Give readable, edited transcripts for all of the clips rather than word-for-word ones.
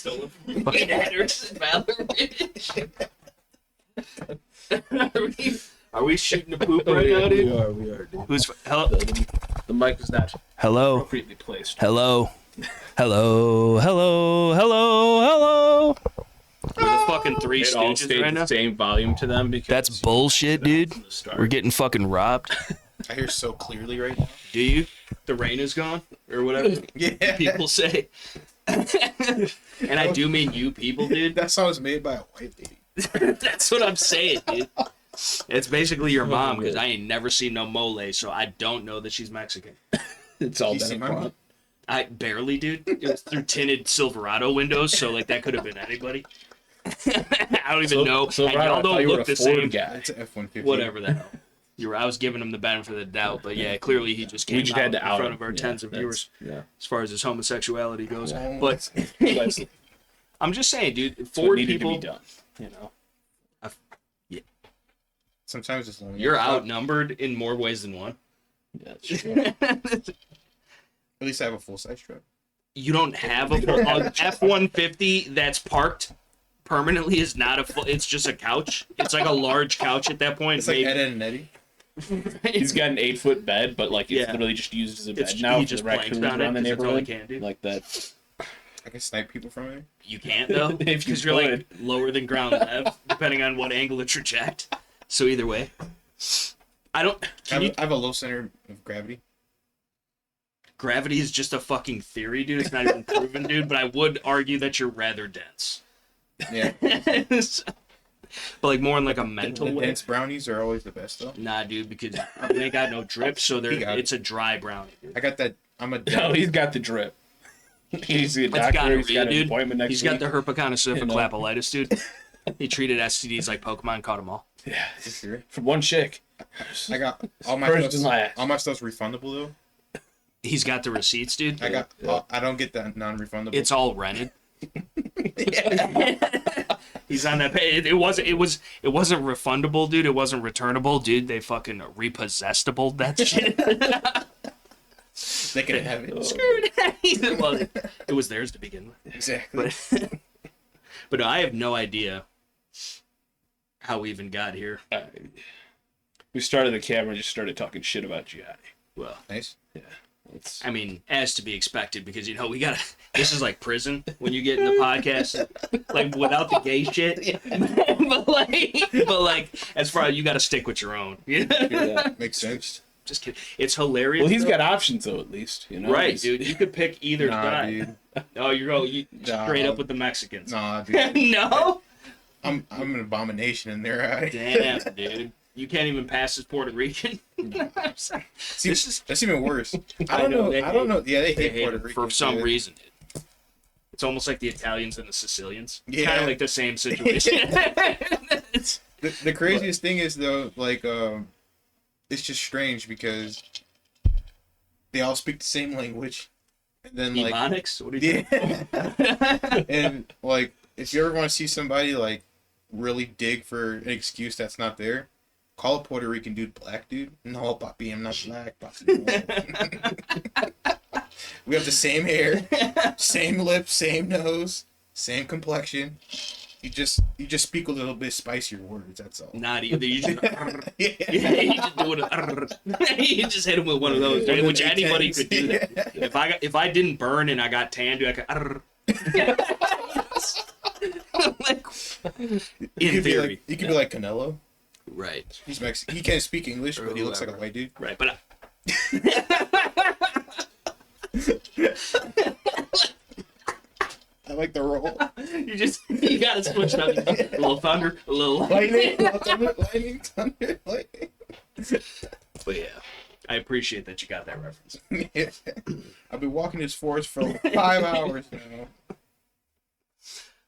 Philip. Fucking Henderson, Valor, bitch. Are we shooting the poop right now, dude? We are, dude. Who's hello? The mic is not Hello. appropriately placed. Hello. Hello. Hello. Hello. Hello. We're the fucking Three It all Stooges stayed right the now. same volume to them because That's bullshit, dude. We're getting fucking robbed. I hear so clearly right now. Do you? The rain is gone, or whatever Yeah. people say. And I do mean you people, dude. That song was made by a white lady. That's what I'm saying, dude. It's basically your mom, because I ain't never seen no mole, so I don't know that she's Mexican. it's all You see been my a mom? front. I barely, dude. It was through tinted Silverado windows, so like that could have been anybody. I don't even know. So And y'all don't look the same. guy. It's an F-150. Whatever the hell. I was giving him the benefit of the doubt, but yeah, clearly he just came out in front of our tens of viewers Yeah. as far as his homosexuality goes. Oh, But That's I'm just saying, dude, what Ford needed people, to be done. you know, Sometimes it's lonely. you're outnumbered in more ways than one. Yeah, that's true. At least I have a full-size truck. You don't have a F-150 that's parked permanently is not a full, it's just a couch. It's like a large couch at that point. It's like Ed, Ed and Eddie. He's got an 8-foot bed, but like it's Yeah. literally just used as a bed It's, now he for just the planks raccoons on it around the 'cause that's all he neighborhood. can do. Like that. I can snipe people from it. You can't though, If you because you're like could. lower than ground level, depending on what angle it's reject. So either way, I don't. I have a low center of gravity. Gravity is just a fucking theory, dude. It's not even proven, dude. But I would argue that you're rather dense. Yeah. But like more in like a The mental way. dense brownies are always the best, though. Nah, dude, because they ain't got no drip, so He got it's a dry brownie. Dude. I got that. I'm a No, he's got the drip. He's a It's doctor. gonorrhea, He's got an dude. appointment next He's week. got the herpetoconus You know. clapolitis, dude. He treated STDs like Pokemon, caught them all. Yeah, Sure. from one chick. I got all my First stuff's, and last. all my stuff's refundable though. He's got the receipts, dude. I got. I don't get that non-refundable. It's all rented. He's on that page. It wasn't refundable, dude. It wasn't returnable, dude. They fucking repossessable that shit. They can have it. Well, it was theirs to begin with. Exactly. But I have no idea how we even got here. We started the camera and just started talking shit about G.O.A. Well, Nice. Yeah. It's, I mean, as to be expected, because, you know, we gotta, this is like prison when you get in the podcast, like, without the gay shit. but like, as far as you gotta stick with your own. You know? yeah. Makes sense. Just kidding. It's hilarious. Well, he's though. got options though, at least. You know. Right, He's- dude. You could pick either Nah, side. dude. Oh, you Nah. straight up with the Mexicans. Nah, dude. No? I'm an abomination in their eye. Damn, dude. You can't even pass as Puerto Rican. See, This is- that's even worse. I I don't know, know. they I don't hate- know. Yeah, they They hate hate Puerto it Rican for some dude. reason. Dude. It's almost like the Italians and the Sicilians. Yeah. Kind of like the same situation. It's- The craziest thing is though, like, it's just strange because they all speak the same language, and then like, Ebonics? What are you yeah, and like, if you ever want to see somebody like really dig for an excuse that's not there, call a Puerto Rican dude black, dude. No, papi, I'm not black, papi. We have the same hair, same lips, same nose, same complexion. You just speak a little bit spicier words. That's all. Not either. You just, Yeah. you just do it. You just hit him with one of those, dude, which anybody could do that. If I didn't burn and I got tan, dude, I could. Like, You in could be theory, like, you could be like Canelo. right, He's Mexican. He can't speak English, but he looks like a white dude. right, but. I like the roll. You gotta switch it up. A little thunder, a little Lightning, lightning, thunder, lightning. But yeah, I appreciate that you got that reference. I've been walking this forest for like 5 hours now.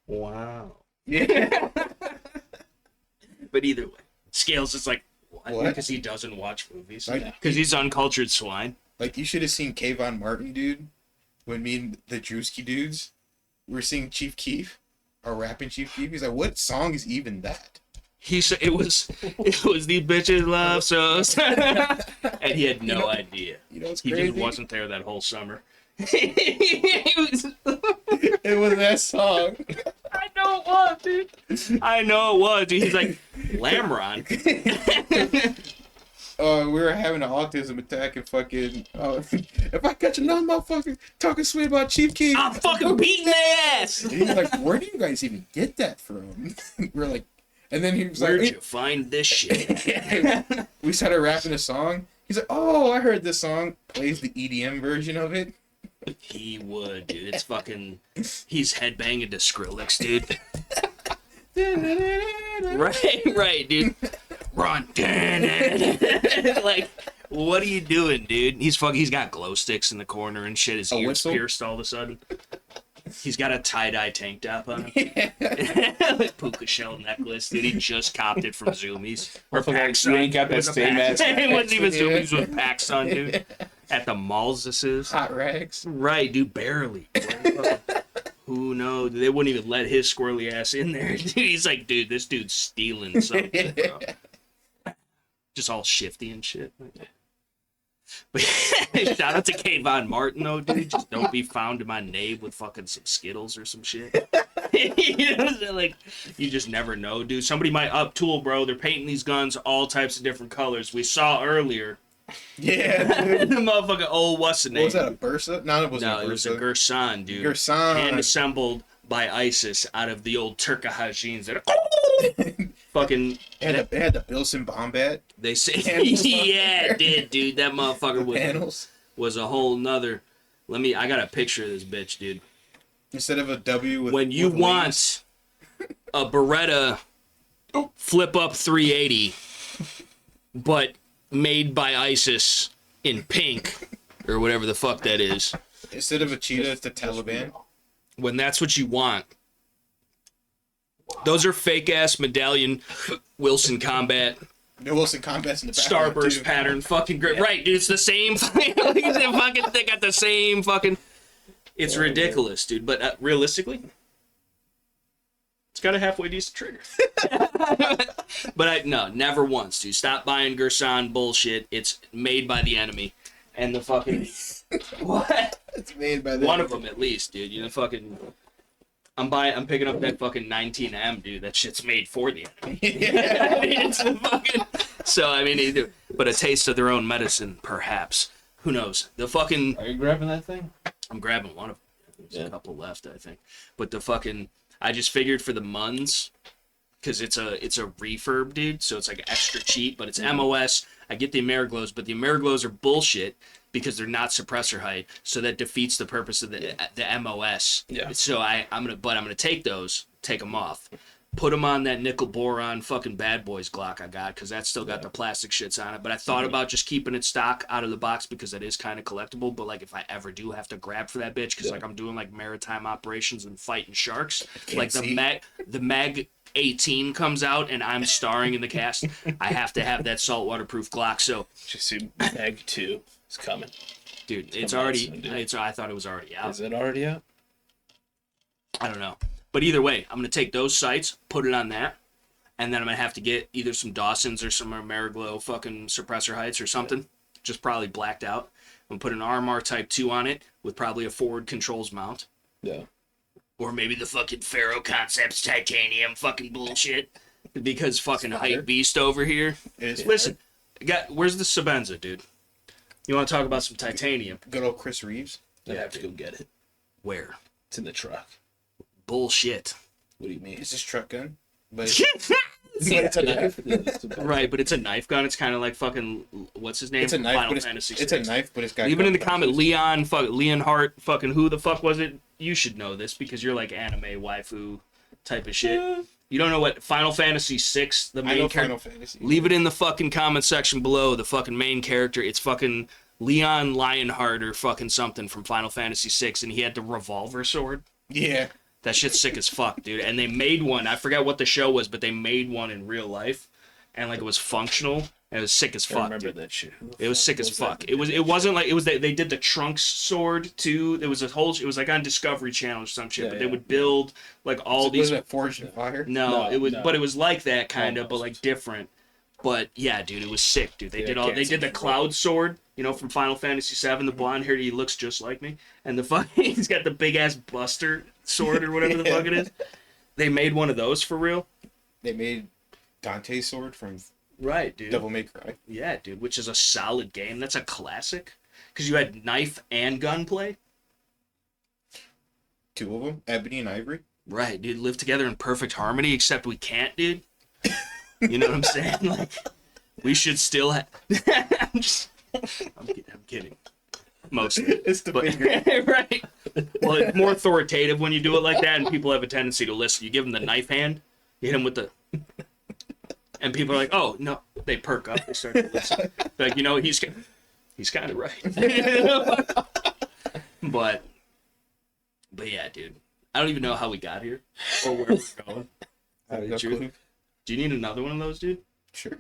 Wow. Yeah. But either way, Scales is like, What? Because he doesn't watch movies. Like- Because he's uncultured swine. Like, you should have seen Kayvon Martin, dude. When me and the Drewski dudes were seeing Chief Keef, or rapping Chief Keef. He's like, what song is even that? He said it was the bitches love so, and he had no idea. You know what's He crazy? just wasn't there that whole summer. It was that song. I know it was, dude. I know it was, dude. He's like, Lamron. We were having an autism attack and fucking. If I catch another motherfucker talking sweet about Chief Keef, I'm fucking beating their ass. And he's like, where do you guys even get that from? We're like, and then he was Where'd like, you find this shit? we started rapping a song. He's like, oh, I heard this song. Plays the EDM version of it. He would, dude. It's fucking. He's headbanging to Skrillex, dude. right, dude. Run. Like, what are you doing, dude? He's got glow sticks in the corner and shit. His ears whistle? pierced all of a sudden. He's got a tie-dye tank top on. Like puka shell necklace, dude. He just copped it from Zoomies. Or You ain't got that same ass. It wasn't even Zoomies, it was PacSun, dude. At the malls, this is. Hot rags. Right, dude, barely. Who knows? They wouldn't even let his squirrely ass in there. Dude, he's like, dude, this dude's stealing something, bro. Just all shifty and shit. But shout out to Kayvon Martin, though, dude. Just don't be found in my nave with fucking some Skittles or some shit. You know what I'm saying? Like, you just never know, dude. Somebody might up tool, bro. They're painting these guns all types of different colors. We saw earlier. Yeah, dude. The motherfucker, what's the name? What was that, a Bursa? No, it wasn't No, a Bursa. it was a Gersan, dude. Gersan. Hand assembled by ISIS out of the old Turkish jeans that are fucking. It had the Bilson bomb bat. They say, Panels on yeah, there. it did, dude. That motherfucker Panels. was a whole nother. I got a picture of this bitch, dude. Instead of a W with. When you with want a Beretta flip up 380, but made by ISIS in pink or whatever the fuck that is. Instead of a cheetah, it's the Taliban. When that's what you want. Those are fake ass medallion Wilson Combat The Wilson Combat's in the background, starburst too. pattern fucking great. Right, dude, it's the same they got the same fucking. It's ridiculous, dude. But realistically, it's got a halfway decent trigger. But no, never once, dude. Stop buying Gersan bullshit. It's made by the enemy, and the fucking what? It's made by the One of them at least, dude. You know, fucking. I'm picking up that fucking 19M, dude. That shit's made for the enemy. Yeah. I mean, it's the fucking. So I mean, but a taste of their own medicine, perhaps. Who knows? The fucking. Are you grabbing that thing? I'm grabbing one of them. There's a couple left, I think. But the fucking. I just figured for the Muns, because it's a refurb, dude. So it's like extra cheap, but it's MOS. I get the Ameriglows, but the Ameriglows are bullshit because they're not suppressor height. So that defeats the purpose of the MOS. Yeah. So I'm gonna take them off, put them on that nickel boron fucking bad boys Glock I got, because that's still got the plastic shits on it. But I thought about just keeping it stock out of the box because that is kind of collectible. But like if I ever do have to grab for that bitch, because like I'm doing like maritime operations and fighting sharks, like the mag 18 comes out and I'm starring in the cast, I have to have that saltwater proof Glock. So Just see Mag 2 is coming. dude, it's coming out already soon, dude. I thought it was already out. Is it already out? I don't know. But either way, I'm going to take those sights, put it on that, and then I'm going to have to get either some Dawson's or some Ameriglow fucking suppressor heights or something, just probably blacked out. I'm going to put an RMR Type 2 on it with probably a forward controls mount. Yeah. Or maybe the fucking Faro Concepts titanium fucking bullshit. Because fucking Hype Beast over here. It's Listen, where's the Sabenza, dude? You want to talk about some titanium? good old Chris Reeves. I have to go get it. Where? It's in the truck. Bullshit. What do you mean? It's his truck gun. But It's a knife. Right, but it's a knife gun. It's kind of like fucking what's his name? it's a from knife, Final but Fantasy it's a VI. knife, but it's got. Leave it in the gun comment. punches. Leon Hart, fucking who the fuck was it? You should know this because you're like anime waifu type of shit. You don't know what Final Fantasy VI, the I main know character. Final Fantasy. Leave it in the fucking comment section below. The fucking main character. It's fucking Leon Lionheart or fucking something from Final Fantasy VI, and he had the revolver sword. Yeah. That shit's sick as fuck, dude. And they made one. I forgot what the show was, but they made one in real life, and like it was functional. And it was sick as I fuck. remember Dude. that shit. It was sick as fuck. It wasn't like it was. They did the Trunks sword too. There was a whole. It was like on Discovery Channel or some shit. Yeah, but they yeah. would build like all So these. was it Forged in Fire? No, No, it was. no. But it was like that kind of, but Almost. like different. But yeah, dude, it was sick, dude. They Yeah, did all. They can't did the see. Cloud sword, you know, from Final Fantasy VII. The blonde hair, he looks just like me. And the fucking, he's got the big ass Buster sword or whatever the fuck it is. They made one of those for real. They made Dante's sword from Right, dude. Devil May Cry. Yeah, dude, which is a solid game. That's a classic. Because you had knife and gunplay. 2 of them, Ebony and Ivory. Right, dude, live together in perfect harmony, except we can't, dude. You know what I'm saying? Like, we should still have... I'm kidding. Mostly. It's the But, finger. right. Well, it's more authoritative when you do it like that, and people have a tendency to listen. You give them the knife hand, you hit them with the... And people are like, oh, no. They perk up. They start to listen. They're like, you know, he's kind of right. But yeah, dude. I don't even know how we got here or where we're going. No Truth. clue. Do you need another one of those, dude? Sure.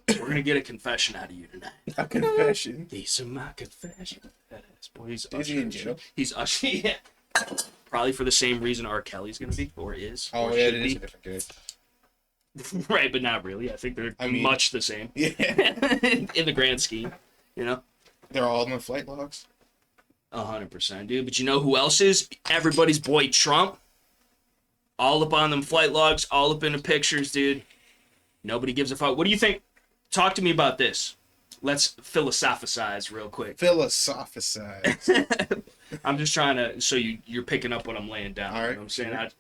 We're going to get a confession out of you tonight. A confession. These are my confessions. Badass boy. He's Is he in jail? He's Usher. Yeah. Probably for the same reason R. Kelly's going to be, or is. Oh, or yeah, should it is be. a different case. Right, but not really. I think they're much the same. Yeah. In the grand scheme, you know? They're all in the flight logs. 100%, dude. But you know who else is? Everybody's boy Trump. All up on them flight logs, all up in the pictures, dude. Nobody gives a fuck. What do you think? Talk to me about this. Let's philosophize real quick. Philosophize. I'm just trying to, so you're picking up what I'm laying down. All right. You know what I'm saying?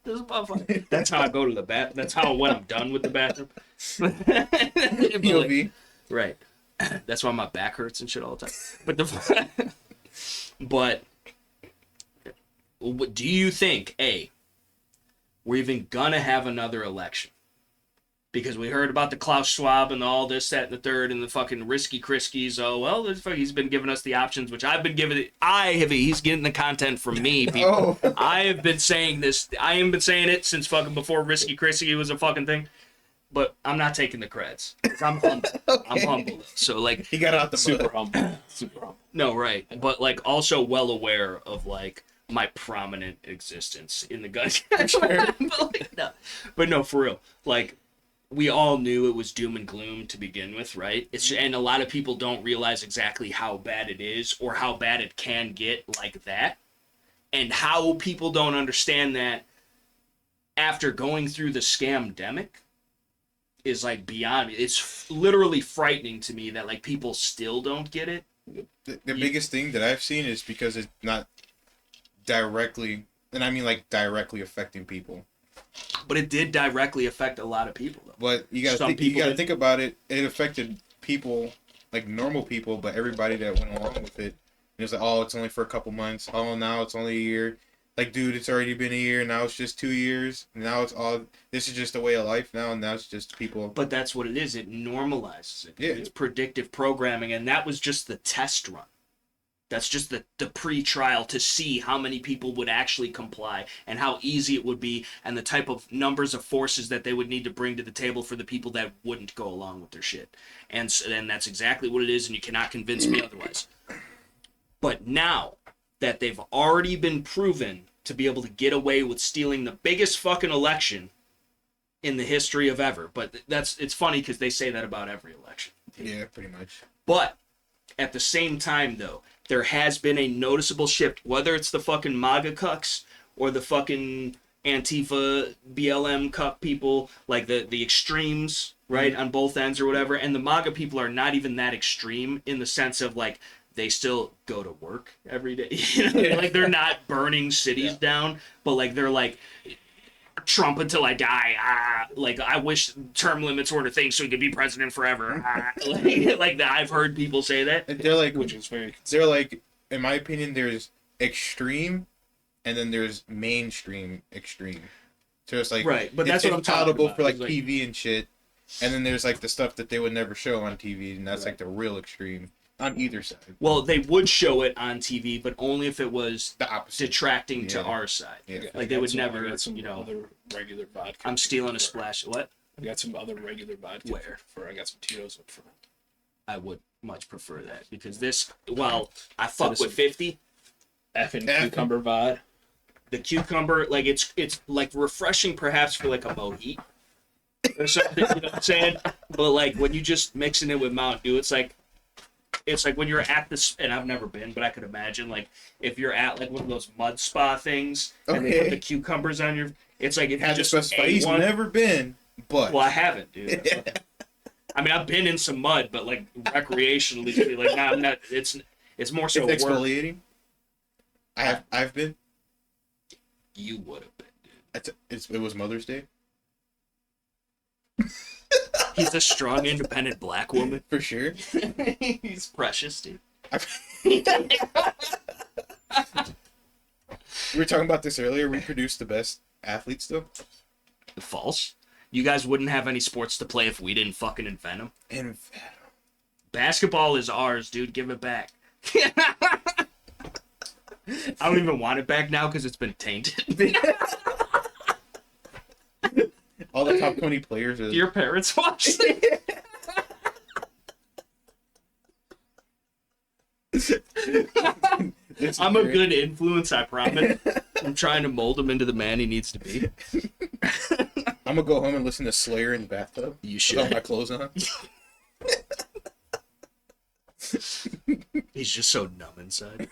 This is motherfucker. That's how I go to the bathroom. That's how when I'm done with the bathroom. POV. Right. That's why my back hurts and shit all the time. But what do you think, we're even gonna have another election? Because we heard about the Klaus Schwab and all this, that, and the third, and the fucking risky Kriskies. Oh, well, he's been giving us the options, which I've been giving it. He's getting the content from me, people. Oh. I have been saying this. I haven't been saying it since fucking before risky Krisky was a fucking thing. But I'm not taking the creds. 'Cause I'm humble. Okay. I'm humble. So, like... He got out the Super mud. humble. Super humble. No, right. But, like, also well aware of, like, my prominent existence in the gun. Sure. But no, for real. Like... We all knew it was doom and gloom to begin with, right? And a lot of people don't realize exactly how bad it is or how bad it can get like that. And how people don't understand that after going through the scamdemic is like beyond me. It's literally frightening to me that like people still don't get it. The biggest thing that I've seen is because it's not directly, and I mean like directly affecting people. But it did directly affect a lot of people, though. But you gotta think about it. It affected people, like normal people, but everybody that went along with it. It was like, oh, it's only for a couple months. Oh, now it's only a year. Like, dude, it's already been a year. Now it's just 2 years. Now it's all. This is just a way of life now, and now it's just people. But that's what it is. It normalizes it. Yeah. It's predictive programming, and that was just the test run. That's just the pre-trial to see how many people would actually comply and how easy it would be and the type of numbers of forces that they would need to bring to the table for the people that wouldn't go along with their shit. And that's exactly what it is, and you cannot convince me otherwise. But now that they've already been proven to be able to get away with stealing the biggest fucking election in the history of ever. But it's funny because they say that about every election. Yeah, pretty much. But at the same time, though, there has been a noticeable shift, whether it's the fucking MAGA cucks or the fucking Antifa, BLM cuck people, like the extremes, right, on both ends or whatever. And the MAGA people are not even that extreme in the sense of, like, they still go to work every day. You know? Like, they're not burning cities down, but, like, they're like... Trump until I die. Like, I wish term limits weren't a thing so he could be president forever. Like that. I've heard people say that. They're like, Which is very. they're like, in my opinion, there's extreme, and then there's mainstream extreme. So it's like, Right, but that's what I'm talking palatable about. for like It's like- TV and shit, and then there's like the stuff that they would never show on TV, and that's like the real extreme on either side. Well, they would show it on TV, but only if it was The opposite. detracting to Yeah. our side. Yeah. Like, they would never, I got some you know, other regular vodka. I'm stealing a splash. What? I got some other regular vodka. Where? I got some Tito's up front. I would much prefer that because this, well, I fuck with 50. Effing Effing. cucumber vod. The cucumber, like, it's like refreshing perhaps for like a mojito or something, you know what I'm saying? But like when you just mixing it with Mountain Dew, it's like it's like when you're at this, and I've never been, but I could imagine, like, if you're at, like, one of those mud spa things, and they put the cucumbers on your, it's like, if you just specify, ate he's one. never been, but. Well, I haven't, dude. I mean, I've been in some mud, but, like, recreationally, like, nah, I'm not, it's more so It's work. exfoliating. I've been. You would have been, dude. It was Mother's Day. He's a strong, independent black woman. For sure. He's precious, dude. We were talking about this earlier. We produce the best athletes, though. False. You guys wouldn't have any sports to play if we didn't fucking invent them. Basketball is ours, dude. Give it back. I don't even want it back now because it's been tainted. All the top 20 players are... Do your parents watch it? I'm a good influence, I promise. I'm trying to mold him into the man he needs to be. I'm gonna go home and listen to Slayer in the bathtub. You should. With all my clothes on. He's just so numb inside.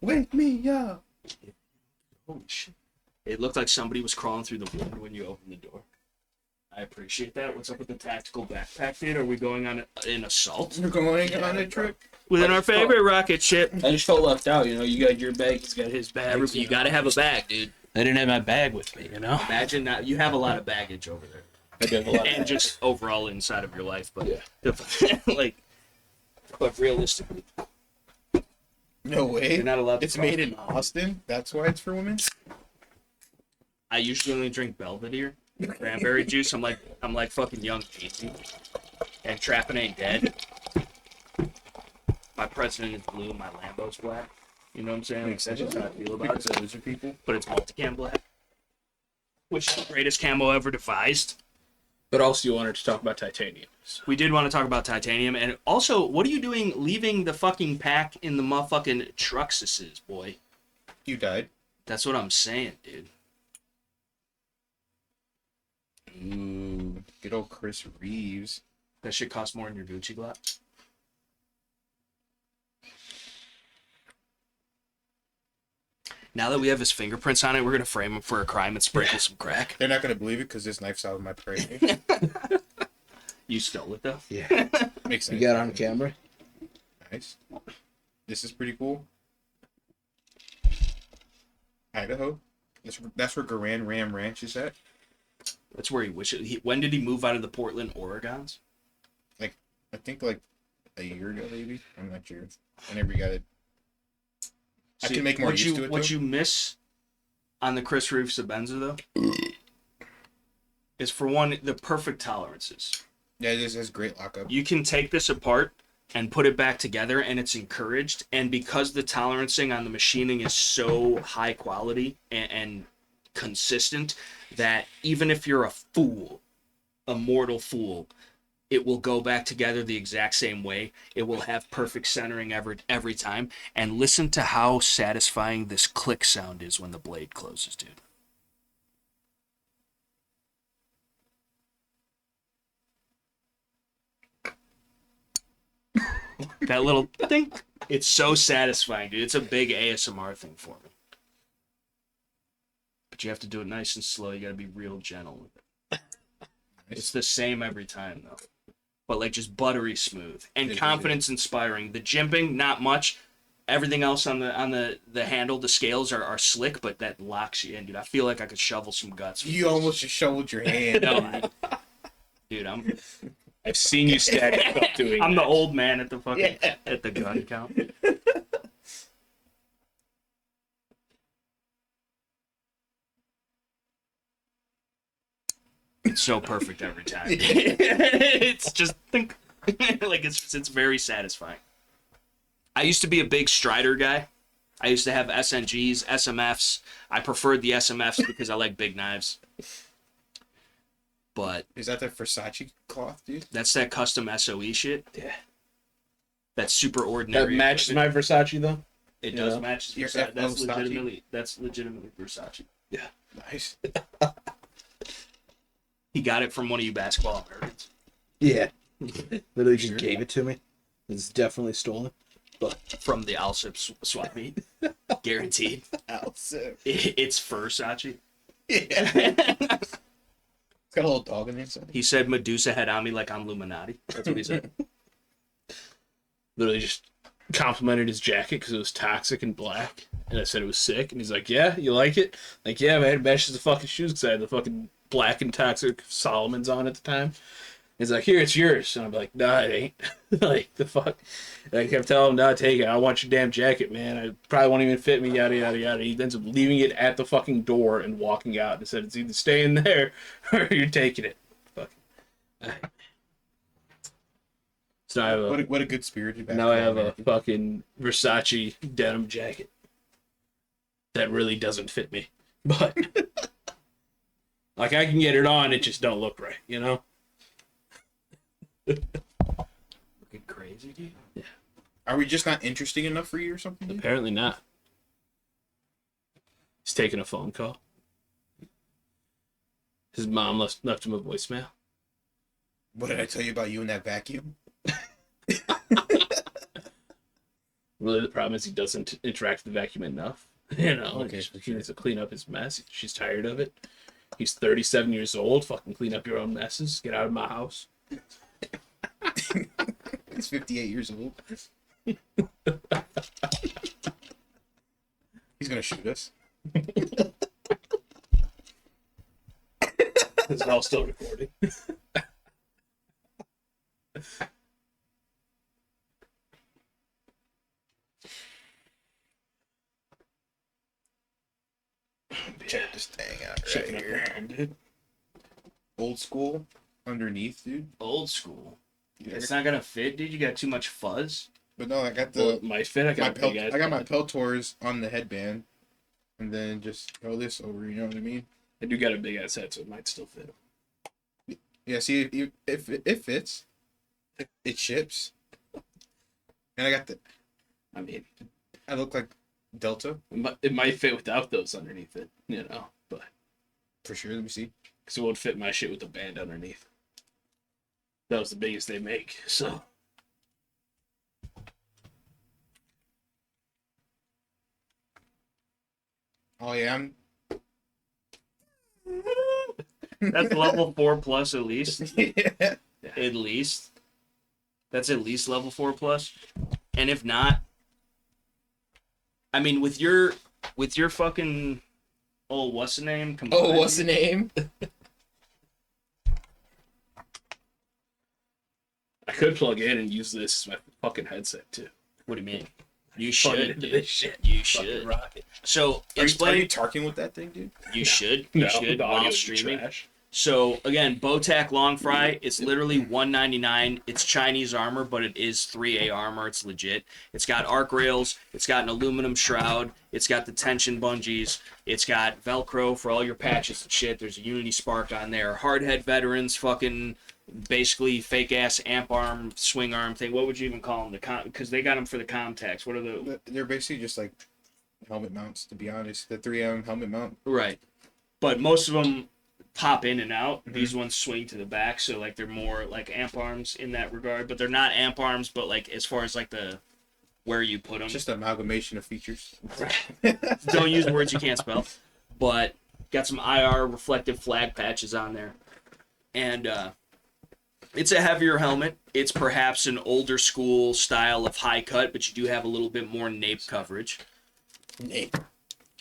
Wake me up. Holy shit. It looked like somebody was crawling through the wood when you opened the door. I appreciate that. What's up with the tactical backpack, dude? Are we going on an assault? We're going on a trip. Within our favorite rocket ship. I just felt left out. You know, you got your bag, he's got his bag. You gotta have a bag, dude. I didn't have my bag with me, you know? Imagine that. You have a lot of baggage over there. I do have a lot And just overall inside of your life. But, Yeah. but realistically, No way. you're not allowed to It's cross. made in Austin. That's why it's for women. I usually only drink Belvedere. Cranberry juice. I'm like fucking young Casey. And trapping ain't dead. My president is blue, my Lambo's black. You know what I'm saying? Like, that's just how I feel about it. Those are people. But it's multicam black. Which is the greatest camo ever devised. But also you wanted to talk about titanium. So. We did want to talk about titanium. And also, what are you doing leaving the fucking pack in the motherfucking trucks, boy? You died. That's what I'm saying, dude. Ooh, good old Chris Reeves. That shit costs more than your Gucci Glock. Now that we have his fingerprints on it, we're gonna frame him for a crime and sprinkle some crack. They're not gonna believe it because this knife's out of my prey. You stole it though. Yeah. Makes sense. You got it on camera? Nice. This is pretty cool. Idaho. That's where Garand Ram Ranch is at. That's where he wishes. When did he move out of the Portland Oregons? I think like a year ago, maybe. I'm not sure. I never got it. I can make more what use to it. What though. you miss on the Chris Reeves Sabenza though is, for one, the perfect tolerances. Yeah, this has great lockup. You can take this apart and put it back together, and it's encouraged. And because the tolerancing on the machining is so high quality and consistent, that even if you're a fool, a mortal fool, it will go back together the exact same way. It will have perfect centering every time. And listen to how satisfying this click sound is when the blade closes, dude. That little thing, it's so satisfying, dude. It's a big ASMR thing for me. But you have to do it nice and slow. You gotta be real gentle with it. It's the same every time, though. But, like, just buttery smooth. And confidence inspiring. The jimping, not much. Everything else on the handle, the scales are slick, but that locks you in, dude. I feel like I could shovel some guts. You almost just shoveled your hand. No, dude, I've seen you stack up doing I'm the that. old man at the fucking at the gun count. It's so perfect every time. It's just think like it's very satisfying. I used to be a big Strider guy. I used to have SNGs, SMFs. I preferred the SMFs because I like big knives. But Is that the Versace cloth, dude? that's that custom SOE shit. Yeah. That's super ordinary. That matches my Versace, though? It Yeah. does match Your Versace. F.P.C. That's legitimately Versace. Yeah. Nice. He got it from one of you basketball Americans. Yeah. Literally just gave it to me. It's definitely stolen. But From the Alsip swap meet. Guaranteed. Alsip. It's Versace. Yeah. It's got a little dog in the inside. He said Medusa had on me like I'm Illuminati. That's what he said. Literally just complimented his jacket because it was toxic and black. And I said it was sick. And he's like, yeah, you like it? Like, yeah, man, it matches the fucking shoes because I had the fucking black and toxic Solomon's on at the time. He's like, here, it's yours. And I'm like, nah, it ain't. Like, the fuck? And I kept telling him, nah, take it. I want your damn jacket, man. I probably won't even fit me, yada, yada, yada. He ends up leaving it at the fucking door and walking out and said, it's either staying there or you're taking it. Fuck. So I have What a good spirited now I have a American. fucking Versace denim jacket that really doesn't fit me. But, like, I can get it on, it just don't look right, you know? Looking crazy, dude. Yeah. Are we just not interesting enough for you or something? Dude? Apparently not. He's taking a phone call. His mom left him a voicemail. What did I tell you about you in that vacuum? Really, the problem is he doesn't interact with the vacuum enough. You know, Okay, he needs to clean up his mess. She's tired of it. He's 37 years old. Fucking clean up your own messes. Get out of my house. He's 58 years old. He's gonna shoot us. It's all still recording. Check this thing out Checking right up here. around, dude. Old school underneath, dude. Old school. Yeah. It's not gonna fit, dude. You got too much fuzz. But no, I got Well, the it might fit. I got, I got my Peltors on the headband, and then just throw this over. You know what I mean? I do got a big ass head, so it might still fit. Yeah. See, if it fits, it ships. And I got the. I mean, I look like Delta it might fit without those underneath it, you know, but for sure. Let me see. because it won't fit my shit with the band underneath. That was the biggest they make, so. Oh yeah, I'm. That's level 4 plus at least. Yeah. At least. That's at least level 4 plus. And if not, I mean, with your fucking what's the name? Oh, what's the name? I could plug in and use this as my fucking headset too. What do you mean? You Plug it should, into dude. this shit. You Fucking should. rock it. So Are you explain. talking with that thing, dude? You should. You should the audio while would be streaming. trash. So again, Botac long fry. It's literally $199. It's Chinese armor, but it is 3A armor. It's legit. It's got arc rails. It's got an aluminum shroud. It's got the tension bungees. It's got Velcro for all your patches and shit. There's a Unity Spark on there. Hardhead veterans, fucking basically fake ass amp arm, swing arm thing. What would you even call them? Because they got them for the Comtacs. What are the They're basically just like helmet mounts, to be honest. The 3M helmet mount. right? But most of them pop in and out. Mhm. These ones swing to the back, so like they're more like amp arms in that regard. But they're not amp arms, but like as far as like the where you put them. Just an amalgamation of features. Don't use words you can't spell. But got some IR reflective flag patches on there, and it's a heavier helmet. It's perhaps an older school style of high cut, but you do have a little bit more nape coverage. Nape.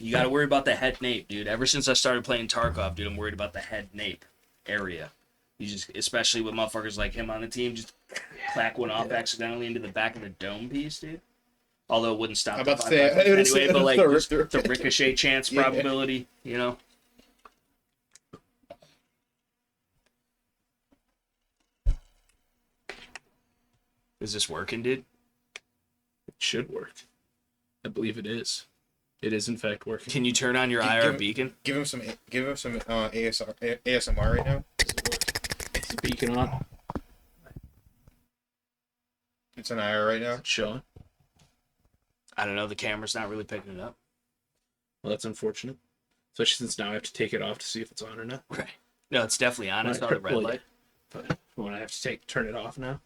You got to worry about the head nape, dude. Ever since I started playing Tarkov, dude, I'm worried about the head nape area. You just, especially with motherfuckers like him on the team, just clack one off accidentally into the back of the dome piece, dude. Although it wouldn't stop I'm the about to say, 5 I would anyway, say but like the- just the ricochet chance Yeah. probability, you know. Is this working, dude? It should work. I believe it is. It is in fact working. Can you turn on your IR beacon? Give him some ASMR right now. Is the beacon on? It's an IR right now. It's showing. I don't know. The camera's not really picking it up. Well, that's unfortunate. Especially since now I have to take it off to see if it's on or not. Right. No, it's definitely on. I saw the red Well, light. But when I have to turn it off now.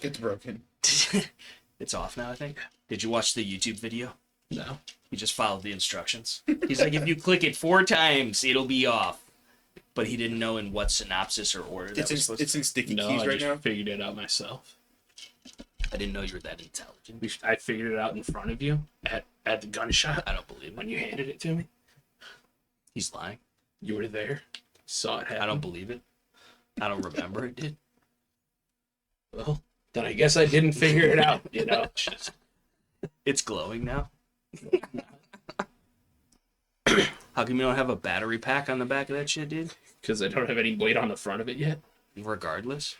It's broken. It's off now, I think. Did you watch the YouTube video? No. He just followed the instructions. He's like, if you click it 4 times, it'll be off. But he didn't know in what synopsis or order that was supposed It's to. in sticky No, keys I right just now. figured it out myself. I didn't know you were that intelligent. I figured it out in front of you at the gunshot I don't believe when it. you handed it to me. He's lying. You were there. Saw it happen. I don't believe it. I don't remember it, dude. Well, then I guess I didn't figure it out, you know. Just... It's glowing now. How come you don't have a battery pack on the back of that shit, dude? Because I don't have any weight on the front of it yet. Regardless.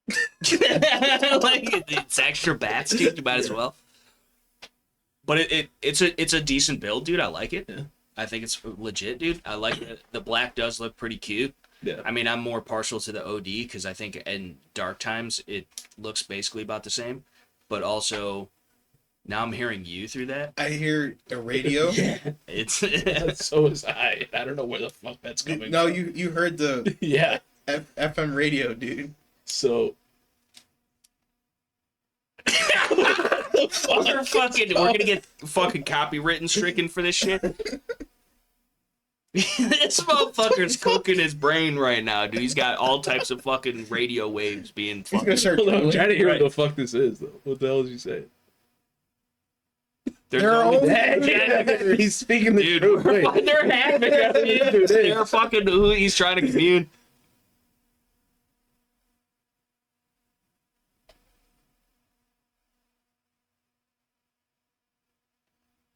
Like it's extra bats, dude. You might as well. But it's a decent build, dude. I like it. Yeah. I think it's legit, dude. I like it. The black does look pretty cute. Yeah. I mean, I'm more partial to the OD because I think in dark times it looks basically about the same. But also, now I'm hearing you through that. I hear a radio. Yeah. It's So was I. I don't know where the fuck that's coming No, from. you heard the Yeah. FM radio, dude. So. we're gonna get fucking copywritten stricken for this shit. This motherfucker's cooking his brain right now, dude. He's got all types of fucking radio waves being He's gonna fucking. start. I'm trying to hear Right. what the fuck this is, though. What the hell did you say? They're only- Yeah, He's speaking the dude, truth. Wait. they're having it, dude. They're fucking who he's trying to commune.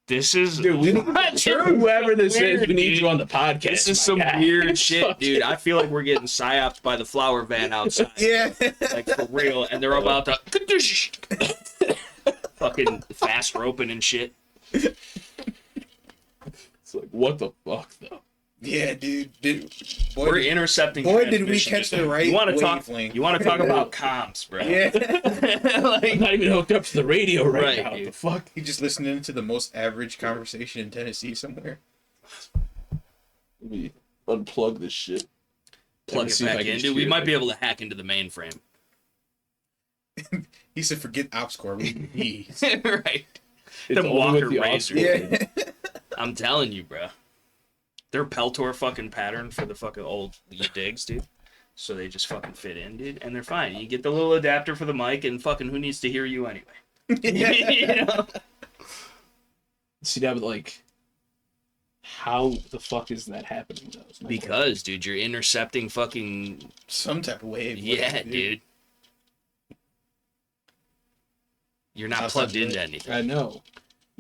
This is Dude, we whoever this is, we need dude. you on the podcast. This is my some guy. weird shit, dude. I feel like we're getting psyoped by the flower van outside. Yeah. Like for real, and they're about to fucking fast roping and shit. It's like, what the fuck, though? Yeah, dude. We're intercepting. boy, did we transmission. catch the right You want to talk? wavelength. You want to talk about comms, bro? Yeah. I'm Like, not even hooked up to the radio right, Right, now. What dude. the fuck? He just listening to the most average conversation in Tennessee somewhere. Let me unplug this shit. plug Let me it see if I back can in, hear dude. We might it. be able to hack into the mainframe. He said, "Forget OpsCore. We need these." Right. It's Them only Walker with the Razor. Yeah. I'm telling you, bro. They're Peltor fucking pattern for the fucking old digs, dude. So they just fucking fit in, dude, and they're fine. You get the little adapter for the mic, and fucking who needs to hear you anyway? You know? See that, but like, how the fuck is that happening, though? Is my Because, dude, you're intercepting fucking Some type of wave. yeah, dude. You're not Sounds plugged like into it. anything. I know.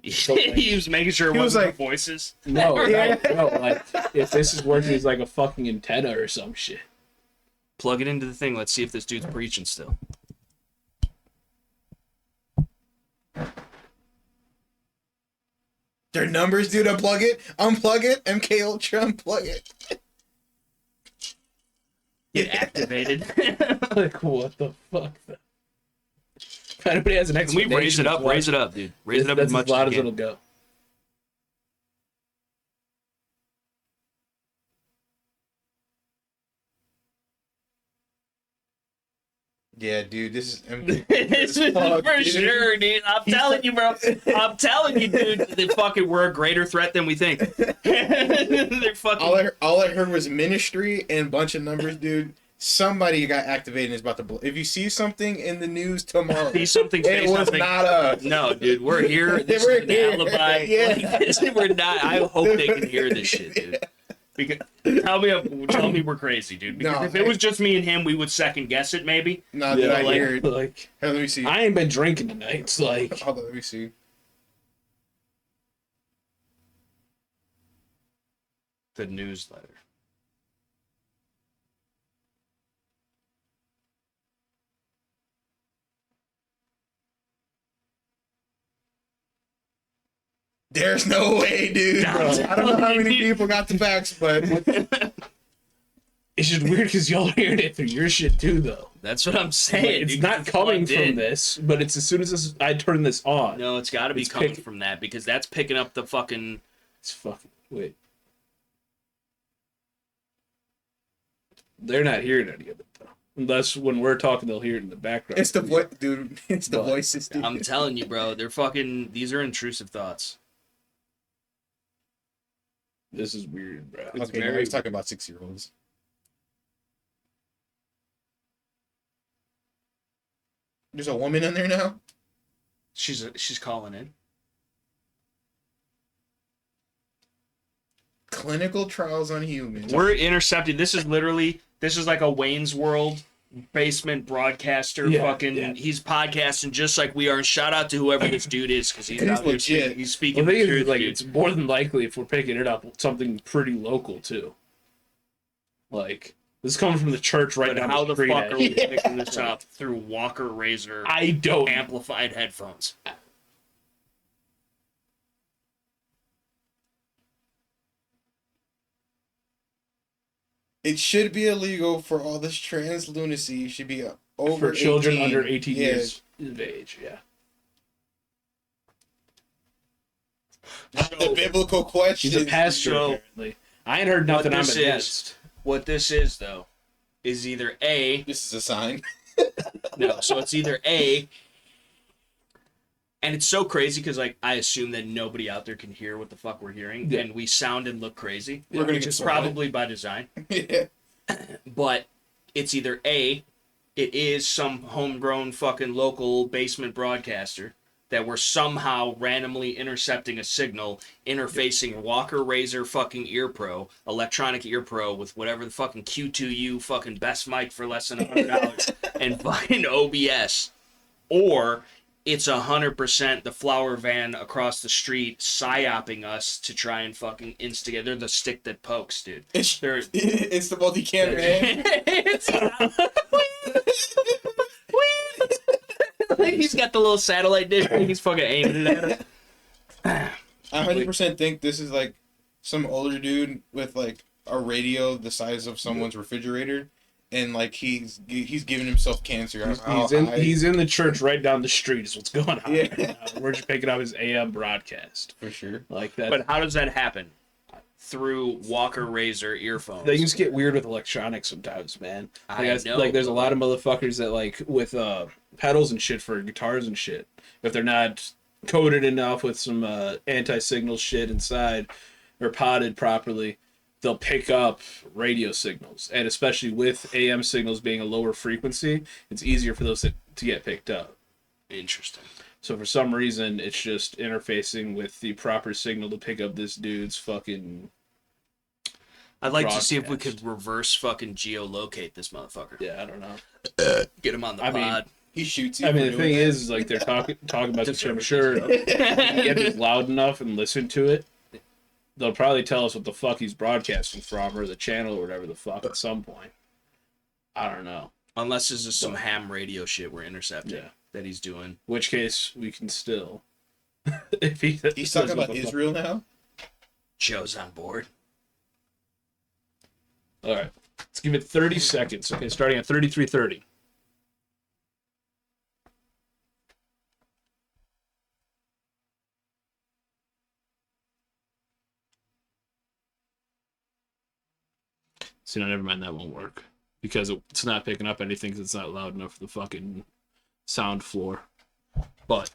He was making sure it He was wasn't like- the voices. No, Yeah. no, like, if this is working as like a fucking antenna or some shit. Plug it into the thing. Let's see if this dude's preaching still. Their numbers, dude. Unplug it. Unplug it. MK Ultra. Unplug it. Get activated. Like, what the fuck? If anybody has an Can we explanation, raise it up? Raise it up, dude. Raise it up That's as much as loud as as you it'll can. go. Yeah, dude. This is MK. This is Fuck, for dude. sure, dude. I'm telling you, bro. I'm telling you, dude. They fucking were a greater threat than we think. They're fucking. All I heard was ministry and a bunch of numbers, dude. Somebody got activated and is about to blow. If you see something in the news tomorrow, See something, say it was something. not us. No, dude, we're here. This We're is an here. alibi. Yeah. Like, we're not. I hope they can hear this shit, dude. Because, tell me we're crazy, dude. Because No, if it was just me and him, we would second guess it, maybe. Nah, dude, I like- hear it. like, Hey, let me see. I ain't been drinking tonight. It's like, Hold on, let me see. The newsletter. There's no way, dude. No, I don't know how many people got the facts, but it's just weird because y'all hearing it through your shit too, though. That's what I'm saying. It's dude, not it's coming plugged from in. this, but it's as soon as I turn this on. No, it's got to be It's coming pick- from that because that's picking up the fucking. It's fucking wait. They're not hearing any of it though. Unless when we're talking, they'll hear it in the background. It's the voice, dude. It's the But voices, dude. I'm telling you, bro. They're fucking. These are intrusive thoughts. This is weird, bro. It's Okay, now very he's talking about 6-year-olds. There's a woman in there now? She's calling in. Clinical trials on humans. We're intercepting. This is like a Wayne's World basement broadcaster. He's podcasting just like we are. And shout out to whoever this dude is because he's He's out there legit. speaking, he's speaking Well, the the thing is, truth, like, dude. it's more than likely if we're picking it up, something pretty local too. Like this is coming from the church right But down how the the street. fuck are we Yeah. picking this up through Walker Razor I don't. amplified headphones? It should be illegal for all this trans lunacy. It should be over For children 18. under 18 Yeah. years of age. Yeah. The biblical question. He's a pastor, so- apparently. I ain't heard nothing I'm this is- against. What this is though is either A. This is a sign. No, so it's either A. And it's so crazy because, like, I assume that nobody out there can hear what the fuck we're hearing, Yeah. and we sound and look crazy. We're gonna which get is started. probably by design. Yeah. But it's either A, it is some homegrown fucking local basement broadcaster that we're somehow randomly intercepting a signal, interfacing Walker Razor fucking Ear Pro, electronic Ear Pro with whatever the fucking Q2U fucking best mic for less than $100 and fucking OBS. Or it's 100% the flower van across the street psyoping us to try and fucking instigate. They're the stick that pokes, dude. It's, They're it's the multi-camera hand. He's got the little satellite dish. He's fucking aiming it at us. I 100% think this is like some older dude with like a radio the size of someone's refrigerator, and like he's giving himself cancer. He's in the church right down the street is what's going on. Yeah. Right now. We're just picking up his AM broadcast. for sure. Like that. But how does that happen? Through Walker Razor earphones. Things get weird with electronics sometimes, man. Like, I know. Like, there's a lot of motherfuckers that, like, with pedals and shit for guitars and shit, if they're not coated enough with some anti-signal shit inside or potted properly, they'll pick up radio signals. And especially with AM signals being a lower frequency, it's easier for those to get picked up. Interesting. So for some reason, it's just interfacing with the proper signal to pick up this dude's fucking... I'd like to see if we broadcast. could reverse fucking geolocate this motherfucker. Yeah, I don't know. Get him on the I mean, pod. He shoots you. I mean, for the doing thing that. is, like, they're talking about this. I'm sure if we get it loud enough and listen to it, they'll probably tell us what the fuck he's broadcasting from or the channel or whatever the fuck at some point. I don't know. Unless this is some ham radio shit we're intercepting Yeah. that he's doing. In which case, we can still. If he He's says talking what about the fuck- Israel now. Joe's on board. All right, let's give it 30 seconds. Okay, starting at 33:30. See, no, never mind. That won't work because it's not picking up anything because it's not loud enough for the fucking sound floor. But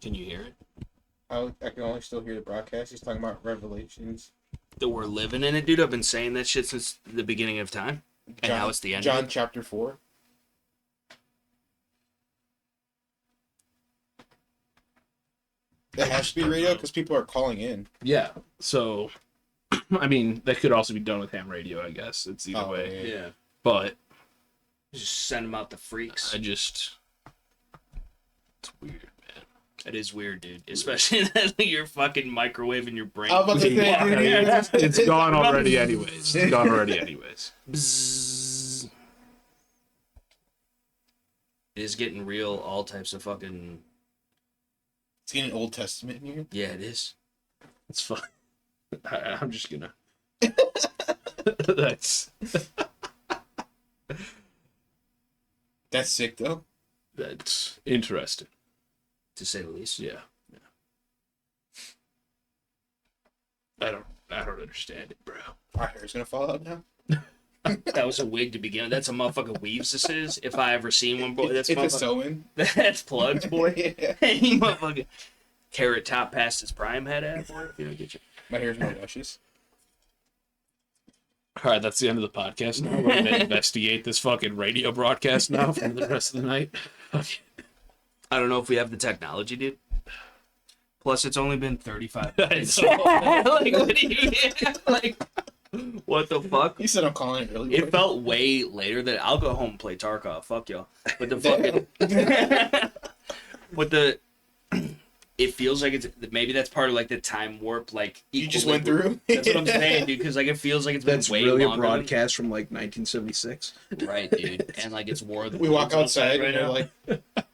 Can you hear it? I can only still hear the broadcast. He's talking about Revelations. That we're living in it, dude. I've been saying that shit since the beginning of time. And now it's the end of John it? chapter 4. It has to be radio because people are calling in. yeah, so I mean that could also be done with ham radio. I guess it's either Oh, way. yeah. Yeah. But Just send them out the freaks. it's weird, man. That is weird, dude. Especially that you're fucking microwaving your brain. I was about to say, dude, It's gone already anyways. It's gone already anyways. Bzzz. It is getting real. All types of fucking. It's getting Old Testament in here. Yeah, it is. It's fine. I'm just gonna. That's sick though. that's interesting. To say the least. Yeah. I don't understand it, bro. Our hair's gonna fall out now. That was a wig to begin with. That's a motherfucking weaves. This is. If I ever seen one, boy, that's It's a motherfucking. sew-in. That's plugs, boy. Yeah. Hey, motherfucker. Carrot top past his prime head at. Boy, if you don't get you. My hair's more luscious. All right, that's the end of the podcast. Now we're gonna investigate this fucking radio broadcast now for the rest of the night. I don't know if we have the technology, dude. Plus, it's only been 35 minutes. know. Like, what do you like? What the fuck? You said I'm calling it early. It felt way later than I'll go home and play Tarkov. Fuck y'all. But the fucking with the it feels like it's maybe that's part of like the time warp. Like You just went through. That's what I'm saying, dude. Because like it feels like it's been That's way really a longer. broadcast from like 1976. Right, dude. And like it's War of the We walk Worlds outside right and they're now. like,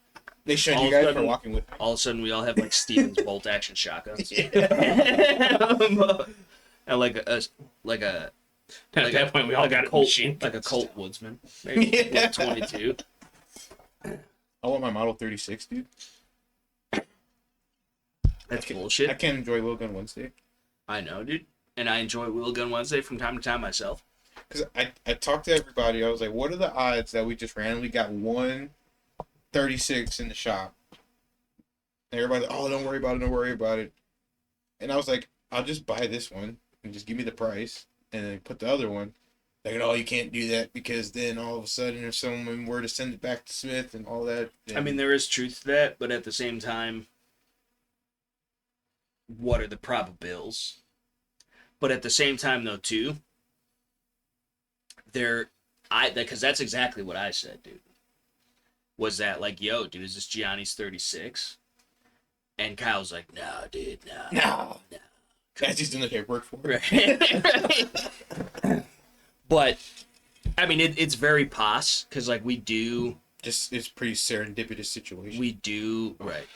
they shun All you of a guys for sudden- walking with me. All of a sudden, we all have like Stevens bolt action shotguns. And like a At that point, we all got a Colt, machine. like a Colt Woodsman, maybe Yeah. 22. I want my Model 36, dude. That's I bullshit. can't enjoy Wheel Gun Wednesday. I know, dude. And I enjoy Wheel Gun Wednesday from time to time myself. Because I talked to everybody. I was like, what are the odds that we just randomly got one 36 in the shop? And everybody's like, oh, don't worry about it. Don't worry about it. And I was like, I'll just buy this one and just give me the price and then put the other one. Like, oh, you can't do that because then all of a sudden if someone were to send it back to Smith and all that. I mean, there is truth to that, but at the same time, what are the probables? But at the same time, though, too, because that's exactly what I said, dude. Was that like, yo, dude, is this Gianni's 36? And Kyle's like, no, dude, no. No. That's just doing the paperwork for it. Right. But, I mean, it's very pos, because, like, we do, It's pretty serendipitous situation. right.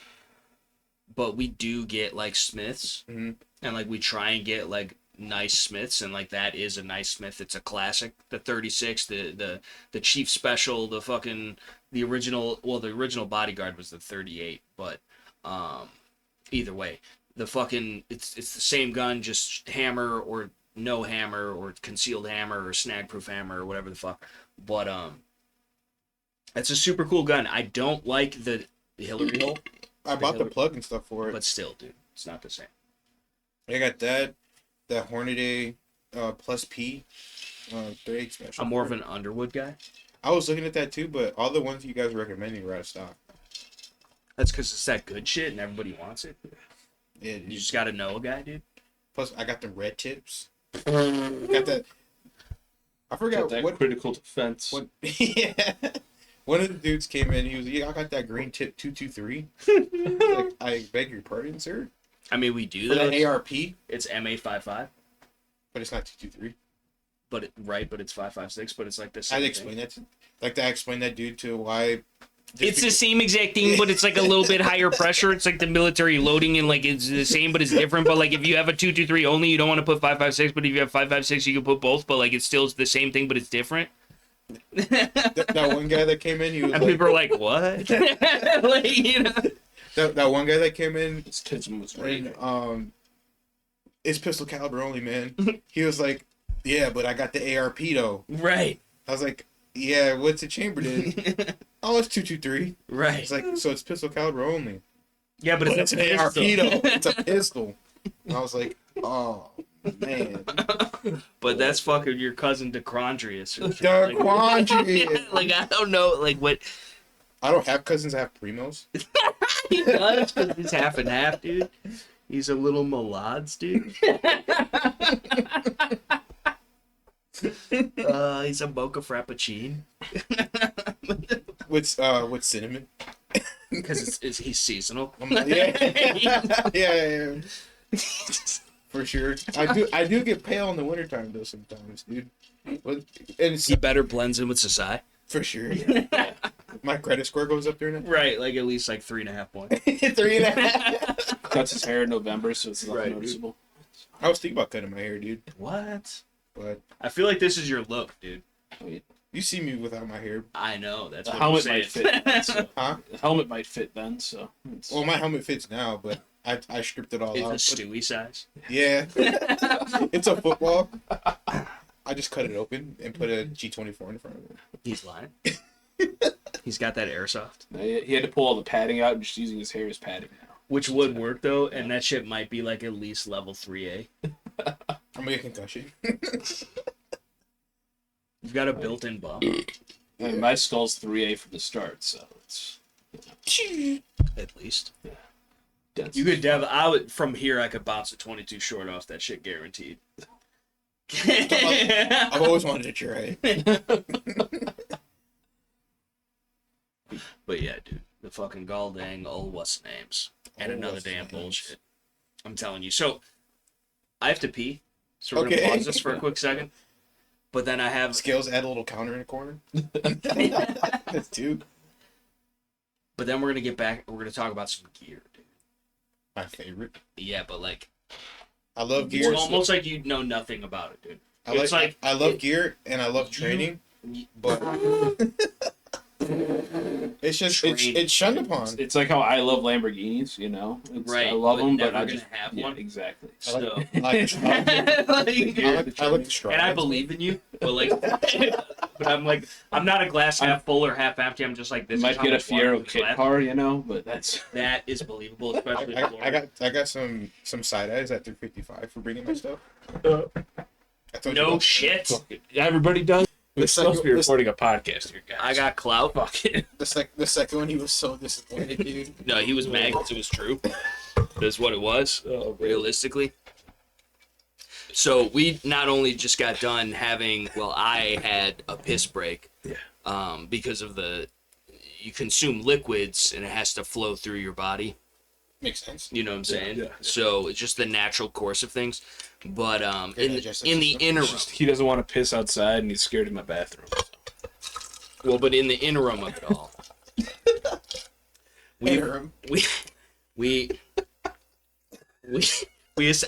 But we do get, like, Smiths, Mhm. and, like, we try and get, like, nice Smiths, and, like, that is a nice Smith. It's a classic. The 36, the Chief Special, the fucking, the original Bodyguard was the 38, but, either way, the fucking, it's the same gun, just hammer or no hammer or concealed hammer or snag-proof hammer or whatever the fuck. But it's a super cool gun. I don't like the Hillary hole, I bought the plug and stuff for it. but still, dude, it's not the same. I got that Hornady plus P 38 special. I'm more of an Underwood guy. I was looking at that too, but all the ones you guys were recommending were out of stock. That's because it's that good shit and everybody wants it. Yeah, You dude. just gotta know a guy, dude. Plus, I got the red tips. Got that. I forgot that what. critical defense. What? Yeah. One of the dudes came in. He was, yeah, I got that green tip 223. Like, I beg your pardon, sir. I mean, we do For that. that ARP, It's MA55, but it's not 223. but it's 556, but it's like this. I had to explain that. I explained that dude to why. It's the same exact thing, but it's like a little bit higher pressure. It's like the military loading, and like it's the same, but it's different. But like if you have a 223 only, you don't want to put 556. But if you have 556, you can put both. But like it's still the same thing, but it's different. that one guy that came in, he was And like, people are like, "What?" Like, you know. that one guy that came in, His kitchen was ready. and it's pistol caliber only, man. He was like, yeah, but I got the ARP though. Right. I was like, yeah, what's the chambered in? Oh, it's 223. Right. It's like, so it's pistol caliber only. Yeah, but But it's it's a an ARP pistol. though. It's a pistol. And I was like, oh man, But that's fucking your cousin DeCrondrius. or shit. Like, DeQuandre. like I don't know, like what I don't have cousins. I have primos. he does, 'cause he's half and half, dude. He's a little Malads, dude. He's a mocha frappuccino With cinnamon. because he's seasonal. Yeah. Yeah. For sure. I do get pale in the wintertime though sometimes, dude. But, and it's, He better blends in with society. for sure. My credit score goes up there now. Right, like at least like 3.5 points. 3.5. Cuts his hair in November, so it's not Right, noticeable. I was thinking about cutting my hair, dude. What? But I feel like this is your look, dude. you see me without my hair. I know. That's The what I'm helmet saying. might fit then, so. Huh? The helmet might fit then, so. Well, my helmet fits now, but I stripped it all It's out. a Stewie size. Yeah. It's a football. I just cut it open and put a G24 in front of it. He's lying. He's got that airsoft. No, he had to pull all the padding out and just using his hair as padding now. Which would work though, and that shit might be like at least level 3A. I'm gonna get concussion. You've got a built-in bump. I mean, my skull's 3A from the start, so it's. At least. Dense. You could from here I could bounce a 22 short off that shit guaranteed. I've always wanted to try it. But yeah, dude, the fucking Galdang, what's names, and another damn bullshit. I'm telling you. So I have to pee, so we're gonna pause this for a quick second. But then I have Scales add a little counter in the corner. That's two. But then we're gonna get back. We're gonna talk about some gear, dude. My favorite. Yeah, but like, I love gear. it's almost like you know nothing about it, dude. I love gear and I love training, but it's just it's shunned upon. It's like how I love Lamborghinis, you know. Right, I love but them, never but I gonna just have yeah, one. exactly. I like, So, I like the strong. I like the strong. and I believe in you, but like, but I'm like, I'm not a glass half full or half empty. I'm just like, this Might is how get a much water Fiero is kit left. car, you know, but that's That is believable, especially. in I Florida. got some side eyes at 355 for bringing my stuff. I told you No about- shit. everybody does. We're This supposed to be second- recording a podcast here, guys. I got clout. fuck it. The second one, he was so disappointed, dude. No, he was mad because it was true. That's what it was, realistically. So we not only just got done having, well, I had a piss break. Yeah. Because of you consume liquids and it has to flow through your body. Makes sense. You know what I'm saying? yeah. So it's just the natural course of things. But in digestive the system. interim, He doesn't want to piss outside, and he's scared in my bathroom. well, but in the interim of it all, Interim.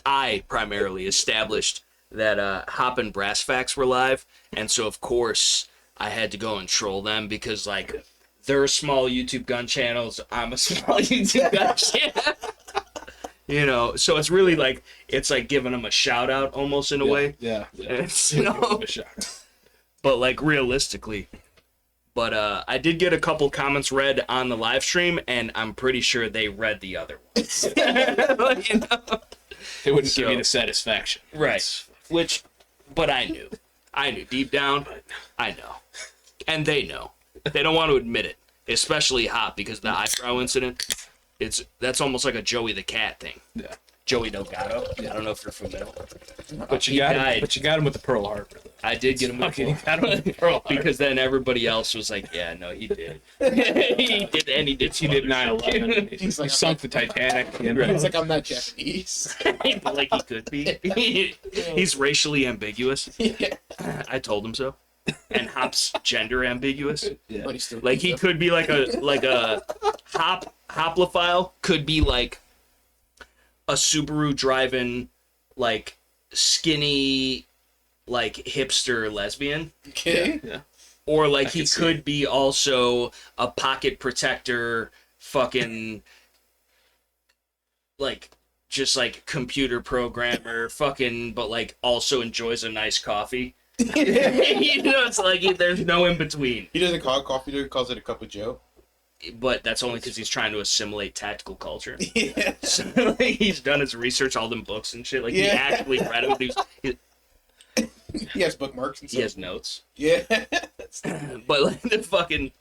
I primarily established that Hop and Brass Facts were live, and so of course I had to go and troll them because like they're small YouTube gun channels, I'm a small YouTube gun channel. You know, so it's really like it's like giving them a shout out almost in a way. Yeah. It's, you know, A shock. but like realistically. But I did get a couple comments read on the live stream, and I'm pretty sure they read the other ones. You know? It wouldn't give So- me the satisfaction. Right. Which, but I knew. I knew deep down. I know. And they know. They don't want to admit it. Especially Hop because of the I.S.R.A incident. That's almost like a Joey the Cat thing. Yeah. Joey Delgado. I don't know if you're familiar. But you He got died. him. But you got him with the Pearl Harbor. Though. I did get him with Okay, you got him with the Pearl Harbor. because then everybody else was like, yeah, no, he did. He did, and he did. He did 9/11. He He's like, sunk the Titanic. You know? It's like I'm not Japanese. But like he could be. He's racially ambiguous. Yeah. I told him so. And Hop's gender ambiguous. Yeah. But he's still Like he could be like a Hoplifile could be like a Subaru driving like skinny like hipster lesbian. Okay. Yeah. Or like he can see could be also a pocket protector fucking like just like computer programmer fucking but like also enjoys a nice coffee. You know, it's like there's no in between. He doesn't call it coffee, he calls it a cup of Joe. But that's only because he's trying to assimilate tactical culture. Yeah. So, like, he's done his research, all them books and shit. Like he Yeah. actually read them. He has bookmarks and He stuff. has notes. Yeah. But like the fucking.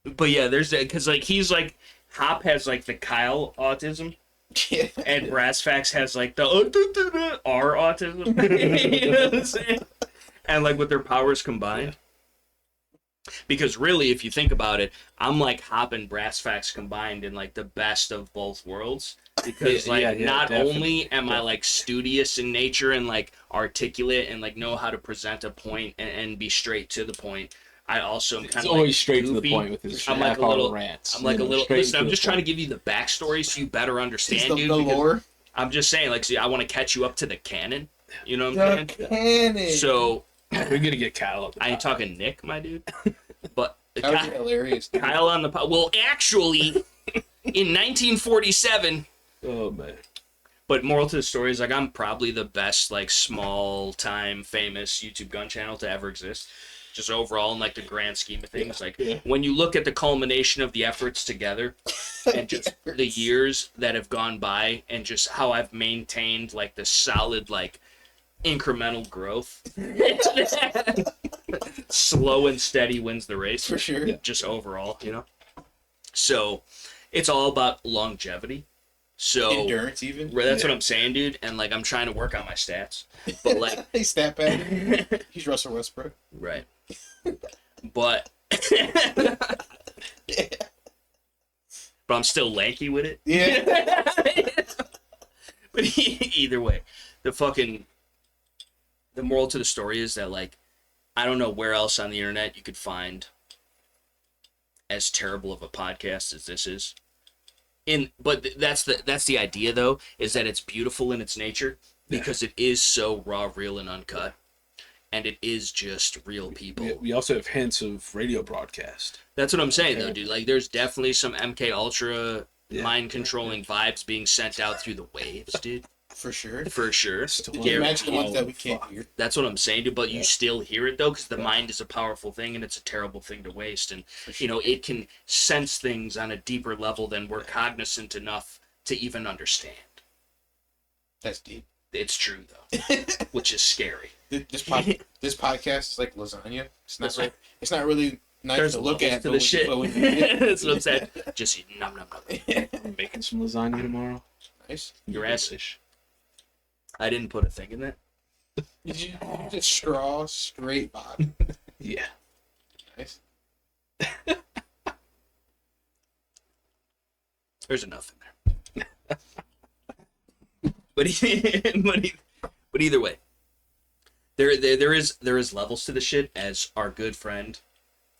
But yeah, there's that because like he's like Hop has like the Kyle autism, Yeah. and Brass Facts has like the R autism. You know what I'm saying? And like with their powers combined. Because really, if you think about it, I'm like Hop and Brass Facts combined in like the best of both worlds. Because like Yeah, not definitely. only am I like studious in nature and like articulate and like know how to present a point and be straight to the point, I also am He's kind of always like straight to the goofy. point with his I'm like a half-hour little rants. I'm like you a know, little. straight Listen, to I'm the just trying to point. give you the backstory so you better understand, the dude. because lore. I'm just saying, like, see, I want to catch you up to the canon. You know what The I'm saying? cannon. So We're gonna get Kyle up. I ain't talking Nick, my dude, but That would be hilarious. Dude. Kyle on the well, actually, in 1947. Oh man. But moral to the story is, like, I'm probably the best, like, small time famous YouTube gun channel to ever exist. Just overall in, like, the grand scheme of things. Like, when you look at the culmination of the efforts together and just the years that have gone by and just how I've maintained, like, the solid, like, incremental growth. Slow and steady wins the race. For sure. Just overall, you know? So, it's all about longevity. So Endurance, even. that's what I'm saying, dude. And like, I'm trying to work on my stats, but like, He's stat pad. He's Russell Westbrook. right. But, but I'm still lanky with it. Yeah. But either way, the moral to the story is that, like, I don't know where else on the internet you could find as terrible of a podcast as this is. But that's the idea, though, is that it's beautiful in its nature because it is so raw, real, and uncut, and it is just real people. We also have hints of radio broadcast. That's what I'm saying, though, dude. Like, there's definitely some MK Ultra mind controlling vibes being sent out through the waves, dude. For sure. For sure. Can you imagine the ones that we can't hear? That's what I'm saying, dude. But you still hear it, though, because the mind is a powerful thing, and it's a terrible thing to waste. And, you know, it can sense things on a deeper level than we're cognizant enough to even understand. That's deep. It's true, though, which is scary. This podcast is like lasagna. It's not really nice There's to look levels at. to the shit. That's what I'm saying. Just eat nom nom nom. I'm making some lasagna tomorrow. Nice. Your ass-ish. I didn't put a thing in that. Did you just straw straight bottom? Yeah. Nice. There's enough in there. but either way, there is levels to the shit, as our good friend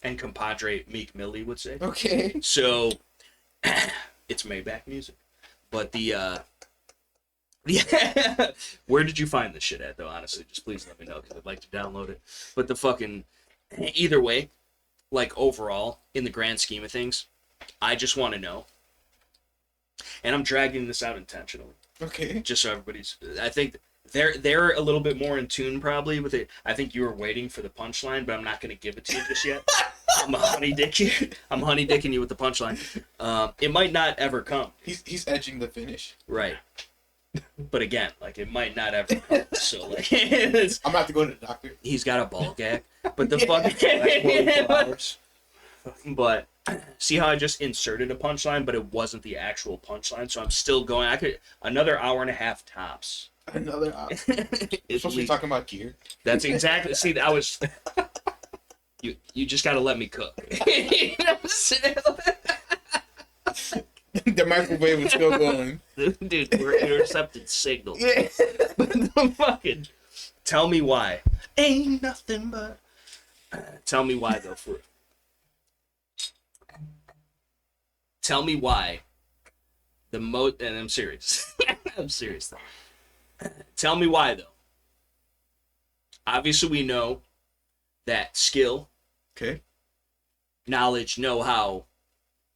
and compadre Meek Millie would say. Okay. So it's Maybach music, but where did you find this shit at, though? Honestly, just please let me know, because I'd like to download it. But either way, like, overall, in the grand scheme of things, I just want to know, and I'm dragging this out intentionally, Okay. just so I think they're a little bit more in tune probably with it. I think you were waiting for the punchline, but I'm not going to give it to you just yet. I'm honeydicking you with the punchline. It might not ever come. He's edging the finish. Right. But again, like, it might not ever come. So, like, it's, I'm about to go to the doctor. he's got a ball gag. But the but see how I just inserted a punchline, but it wasn't the actual punchline. So I'm still going. Another hour and a half tops. Another. We're supposed to be talking about gear. That's exactly. See, I was. You just got to let me cook. The microwave is still going. Dude, we're intercepting signals. But fucking tell me why. Ain't nothing but. Tell me why, though. Tell me why. And I'm serious. I'm serious, though. Tell me why, though. Obviously, we know that skill, Okay. knowledge, know-how,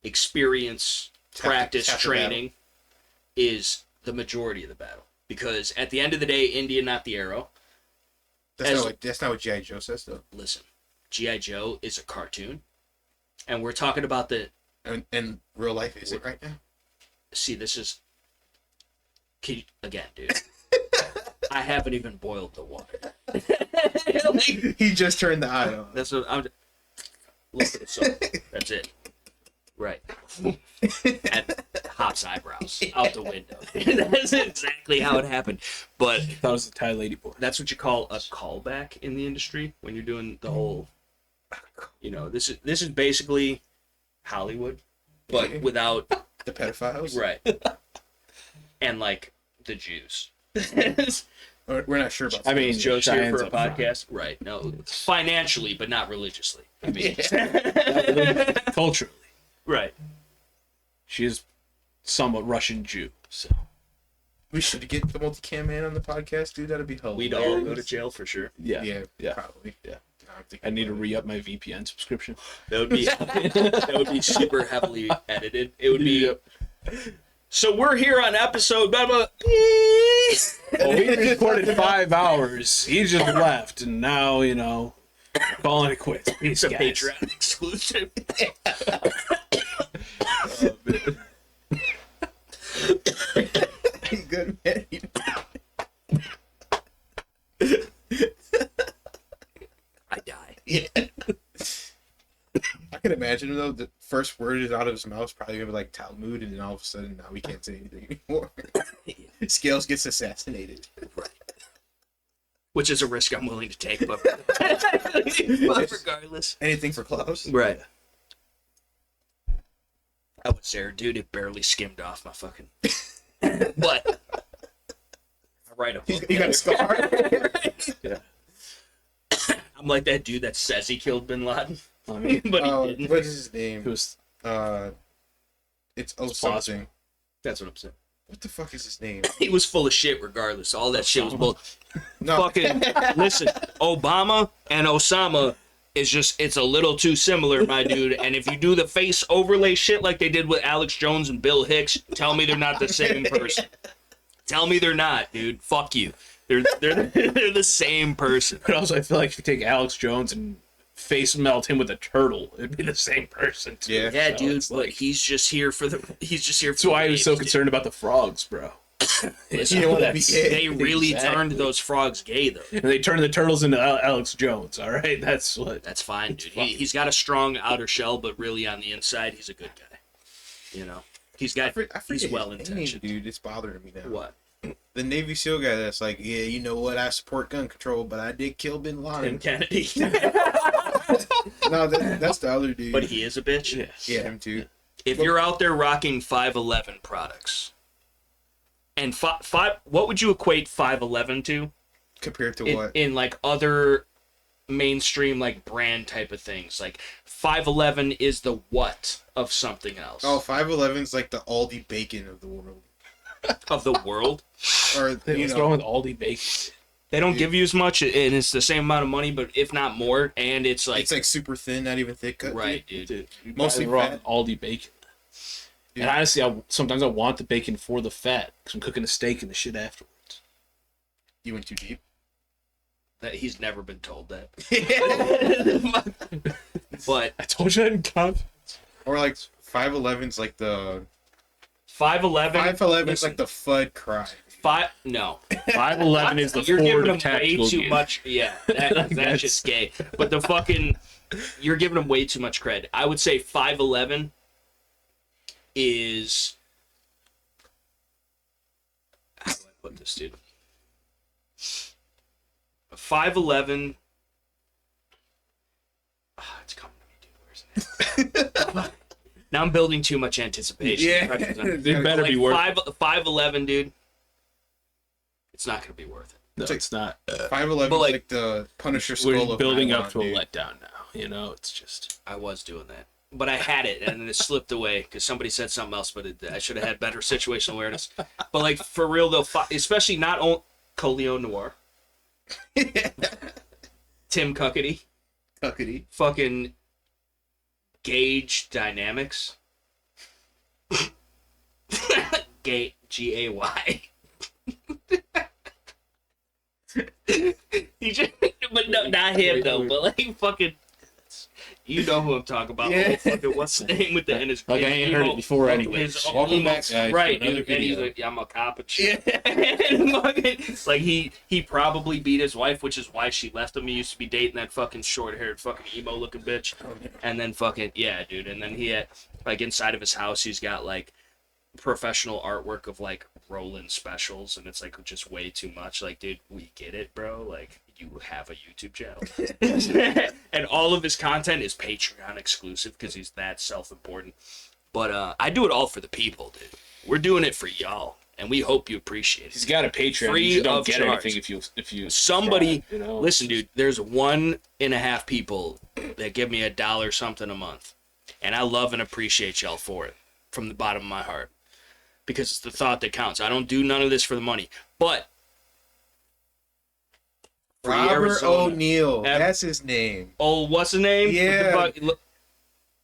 experience, practice, half the training is the majority of the battle. Because at the end of the day, India, not the arrow. That's not what G.I. Joe says, though. Listen, G.I. Joe is a cartoon. And we're talking about And real life, is it right now? See, this is... Again, dude. I haven't even boiled the water. Like, He just turned the eye on. that's what I'm... Look at the song. That's it. Right. And Hop's eyebrows out the window. That's exactly how it happened. But That was the Thai lady boy. that's what you call a callback in the industry when you're doing the whole... You know, this is basically Hollywood, but without... The pedophiles? Right. And, like, the Jews. We're not sure about. I mean, Joe's here Cheyenne's for a up front. podcast. Right. No, financially, but not religiously. I mean, culturally, Right. she is somewhat Russian Jew. So we should get the multicam man on the podcast, dude. That'd be hilarious. We'd all go to jail for sure. Yeah, yeah. probably. Yeah. I'm thinking I need to about it. re-up my VPN subscription. That would be super heavily edited. It would be. So we're here on episode. Blah, blah, Well, we recorded 5 hours. He just left, and now calling it quits. It's a Patreon exclusive. Good man. I die. Yeah. I can imagine though the first word is out of his mouth is probably gonna be like Talmud, and then all of a sudden now we can't say anything anymore. Scales gets assassinated. Right. Which is a risk I'm willing to take, but regardless. Anything for Klaus. Right. I was there, dude. It barely skimmed off my fucking. But I write a book. You got a scar. Yeah. I'm like that dude that says he killed Bin Laden, I mean, but he didn't. What is his name? it was It's It's something. That's what I'm saying. What the fuck is his name? He was full of shit regardless. All that shit was bull. No. Fucking listen, Obama and Osama is just, it's a little too similar, my dude. And if you do the face overlay shit like they did with Alex Jones and Bill Hicks, tell me they're not the same person. Tell me they're not, dude. Fuck you. They're the same person. But also, I feel like if you take Alex Jones and face melt him with a turtle, it'd be the same person. Too. Yeah. Yeah, So dude. it's But like, he's just here for the. He's just here for. that's why I was so waves, dude. concerned about the frogs, bro. You don't want to be gay. They really Exactly. turned those frogs gay, though. And they turned the turtles into Alex Jones. All right, that's what. That's fine, dude. fine. He's got a strong outer shell, but really on the inside, he's a good guy. You know, he's got. I forget He's his well name, intentioned. dude. It's bothering me now. What? The Navy SEAL guy that's like, yeah, you know what? I support gun control, but I did kill Bin Tim Laden. Kennedy. No, that's the other dude. But he is a bitch. Yeah. Yeah, him too. If you're out there rocking 511 products, and what would you equate 511 to? Compared to In, what? in like other mainstream like brand type of things, like 511 is the what of something else. Oh, 511's like the Aldi bacon of the world. Of the world. Or, you What's know, wrong with Aldi bacon? They don't give you as much, and it's the same amount of money, but if not more, and it's like super thin, not even thick cut. right, dude. Dude, you Mostly buy the wrong fat. Aldi bacon. Yeah. And honestly, sometimes I want the bacon for the fat because I'm cooking a steak and the shit afterwards. You went too deep. That he's never been told that. But I told you I didn't confidence. Or like 511's like the 511. 511's like the FUD cry. No. 511 is the You're Ford giving of them way tactical too gear. much. Yeah, that's just gay. But the fucking, you're giving them way too much credit. I would say 511 is. How do I put this, dude? 511. It's coming to me, dude. Where's it? Now I'm building too much anticipation. Yeah. It better be worth it. 511, dude. It's not gonna be worth it. No, It's like- it's not. 511's But, like, like, the Punisher skull We're of building nylon, up to a dude. letdown now. You know, it's just. I was doing that, but I had it, and then it slipped away because somebody said something else. But I should have had better situational awareness. But like for real though, especially not on Coleon Noir, Tim Cuckety, Cuckety. fucking Gauge Dynamics, G.A.Y. He just, but no, not him though. But like fucking, you know who I'm talking about. Yeah. Oh, fucking, what's the name with the end? His, Like, I ain't heard it before his anyways. Welcome emo- back, guys, right? to another And he's video. like, yeah, I'm a cop and shit. And fucking, like he probably beat his wife, which is why she left him. He used to be dating that fucking short-haired, fucking emo-looking bitch. And then fucking yeah, dude. And then he had like inside of his house, he's got like professional artwork of like Roland specials, and it's like just way too much. Like, dude, we get it, bro. Like, you have a YouTube channel, and all of his content is Patreon exclusive because he's that self-important. But I do it all for the people, dude. We're doing it for y'all. and we hope you appreciate it. He's got a Patreon. Free you don't of get charge. anything if you Somebody, subscribe, you know? listen, dude, there's 1.5 people that give me $1 something a month. And I love and appreciate y'all for it from the bottom of my heart. Because it's the thought that counts. I don't do none of this for the money. But Free Robert Arizona. O'Neill. That's his name. Oh, what's his name? Yeah. What the fuck?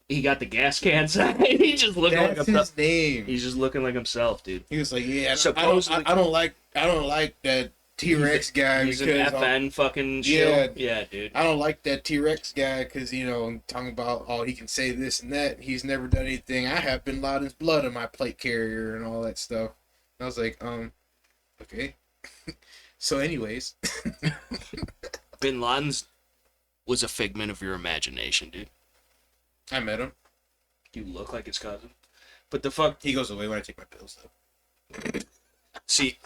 He got the gas can sign. He's just looking like That's himself. his name. He's just looking like himself, dude. He was like, yeah, Supposedly- I don't like that T-Rex guy He's an because FN fucking Yeah. shill. Yeah, dude. I don't like that T-Rex guy because, I'm talking about, he can say this and that. He's never done anything. I have Bin Laden's blood on my plate carrier and all that stuff. And I was like, okay. So anyways. Bin Laden's was a figment of your imagination, dude. I met him. You look like his cousin. But the fuck... He goes away when I take my pills, though. See,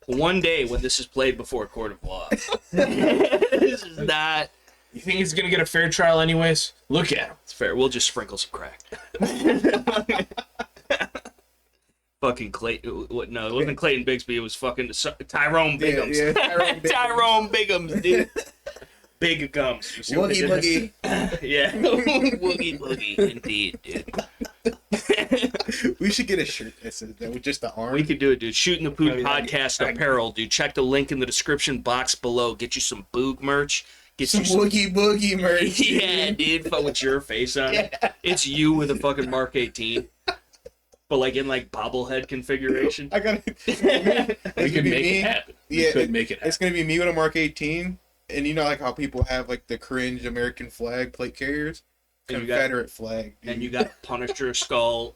one day when this is played before a court of law, this is not... You think he's gonna get a fair trial anyways? Look at him. It's fair. We'll just sprinkle some crack. Fucking Clayton... No, it wasn't Clayton Bigsby. It was fucking Tyrone Biggums. Yeah, Tyrone Biggums. Tyrone Biggums, dude. Big gums. You see what they Woogie did? Boogie. Yeah. Woogie Boogie, indeed, dude. We should get a shirt that says that with just the arm. We could do it, dude. Shooting the Poop I mean, podcast apparel, dude. Check the link in the description box below. Get you some Boog merch. Get some you some... Woogie Boogie merch. Yeah, dude. Fuck with your face on it. It's you with a fucking Mark 18. But like in like bobblehead configuration. I gotta. We could make it happen. Yeah, We could make it happen. It's gonna be me with a Mark 18, and you know like how people have like the cringe American flag plate carriers, And you got- Confederate flag, dude. And you got Punisher skull,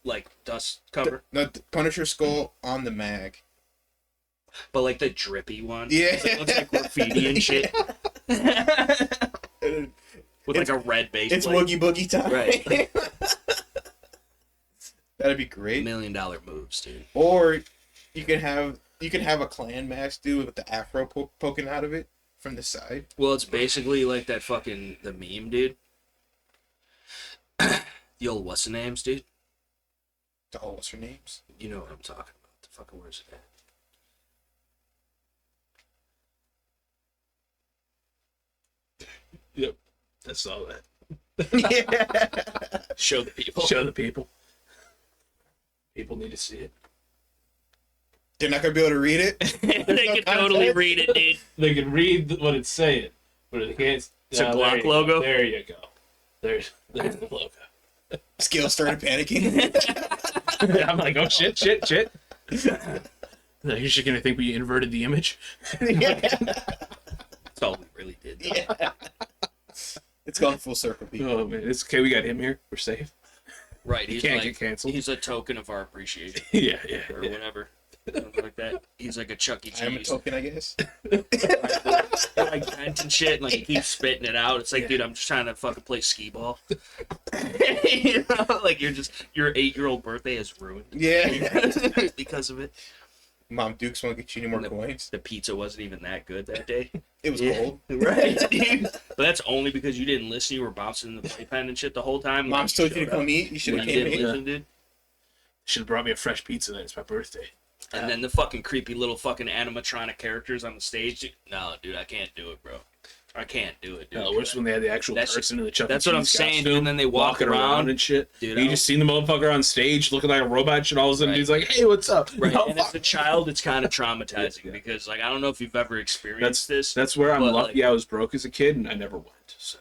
like dust cover. No, the Punisher skull on the mag. But like the drippy one. Yeah. It looks like graffiti and shit. With like a red base It's plate. Woogie Boogie time. Right. That'd be great. $1 million moves, dude. Or you can have a clan mask, dude, with the afro poking out of it from the side. Well, it's basically like that fucking the meme, dude. The old what's the names, dude? Oh, what's her names? You know what I'm talking about. The fucking where's it at? Yep. That's all that. Yeah. Show the people. Show the people. People need to see it. They're not gonna be able to read it. They no can totally context. read it, dude. They can read what it's saying, but they can't. It's a there Glock you go. logo? There you go. There's the logo. Scale started panicking. I'm like, oh shit. Like, you're just gonna think we inverted the image. That's all we really did. Though. Yeah. It's gone full circle, people. Oh man, it's okay. We got him here. We're safe. Right, he's Can't like, get canceled. he's a token of our appreciation Yeah. or whatever. Something like that. He's like a Chuck E. I am a Cheese. token, I guess. Like vent and shit, and like he keeps spitting it out. It's like, dude, I'm just trying to fucking play skee ball. You know, like your 8-year-old birthday is ruined. Yeah. Because of it. Mom Dukes won't get you any more The- coins. The pizza wasn't even that good that day. It was Yeah. cold. Right, dude. But that's only because you didn't listen. You were bouncing in the playpen and shit the whole time. Mom Like, told you to showed up. come eat. You should When have you came didn't eat. listen, dude. Should have brought me a fresh pizza. Then it's my birthday. And then the fucking creepy little fucking animatronic characters on the stage. Dude. No, dude, I can't do it, bro. I can't do it, dude. No, worse when they had the actual That's- person in the Chuck E. that's what I'm Cheese saying, costume, and then they walk walking around. and shit. Dude, You just seen the motherfucker on stage looking like a robot and shit. All of a sudden, Right. he's like, "Hey, what's up?" Right, No, and as a child, it's kind of traumatizing Yeah. because, like, I don't know if you've ever experienced this. That's where I'm But, lucky. like- I was broke as a kid and I never went. So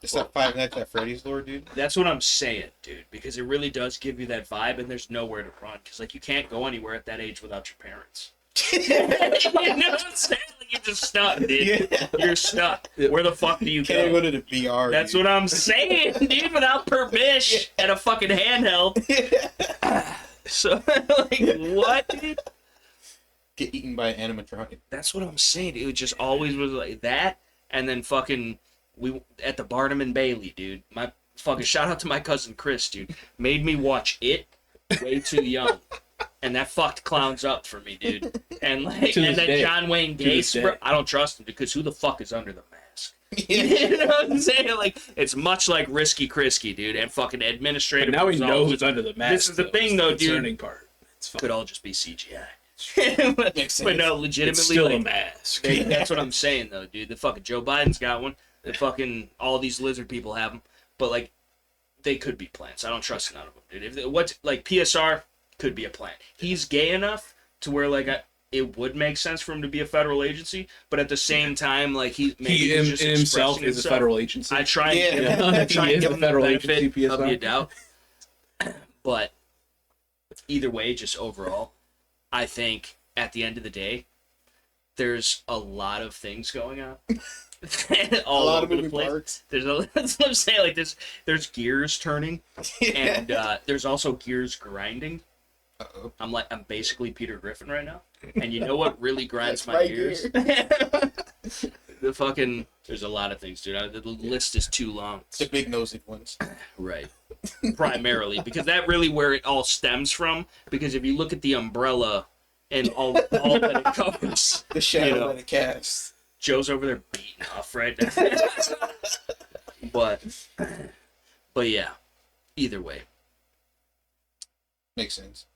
It's that Five Nights at Freddy's lore, dude. That's what I'm saying, dude, because it really does give you that vibe, and there's nowhere to run because, like, you can't go anywhere at that age without your parents. You know what I'm saying? Like, you're just stuck, dude. Yeah. You're stuck. Where the fuck do you Can't even go? go to the VR. That's dude. what I'm saying, dude, without permission and a fucking handheld. So, like, what, dude? Get eaten by an animatronic. That's what I'm saying. It just always was like that, and then fucking we at the Barnum and Bailey, dude. My fucking shout out to my cousin Chris, dude. Made me watch it way too young, and that fucked clowns up for me, dude. And like, To and this then day. John Wayne this Gacy, day. bro, I don't trust him because who the fuck is under the mask? Yeah. You know what I'm saying? Like, it's much like Risky Krisky, dude, and fucking but administrative. now we know results. who's under the mask. This is the thing, though, dude. concerning part. Could all just be CGI. but, Makes but no, sense. legitimately, It's still a like, mask. that's what I'm saying though, dude. The fucking Joe Biden's got one. The fucking all these lizard people have them, but like they could be plants. I don't trust none of them, dude. If what's like PSR could be a plant. He's gay enough to where like it would make sense for him to be a federal agency, but at the same time, like he's in just himself expressing is a federal agency. I try and Yeah. give him, I try He and is give a him the federal benefit agency, of PSR. the doubt. But either way, just overall, I think at the end of the day, there's a lot of things going on. All A lot of over the moving place. parts. That's what I'm saying. Like there's gears turning, and there's also gears grinding. Uh-oh. I'm basically Peter Griffin right now, and you know what really grinds That's my right gears? The fucking there's a lot of things, dude. The list is too long. The big nosy ones. Right. Primarily, because that really where it all stems from. Because if you look at the umbrella and all that it covers, The shadow You know. that it casts. Joe's over there beating off right now. but yeah, either way. Makes sense.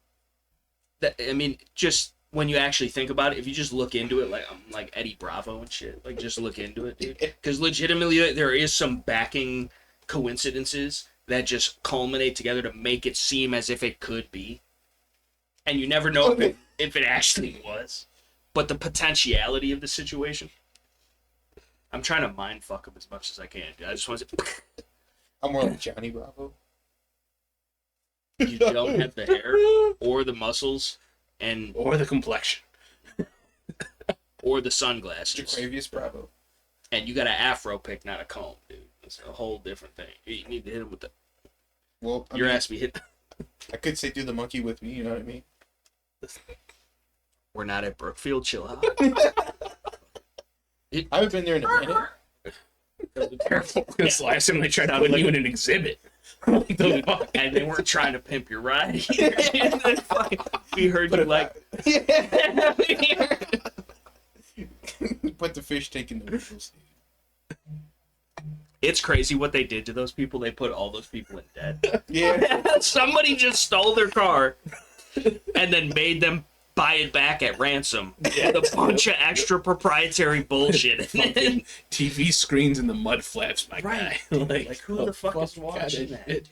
I mean, just when you actually think about it, if you just look into it, like I'm like Eddie Bravo and shit, like just look into it, dude. Because legitimately, there is some backing coincidences that just culminate together to make it seem as if it could be, and you never know if it actually was. But the potentiality of the situation, I'm trying to mind fuck him as much as I can. Dude. I just want to. I'm more like Johnny Bravo. You don't have the hair or the muscles and Or the complexion. or the sunglasses. Jaquavius Bravo. And you got an afro pick, not a comb, dude. It's a whole different thing. You need to hit him with the. Well, I Your mean, ass be hit. I could say do the monkey with me, you know what I mean? We're not at Brookfield. Chill out. I haven't been there in a minute. This last time they tried to put you in an exhibit. What the fuck? And they weren't trying to pimp your ride. We heard you like. Put the fish tank in the wheels. It's crazy what they did to those people. They put all those people in debt. Yeah. Somebody just stole their car and then made them buy it back at ransom with a bunch of extra proprietary bullshit. Fucking TV screens and the mud flaps, my Right. guy. Like, who the fuck is watching kinda that? shit?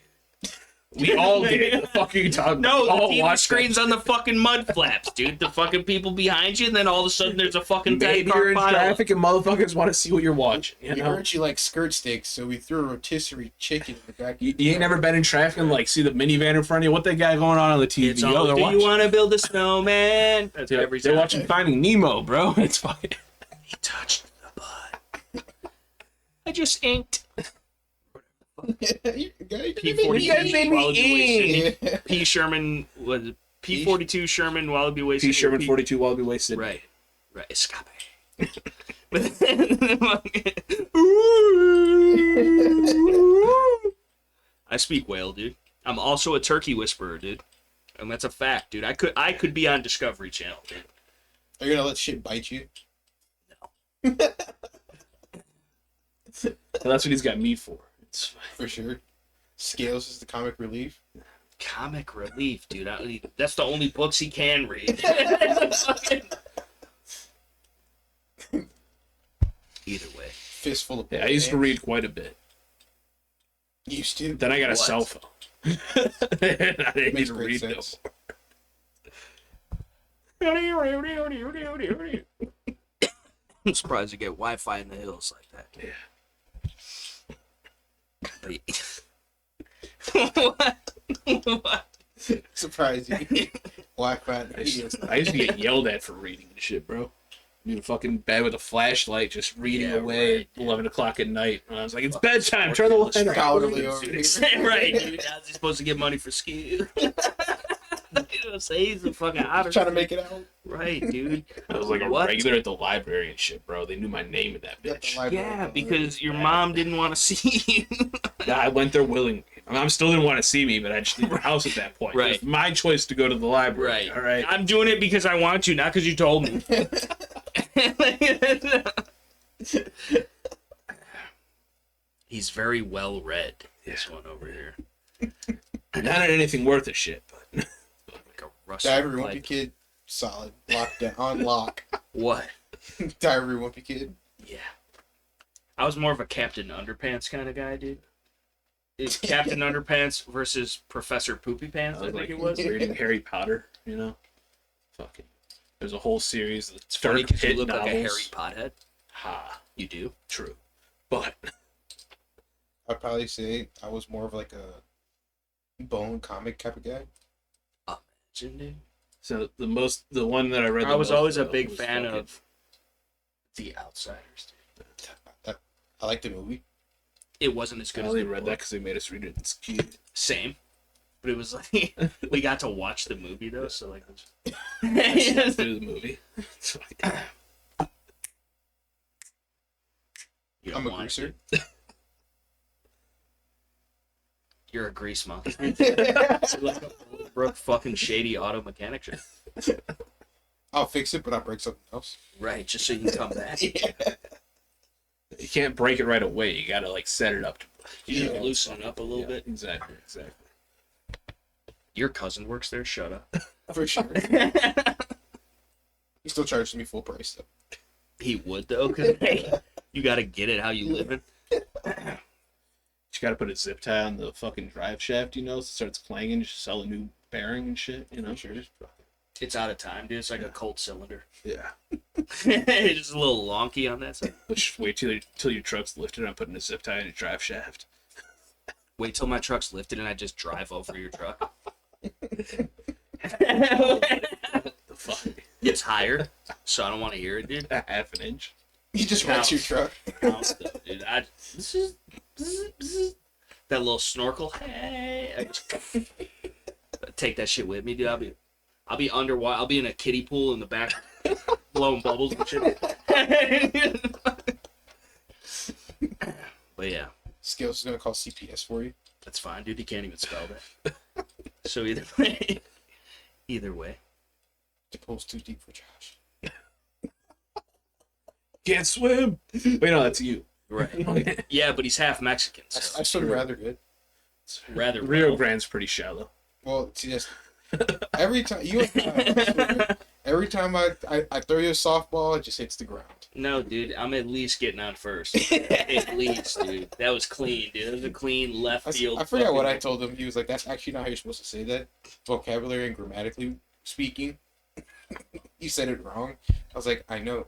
We all did. The fuck are you talking No, about? the All TV watched screen's on the fucking mud flaps, dude. The fucking people behind you, and then all of a sudden there's a fucking that. Maybe car you're in pile. traffic and motherfuckers want to see what you're watching. You We know? heard you like skirt steaks, so we threw a rotisserie chicken in the back. You ain't never been in traffic and like see the minivan in front of you. What they got going on the TV? It's all, they're do watching. you want to build a snowman? That's every They're time. watching Finding Nemo, bro. It's fucking. He touched the bud. I just inked. P-42 Wallaby Wasted. P. Sherman was P-42 Sherman Wallaby Wasted. P. Sherman 42 Wallaby Wasted. Right. Escape. I speak whale, dude. I'm also a turkey whisperer, dude. And that's a fact, dude. I could be on Discovery Channel, dude. Are you gonna let shit bite you? And that's what he's got me for. It's For sure. Scales is the comic relief. Comic relief, dude. That's the only books he can read. Either way. Fistful of yeah, I used to read quite a bit. Used to. Then I got a What? cell phone. I didn't need Makes to great read sense. I'm surprised you get Wi-Fi in the hills like that. Yeah. What? Surprising. Wi-Fi. I used to get yelled at for reading and shit, bro. In fucking bed with a flashlight, just reading Yeah, away right, at 11 o'clock at night. And I was like, it's bedtime, turn the light on. Scholarly over here. Right, dude. How's he supposed to get money for ski? You know what I'm saying? He's a fucking otter. Trying to make it out. Right, dude. I was like a What? regular at the library and shit, bro. They knew my name in that Got the bitch. library Yeah, going. because your mom didn't want to see you. Yeah, I went there willingly. My mom still didn't want to see me, but I just leave the house at that point. Right. It was my choice to go to the library. Right. All right. I'm doing it because I want to, not because you told me. He's very well read. This one over here. Not on anything worth a shit, but Like a us. Diary Wimpy Like, Kid, solid. Locked down. On lock. what? Diary Wimpy Kid. Yeah. I was more of a Captain Underpants kind of guy, dude. It's Captain Underpants versus Professor Poopy Pants, I think it was. reading Harry Potter, you know? Fucking. There's a whole series of It's funny because you hit look like a hairy novels. pothead. Ha. You do? True. But I'd probably say I was more of like a bone comic type of guy. Imagine, dude. so the one that I read. I was most always a of big was fan fucking- of The Outsiders, dude. I like the movie. It wasn't as I good as only the read book. that because they made us read it in school. Same. But it was like, we got to watch the movie, though, so like... Through the movie. It's like, You don't I'm a want greaser. it. You're a grease monkey. Like a Brook fucking shady auto mechanic shit. I'll fix it, but I'll break something else. Right, just so you can come back. you can't break it right away. You gotta like set it up. You gotta loosen it up a little Yeah, bit. Exactly. Your cousin works there, shut up. For sure. He still charges me full price, though. He would, though, because you gotta get it how you living. You gotta put a zip tie on the fucking drive shaft, you know, so it starts clanging, just sell a new bearing and shit, you know. Sure. It's out of time, dude. It's like a Colt cylinder. Yeah. It's just a little lonky on that side. Just wait till your truck's lifted and I'm putting a zip tie in your drive shaft. Wait till my truck's lifted and I just drive over your truck. The fuck? It's higher, so I don't want to hear it, dude. A half an inch. He just wrecks your truck. Constant, dude. That little snorkel. Hey, I just take that shit with me, dude. I'll be underwater. I'll be in a kiddie pool in the back, blowing bubbles and shit. But yeah, Scales is gonna call CPS for you. that's fine, dude. You can't even spell that. So either way, The pool's too deep for Josh. Can't swim. Wait, no, that's you. right? Yeah, but he's half Mexican, so I swim rather good. rather Rio well. Grande's pretty shallow. Well, see, this every time every time I throw you a softball, it just hits the ground. No, dude, I'm at least getting on first. At least, dude. That was clean, dude. That was a clean left field. I forgot what I fucking- told him. He was like, "That's actually not how you're supposed to say that, vocabulary and grammatically speaking." You said it wrong. I was like, "I know.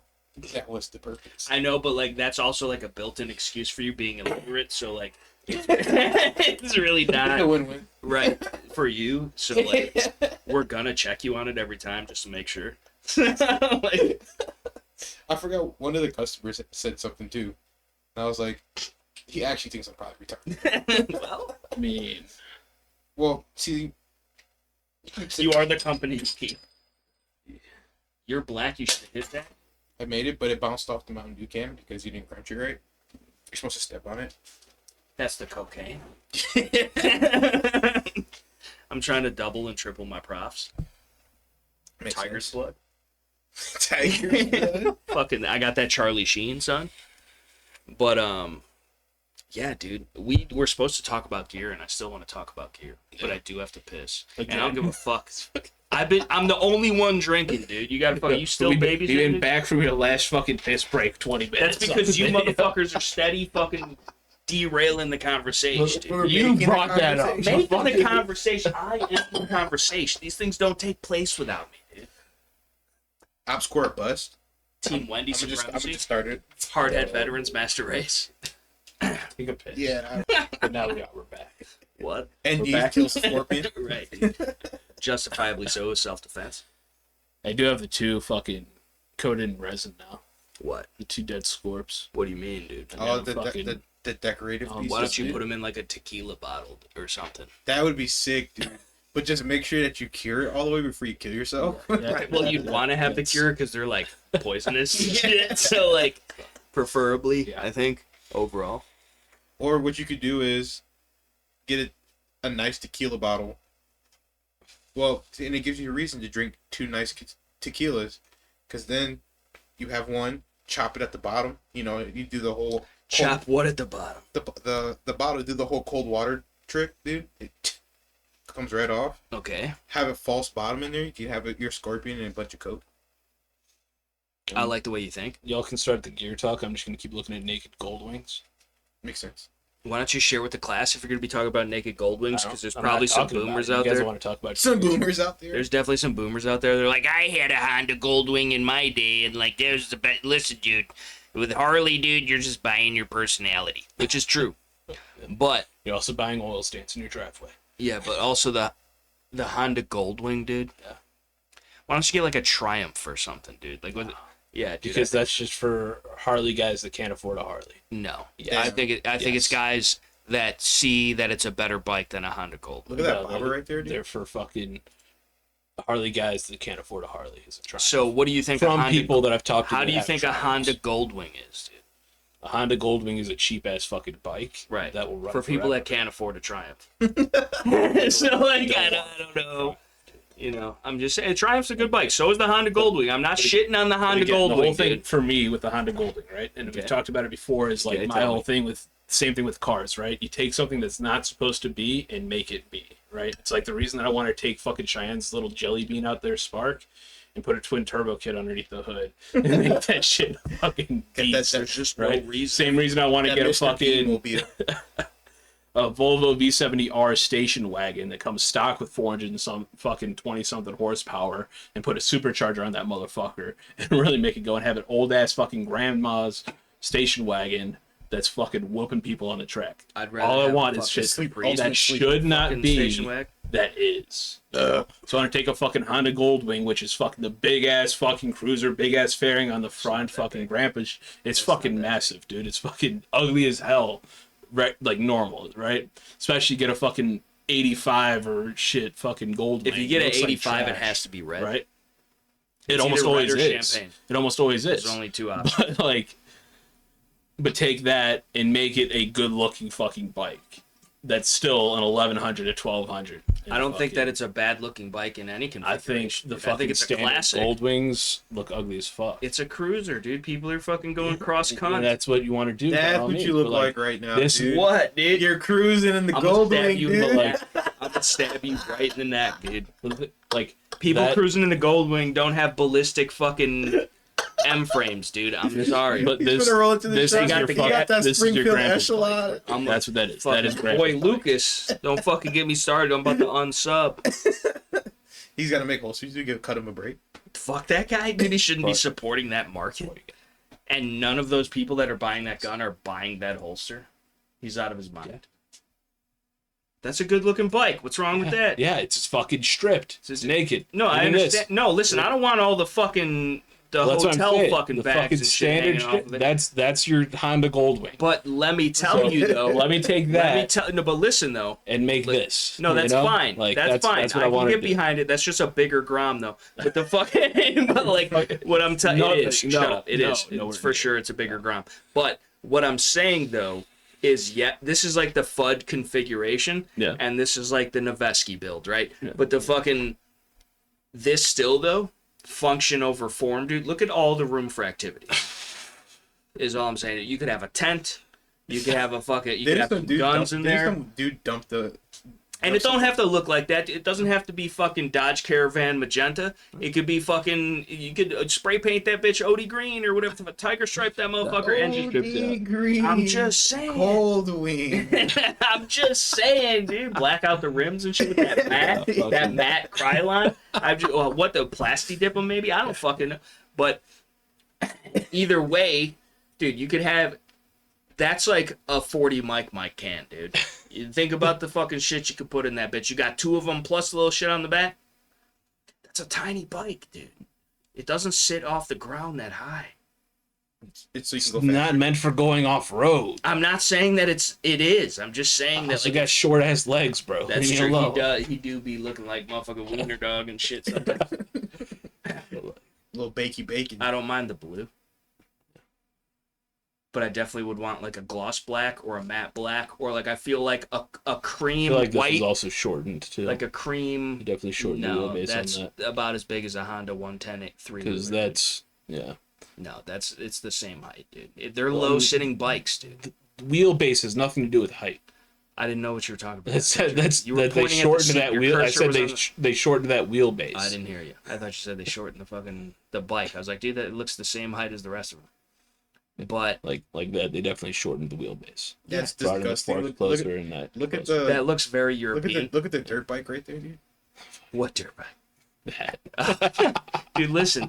That was the purpose." I know, but like that's also like a built-in excuse for you being illiterate. So like, it's really It's a not win-win. right for you. So like, we're gonna check you on it every time just to make sure. Like, I forgot one of the customers said something too, and I was like, "He actually thinks I'm probably retarded." well, I mean, Well, see, you are the company you keep. You're black. You should have hit that. I made it, but it bounced off the Mountain Dew can because you didn't crunch it right. You're supposed to step on it. That's the cocaine. I'm trying to double and triple my profs. Makes Tiger's sense. blood. Tiger's blood. Fucking, I got that Charlie Sheen, son. But yeah, dude, we're supposed to talk about gear, and I still want to talk about gear, but I do have to piss, and I don't give a fuck. I'm the only one drinking, dude. You gotta fuck. You still You've babysitting? been back from your last fucking piss break 20 minutes. That's because you on the video. motherfuckers are steady fucking derailing the conversation, dude. We're You making a brought that up. conversation. Making the conversation. I am the conversation. These things don't take place without me, dude. Op score bust. Team Wendy I'm supremacy. gonna just start it. Hardhead veterans master race. You can piss. Yeah. But now we're back. What? And We're you back. kills Scorpion. Right, dude. Justifiably so is self-defense. I do have the two fucking coated in resin now. What? The two dead scorps. What do you mean, dude? And Oh, then fucking- the decorative pieces. Why don't you dude. put them in like a tequila bottle or something? That would be sick, dude. But just make sure that you cure it all the way before you kill yourself. Yeah. Right. Well, you'd want to have the cure because they're like poisonous and shit. So like, preferably, Yeah. I think overall. Or what you could do is get a nice tequila bottle. Well, and it gives you a reason to drink two nice tequilas, because then you have one, chop it at the bottom. You know, you do the whole Chop what at the bottom? the bottle, do the whole cold water trick, dude. comes right off. Okay. Have a false bottom in there. You can have your Scorpion and a bunch of coke. I like the way you think. Y'all can start the gear talk. I'm just gonna keep looking at naked gold wings. Makes sense. Why don't you share with the class if you're going to be talking about naked gold wings? Because there's I'm probably not some talking about boomers it. out You guys there. want to talk about Some boomers out there. There's definitely some boomers out there. They're like, I had a Honda Goldwing in my day, and like, there's the best. Listen, dude, with Harley, dude, you're just buying your personality, which is true. But You're also buying oil stains in your driveway. yeah, but also the Honda Goldwing, dude. Yeah. Why don't you get like a Triumph or something, dude? Like, with yeah, dude. Because that's just for Harley guys that can't afford a Harley. No, Yeah. I think it's guys that see that it's a better bike than a Honda Goldwing. Look at that No, bobber right there, dude. They're for fucking Harley guys that can't afford a Harley. Is a Triumph. So, what do you think? From people that I've talked to, How that do you have think a Triumphs. Honda Goldwing is, dude? A Honda Goldwing is a cheap ass fucking bike, Right. That will run for people forever. that can't afford a Triumph. So like I don't know. You know, I'm just saying Triumph's a good bike. So is the Honda Goldwing. I'm not shitting on the Honda Again, the whole Goldwing, thing dude. for me with the Honda Goldwing, right? And Okay. we've talked about it before. Is like Okay, my tell whole me. thing with same thing with cars, right? You take something that's not supposed to be and make it be, right? It's like the reason that I want to take fucking Cheyenne's little jelly bean out there, Spark, and put a twin turbo kit underneath the hood and make that shit fucking beast, There's just right? no reason. Same reason I want to That get a Mr. Bean will fucking be a Volvo V70R station wagon that comes stock with 400 and some fucking 20 something horsepower and put a supercharger on that motherfucker and really make it go and have an old ass fucking grandma's station wagon that's fucking whooping people on the track. I'd rather All I have want a is fucking shit Caprice that should not fucking be station wagon. that is. So I want to take a fucking Honda Goldwing, which is fucking the big ass fucking cruiser, big ass fairing on the front, fucking grandpa's. It's fucking massive, dude. It's fucking ugly as hell, right? Like normal, right? Especially get a fucking 85 or shit fucking Goldwing. If you get an Looks like 85, it trash, has to be red. right? It's It almost either red always or is. champagne. It almost always is. There's only two options. But like, but take that and make it a good looking fucking bike. That's still an 1100 to 1200. I don't think that it's a bad looking bike in any I think configuration. the I fucking think it's a standard classic. Goldwings look ugly as fuck. It's a cruiser, dude. People are fucking going cross And country. that's what you want to do. by That's all what means, you look but, like right now, this- dude. What, dude? You're cruising in the I'm gonna stab Goldwing, you in the dude. neck. I'm gonna stab you right in the neck, dude. Like People that- cruising in the Goldwing don't have ballistic fucking M frames, dude. I'm sorry. But He's this, gonna roll into the this truck. is got your the- fuck- got that this is your Springfield grandpa's echelon. bike. I'm That's what that is. That fucking is boy grandpa's bike. Lucas. Don't fucking get me started. I'm about to unsub. He's gotta make holsters. You give cut him a break. Fuck that guy, dude. He shouldn't be Fuck. supporting that market. And none of those people that are buying that gun are buying that holster. He's out of his mind. That's a good looking bike. What's wrong with that? Yeah, it's just fucking stripped. It's naked. No, I Even this. understand. No, listen, I don't want all the fucking the Well, that's what I'm hotel saying. fucking the bags fucking and shit standard hanging off shit. of it. That's your Honda Goldwing. But let me tell So, you though. let me take Let me that tell no, but listen though. and make this. No, you that's know? fine. Like, that's fine. That's what I I can want get to do. behind it. That's just a bigger Grom though. But the fucking but like what I'm telling No, it is. no, Shut up. It no, is. no, It's we're for not. sure it's a bigger Grom. But what I'm saying though is this is like the FUD configuration. Yeah. And this is like the Noveski build, right? Yeah. But the fucking this still though, function over form, dude. Look at all the room for activity. Is all I'm saying. You could have a tent. You could have a fucking. You could have some guns in there. Some dude dumped the. And it don't have to look like that. It doesn't have to be fucking Dodge Caravan magenta. It could be fucking. You could spray paint that bitch OD green or whatever. Tiger stripe that motherfucker and just. OD green. I'm just saying. Goldwing. I'm just saying, dude. Black out the rims and shit with that matte, that matte Krylon. I've just, what the plasti dip them maybe? I don't fucking know. But either way, dude, you could have. That's like a 40 mic can, dude. You think about the fucking shit you could put in that bitch. You got two of them plus a little shit on the back. That's a tiny bike, dude. It doesn't sit off the ground that high. It's so you It's can go not faster. meant for going off road. I'm not saying that it is. I'm just saying that Also like, got short ass legs, bro. that's Leave me true. alone. He do be looking like motherfucking wiener dog and shit sometimes. Little bakey bacon. I don't mind the blue. But I definitely would want like a gloss black or a matte black or like I feel like a I cream feel like this white, is also shortened too. like a cream. You definitely shortened the No, wheelbase that's on that about as big as a Honda 110 3. because that's No, it's the same height, dude. They're low sitting bikes, dude. wheelbase has nothing to do with height. I didn't know what you were talking about. You were pointing they at the shortened seat. that Your wheel. I cursor said was they shortened that wheelbase. I didn't hear you. I thought you said they shortened the bike. I was like, dude, that looks the same height as the rest of them. But like that, they definitely shortened the wheelbase. That's Brought in the disgusting. forks closer and that. Look at closer. the that looks very European. look at the dirt bike right there, dude. What dirt bike? That. Dude, listen,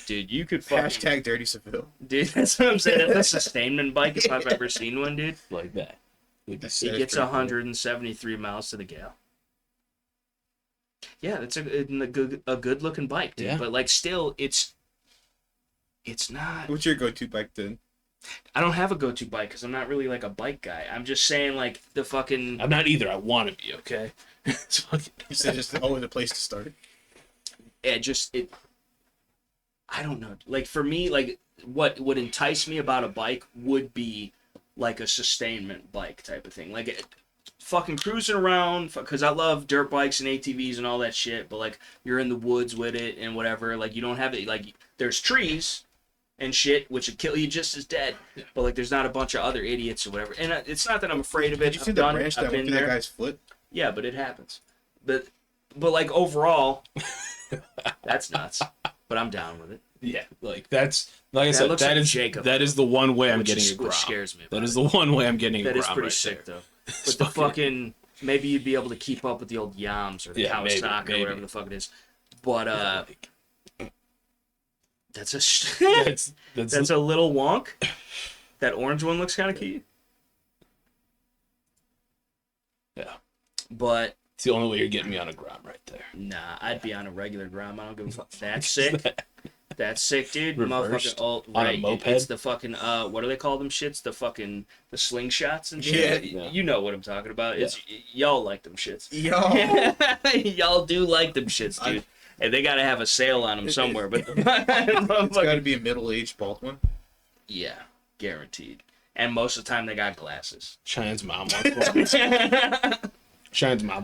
dude, you could fucking Hashtag Dirty Seville. dude, that's what I'm saying. That's a sustainment bike if I've ever seen one, dude. Like that. It gets 173 miles to the gallon. Yeah, it's a good looking bike, dude. Yeah. But like, still, it's not. What's your go-to bike then? I don't have a go-to bike because I'm not really like a bike guy. I'm just saying like the fucking. I'm not either. I want to be, okay? It's fucking... You said it's always a place to start. I don't know. Like for me, like what would entice me about a bike would be like a sustainment bike type of thing. Like fucking cruising around because I love dirt bikes and ATVs and all that shit. But like you're in the woods with it and whatever. Like you don't have it. Like there's trees and shit which would kill you just as dead. Yeah. But like there's not a bunch of other idiots or whatever. And it's not that I'm afraid of it. Did you see the branch that went through that guy's foot? Yeah, but it happens. But like overall, that's nuts. But I'm down with it. Yeah, like that's like I said. That is the one way I'm getting a Grom. Which scares me. That is the one way I'm getting a Grom. That is pretty sick though. But the fucking maybe you'd be able to keep up with the old Yams or the Kawasaki or whatever the fuck it is. But that's a little wonk. That orange one looks kind of cute. Yeah. But it's the only way you're getting me on a Grom right there. Nah, I'd be on a regular Grom. I don't give a fuck. That's sick. That's sick, dude. Reversed on a moped. It's the fucking what do they call them shits? The slingshots and shit. Yeah. You know what I'm talking about. It's y'all like them shits. Y'all do like them shits, dude. And they gotta have a sale on them somewhere. But it's gotta be a middle-aged bald one. Yeah, guaranteed. And most of the time they got glasses. Cheyenne's mom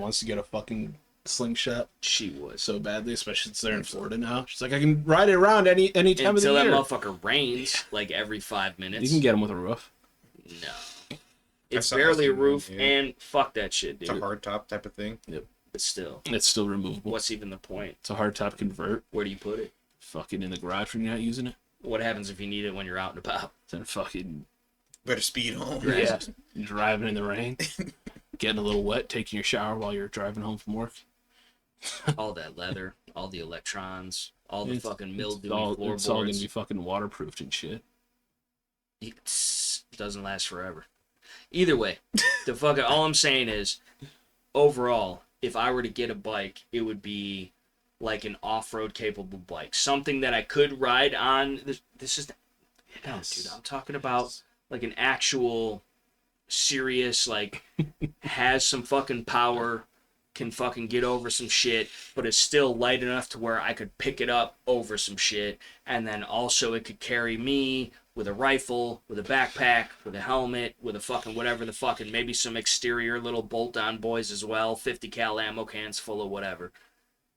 wants to get a fucking slingshot. She would so badly, especially since they're in Florida now. She's like, I can ride it around any time of the year. Until that motherfucker rains like every 5 minutes. You can get them with a roof. No, it's barely a roof, and fuck that shit, dude. It's a hard top type of thing. Yep. But still, it's still removable. What's even the point? It's a hard top convert. Where do you put it? Fucking in the garage when you're not using it. What happens if you need it when you're out and about? Then fucking better speed home. Yeah, driving in the rain, getting a little wet, taking your shower while you're driving home from work. All that leather, all the electrons, all the fucking mildew floorboards. It's all gonna be fucking waterproofed and shit. It doesn't last forever. Either way, the fucking all I'm saying is, overall, if I were to get a bike, it would be like an off-road capable bike, something that I could ride on. This is, no, dude, I'm talking about like an actual, serious, like has some fucking power. Can fucking get over some shit, but it's still light enough to where I could pick it up over some shit, and then also it could carry me with a rifle, with a backpack, with a helmet, with a fucking whatever the fucking, maybe some exterior little bolt-on boys as well, 50 cal ammo cans full of whatever.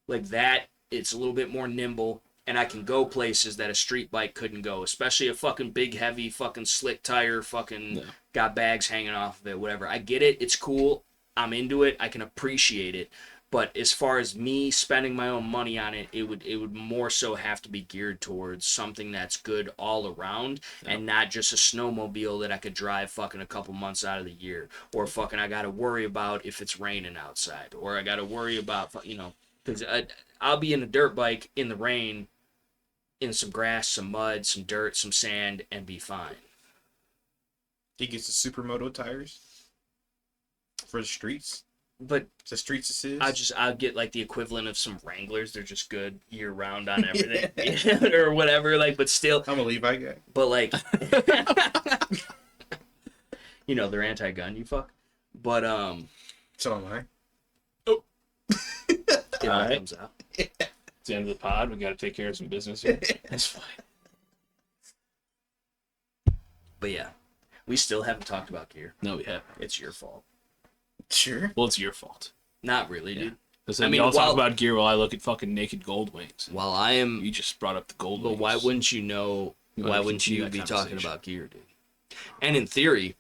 Like that, it's a little bit more nimble, and I can go places that a street bike couldn't go, especially a fucking big, heavy, fucking slick tire, fucking got bags hanging off of it, whatever. I get it, it's cool. I'm into it. I can appreciate it. But as far as me spending my own money on it, it would more so have to be geared towards something that's good all around and not just a snowmobile that I could drive fucking a couple months out of the year, or fucking I got to worry about if it's raining outside, or I got to worry about, because I'll be in a dirt bike in the rain, in some grass, some mud, some dirt, some sand, and be fine. He gets the supermoto tires for the streets. But the streets is. I'll get like the equivalent of some Wranglers. They're just good year round on everything, or whatever. Like, but still, I'm a Levi guy. But like, they're anti-gun. You fuck. But so am I. Oh, it all right. comes out. It's the end of the pod. We got to take care of some business here. That's fine. But yeah, we still haven't talked about gear. No, we haven't. It's your fault. Sure. Well, it's your fault. Not really, dude. Because y'all talk about gear while I look at fucking naked gold wings. While I am... You just brought up the gold wings. But why wouldn't you know... Why wouldn't you be talking about gear, dude? And in theory,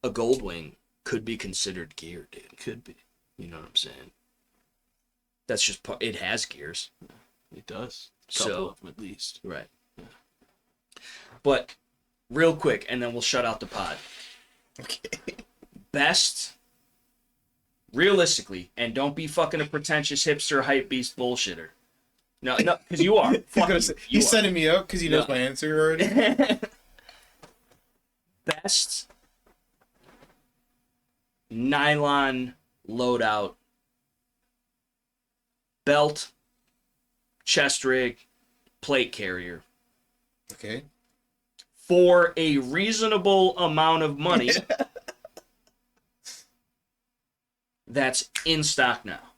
a gold wing could be considered gear, dude. Could be. You know what I'm saying? That's just it has gears. It does. A couple So, of them at least. right. But real quick, and then we'll shut out the pod. Okay. Best, realistically, and don't be fucking a pretentious hipster hype beast bullshitter. No, because you are. Fuck you. He's setting me up because he knows No. my answer already. Best nylon loadout belt, chest rig, plate carrier Okay. for a reasonable amount of money that's in stock now.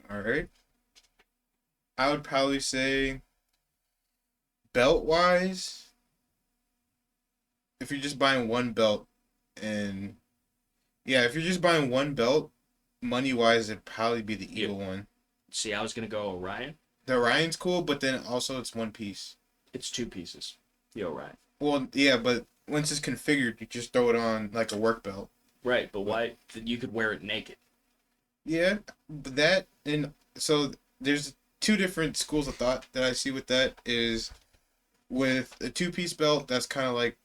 All right. I would probably say belt wise, if you're just buying one belt, and yeah, if you're just buying one belt, money wise, it'd probably be the Eagle one. See, I was gonna go Orion. The Orion's cool, but then also it's one piece. It's 2 pieces. The Orion. Well, yeah, but once it's configured, you just throw it on like a work belt. Right, but why? You could wear it naked. Yeah, but that, and so there's 2 different schools of thought that I see with that is with a 2-piece belt, that's kind of like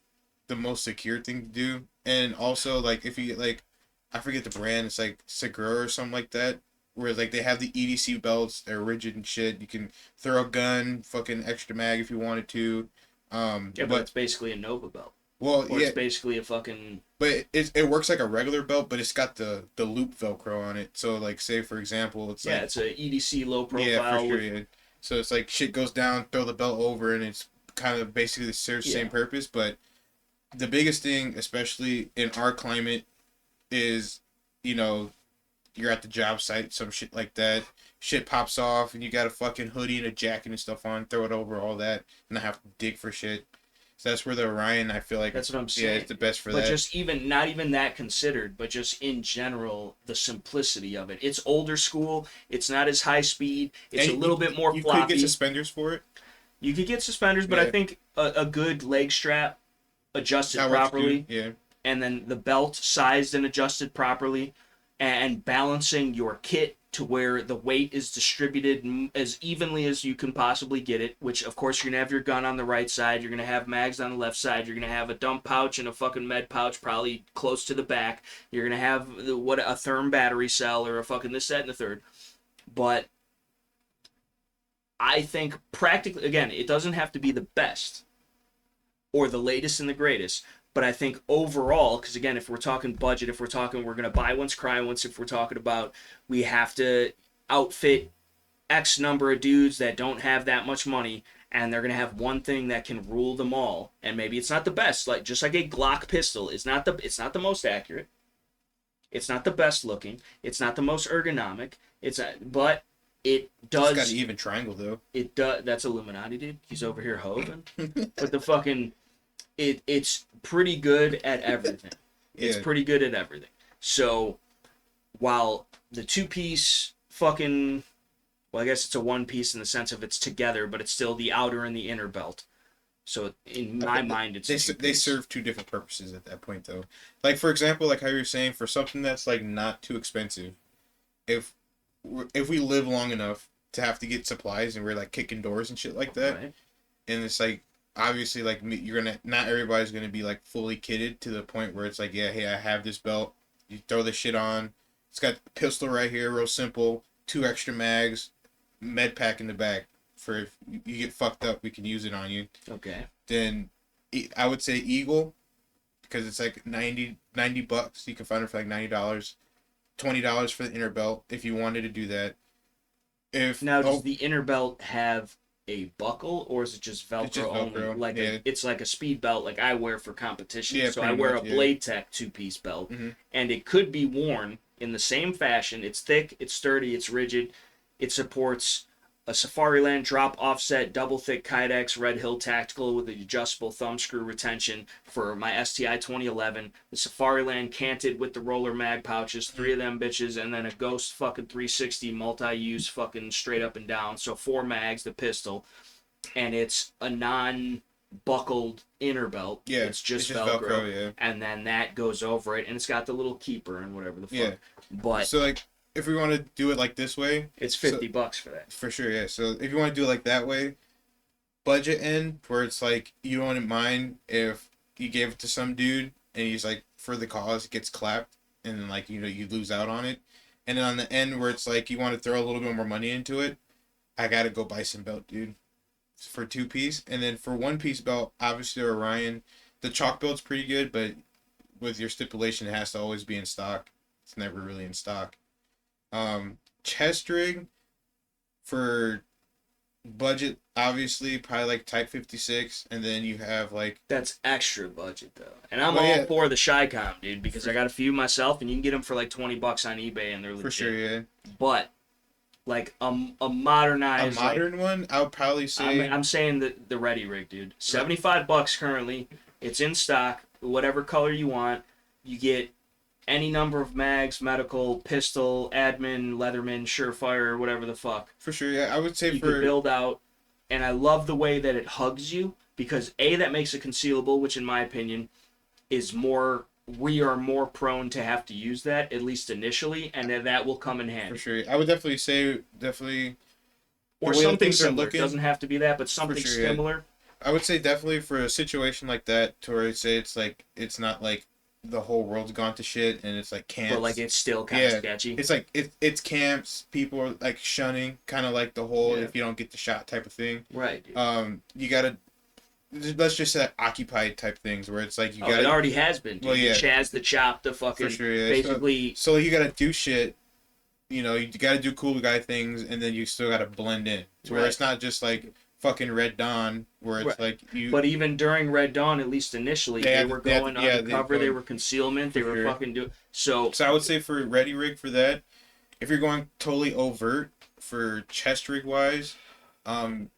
the most secure thing to do. And also, like, if you get, like, I forget the brand, it's like S.T.P.P or something like that, where, like, they have the EDC belts, they're rigid and shit. You can throw a gun, fucking extra mag if you wanted to. Yeah, but it's basically a Nova belt. Well, Or yeah, it's basically a fucking... but it works like a regular belt, but it's got the loop Velcro on it. So, like, say, for example, it's Yeah, like... it's a EDC low profile. Yeah, for sure, with- yeah. So it's like shit goes down, throw the belt over, and it's kind of basically serves the same purpose. But the biggest thing, especially in our climate, is, you know, you're at the job site, some shit like that. Shit pops off, and you got a fucking hoodie and a jacket and stuff on, throw it over, all that, and I have to dig for shit. So that's where the Orion, I feel like... That's what I'm saying. Yeah, it's the best for but that. just not even that considered, but just in general, the simplicity of it. It's older school. It's not as high speed. It's And a little bit more you floppy. could get suspenders for it. You could get suspenders, but I Yeah. think a good leg strap adjusted That works properly, too, yeah. and then the belt sized and adjusted properly, and balancing your kit to where the weight is distributed as evenly as you can possibly get it, which of course you're going to have your gun on the right side, you're going to have mags on the left side, you're going to have a dump pouch and a fucking med pouch probably close to the back, you're going to have a therm battery cell or a fucking this, that, and the third. But I think practically, again, it doesn't have to be the best or the latest and the greatest, but I think overall, because again, if we're talking budget, if we're talking we're going to buy once, cry once, if we're talking about we have to outfit X number of dudes that don't have that much money, and they're going to have one thing that can rule them all, and maybe it's not the best, like just like a Glock pistol, it's not the most accurate, it's not the best looking, it's not the most ergonomic, but it does. It's got an even triangle though. It does. That's Illuminati, dude. He's over here hoving. But the fucking, it's pretty good at everything. It's Yeah. pretty good at everything. So, while the 2-piece fucking, well, I guess it's a 1-piece in the sense of it's together, but it's still the outer and the inner belt. So in my mind, it's they serve 2 different purposes at that point though. Like for example, like how you were saying, for something that's like not too expensive, if we live long enough to have to get supplies and we're like kicking doors and shit like that, right? and it's like obviously like not everybody's gonna be like fully kitted to the point where it's like, yeah, hey, I have this belt, you throw this shit on, it's got a pistol right here, real simple, 2 extra mags, med pack in the back for if you get fucked up, we can use it on you. Okay. Then I would say Eagle, because it's like $90. You can find it for like $90, $20 for the inner belt if you wanted to do that. Does the inner belt have a buckle, or is it just Velcro, It's just only? Velcro, Like yeah. it's like a speed belt, like I wear for competition. Yeah, so I pretty wear much, a yeah. Blade Tech 2-piece belt, Mhm. and it could be worn in the same fashion. It's thick, it's sturdy, it's rigid. It supports a Safariland drop offset double thick Kydex Red Hill Tactical with the adjustable thumb screw retention for my STI 2011. The Safariland canted with the roller mag pouches, 3 of them bitches, and then a Ghost fucking 360 multi-use fucking straight up and down. So 4 mags, the pistol, and it's a buckled inner belt. Yeah, It's just it's just Velcro. Velcro, yeah. And then that goes over it, and it's got the little keeper and whatever the fuck. Yeah. But So like, if we want to do it like this way, it's $50 for that. for sure, yeah. So if you want to do it like that way, budget end where it's like you don't mind if you gave it to some dude and he's like for the cause gets clapped and then like you lose out on it, and then on the end where it's like you want to throw a little bit more money into it, I gotta go Bison belt, dude, for 2-piece, and then for 1-piece belt, obviously Orion, the chalk belt's pretty good, but with your stipulation it has to always be in stock. It's never really in stock. Chest rig for budget, obviously probably like Type 56, and then you have like That's extra budget though, and I'm Well, all yeah. for the Shycom, dude, because I got a few myself, and you can get them for like $20 on eBay, and they're legit. for sure, yeah. But like a modernized, A modern one, I would probably say I'm saying the Ready Rig, dude. $75 currently. It's in stock. Whatever color you want, you get any number of mags, medical, pistol, admin, Leatherman, Surefire, whatever the fuck. for sure, yeah. I would say You could build out, and I love the way that it hugs you because that makes it concealable, which in my opinion is more. We are more prone to have to use that at least initially, and then that will come in for handy. sure. I would definitely say Or the way that something things are similar. It looking- doesn't have to be that, but something sure, yeah. similar. I would say definitely for a situation like that, to where I'd say it's like it's not like the whole world's gone to shit and it's like camps. But like it's still kind of Yeah. sketchy. It's like it's camps. People are like shunning, kind of like the whole Yeah. if you don't get the shot type of thing. Right, dude. You gotta let's just say occupied type things where it's like you It gotta already has been, dude. Well, yeah. Chaz the Chop, the fucking for sure. Yeah. basically. So you gotta do shit. You gotta do cool guy things, and then you still gotta blend in to where Right. it's not just like fucking Red Dawn, where it's Right. like you. But even during Red Dawn, at least initially, they were going undercover. They were concealment. They For were sure. fucking doing. So So I would say for Ready Rig for that, if you're going totally overt for chest rig wise,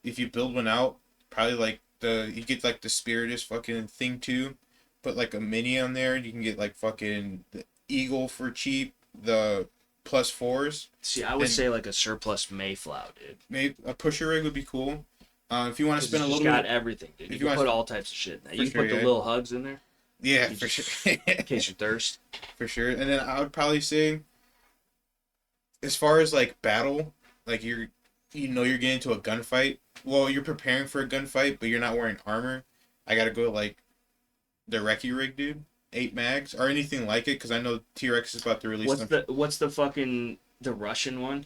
if you build one out, probably like you get like the Spiritus fucking thing too, put like a mini on there. You can get like fucking the Eagle for cheap, the +4s. see, I would And- say like a surplus Mayflower, dude. Maybe a pusher rig would be cool. If you want to spend a It's little got bit, everything, dude. if You you can want- put all types of shit in there. You For can put sure, the yeah. little hugs in there yeah, You for just- sure, in case you're thirsty. for sure. And then I would probably say, as far as like battle, like you're getting into a gunfight. Well, you're preparing for a gunfight, but you're not wearing armor. I gotta go like the Recce Rig, dude. 8 mags or anything like it, because I know T-Rex is about to release What's the fucking the Russian one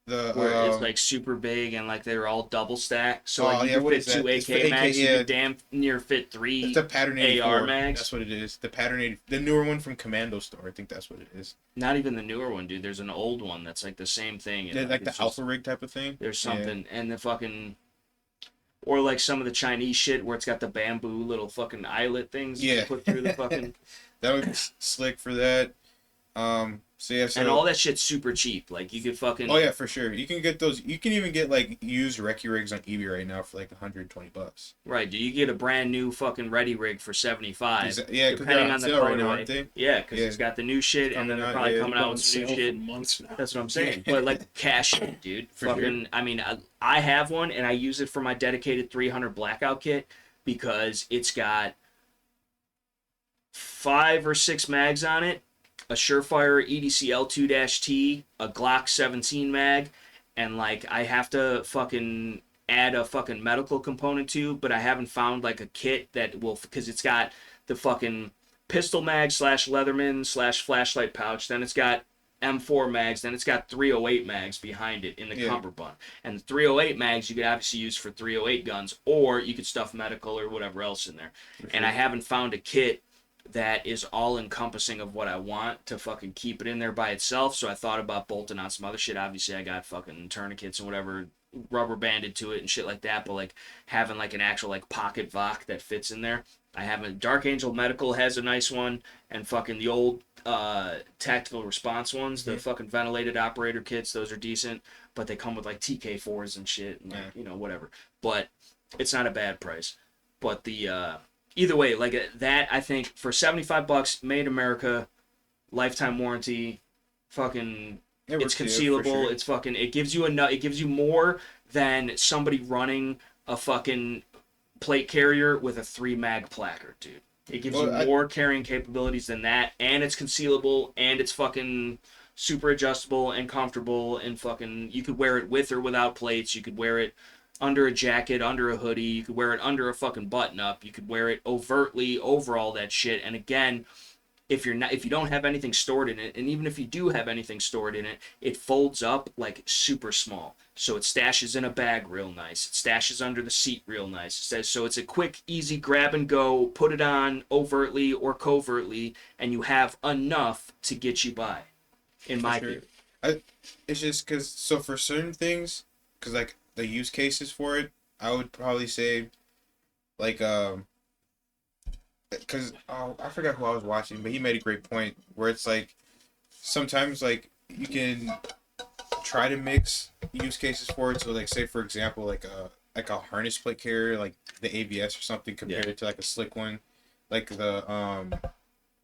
the where it's like super big and like they're all double stacked, so like you can what fit is that? 2 It's AK for mags. yeah. You can damn near fit 3 It's the Pattern 84. AR mags. That's what it is. The Pattern 80, the newer one from Commando Store. I think that's what it is. Not even the newer one, dude. There's an old one that's like the same thing. Like the it's just- Alpha Rig type of thing. There's Yeah. something, and the fucking, or like some of the Chinese shit where it's got the bamboo little fucking eyelet things you Yeah. put through the fucking, That would be slick for that. So yeah, so and all that shit's super cheap. Like you could fucking. oh yeah, for sure. You can get those. You can even get like used Recce rigs on eBay right now for like $120. Right, dude. You get a brand new fucking Ready Rig for $75. Yeah, because they're depending on on the sale right now, colorway. aren't they? Yeah, because Yeah. it's got the new shit, and then Coming they're out, probably yeah. coming out with some new shit. months now. That's what I'm saying. But like cash it, dude. For sure. Fucking, I mean, I have one and I use it for my dedicated 300 blackout kit because it's got 5 or 6 mags on it, a Surefire EDC L2-T, a Glock 17 mag, and like I have to fucking add a fucking medical component to, but I haven't found like a kit that will, because it's got the fucking pistol mag / Leatherman / flashlight pouch, then it's got M4 mags, then it's got 308 mags behind it in the Yeah. cummerbund. And the 308 mags you could obviously use for 308 guns, or you could stuff medical or whatever else in there. And I haven't found a kit that is all encompassing of what I want to fucking keep it in there by itself. So I thought about bolting on some other shit. Obviously I got fucking tourniquets and whatever rubber banded to it and shit like that, but like having like an actual like pocket Voc that fits in there. I have a Dark Angel Medical has a nice one, and fucking the old tactical response ones, the fucking ventilated operator kits, those are decent, but they come with like TK4s and shit, and like, you know, whatever. But it's not a bad price. But the either way, like that, I think for $75, made in America, lifetime warranty, fucking, Yeah, it's for concealable. sure. It's fucking. It gives you enough. It gives you more than somebody running a fucking plate carrier with a 3-mag placard, dude. It gives you more carrying capabilities than that, and it's concealable, and it's fucking super adjustable and comfortable, and fucking, you could wear it with or without plates. You could wear it under a jacket, under a hoodie. You could wear it under a fucking button-up. You could wear it overtly over all that shit. And again, if you don't have anything stored in it, and even if you do have anything stored in it, it folds up like super small. So it stashes in a bag real nice. It stashes under the seat real nice. So it's a quick, easy grab and go, put it on overtly or covertly, and you have enough to get you by, in my opinion. It's just because, so for certain things, because like the use cases for it, I would probably say, like, because I forgot who I was watching, but he made a great point where it's like sometimes like you can try to mix use cases for it. So like, say for example, like a harness plate carrier, like the ABS or something, compared to like a slick one, like the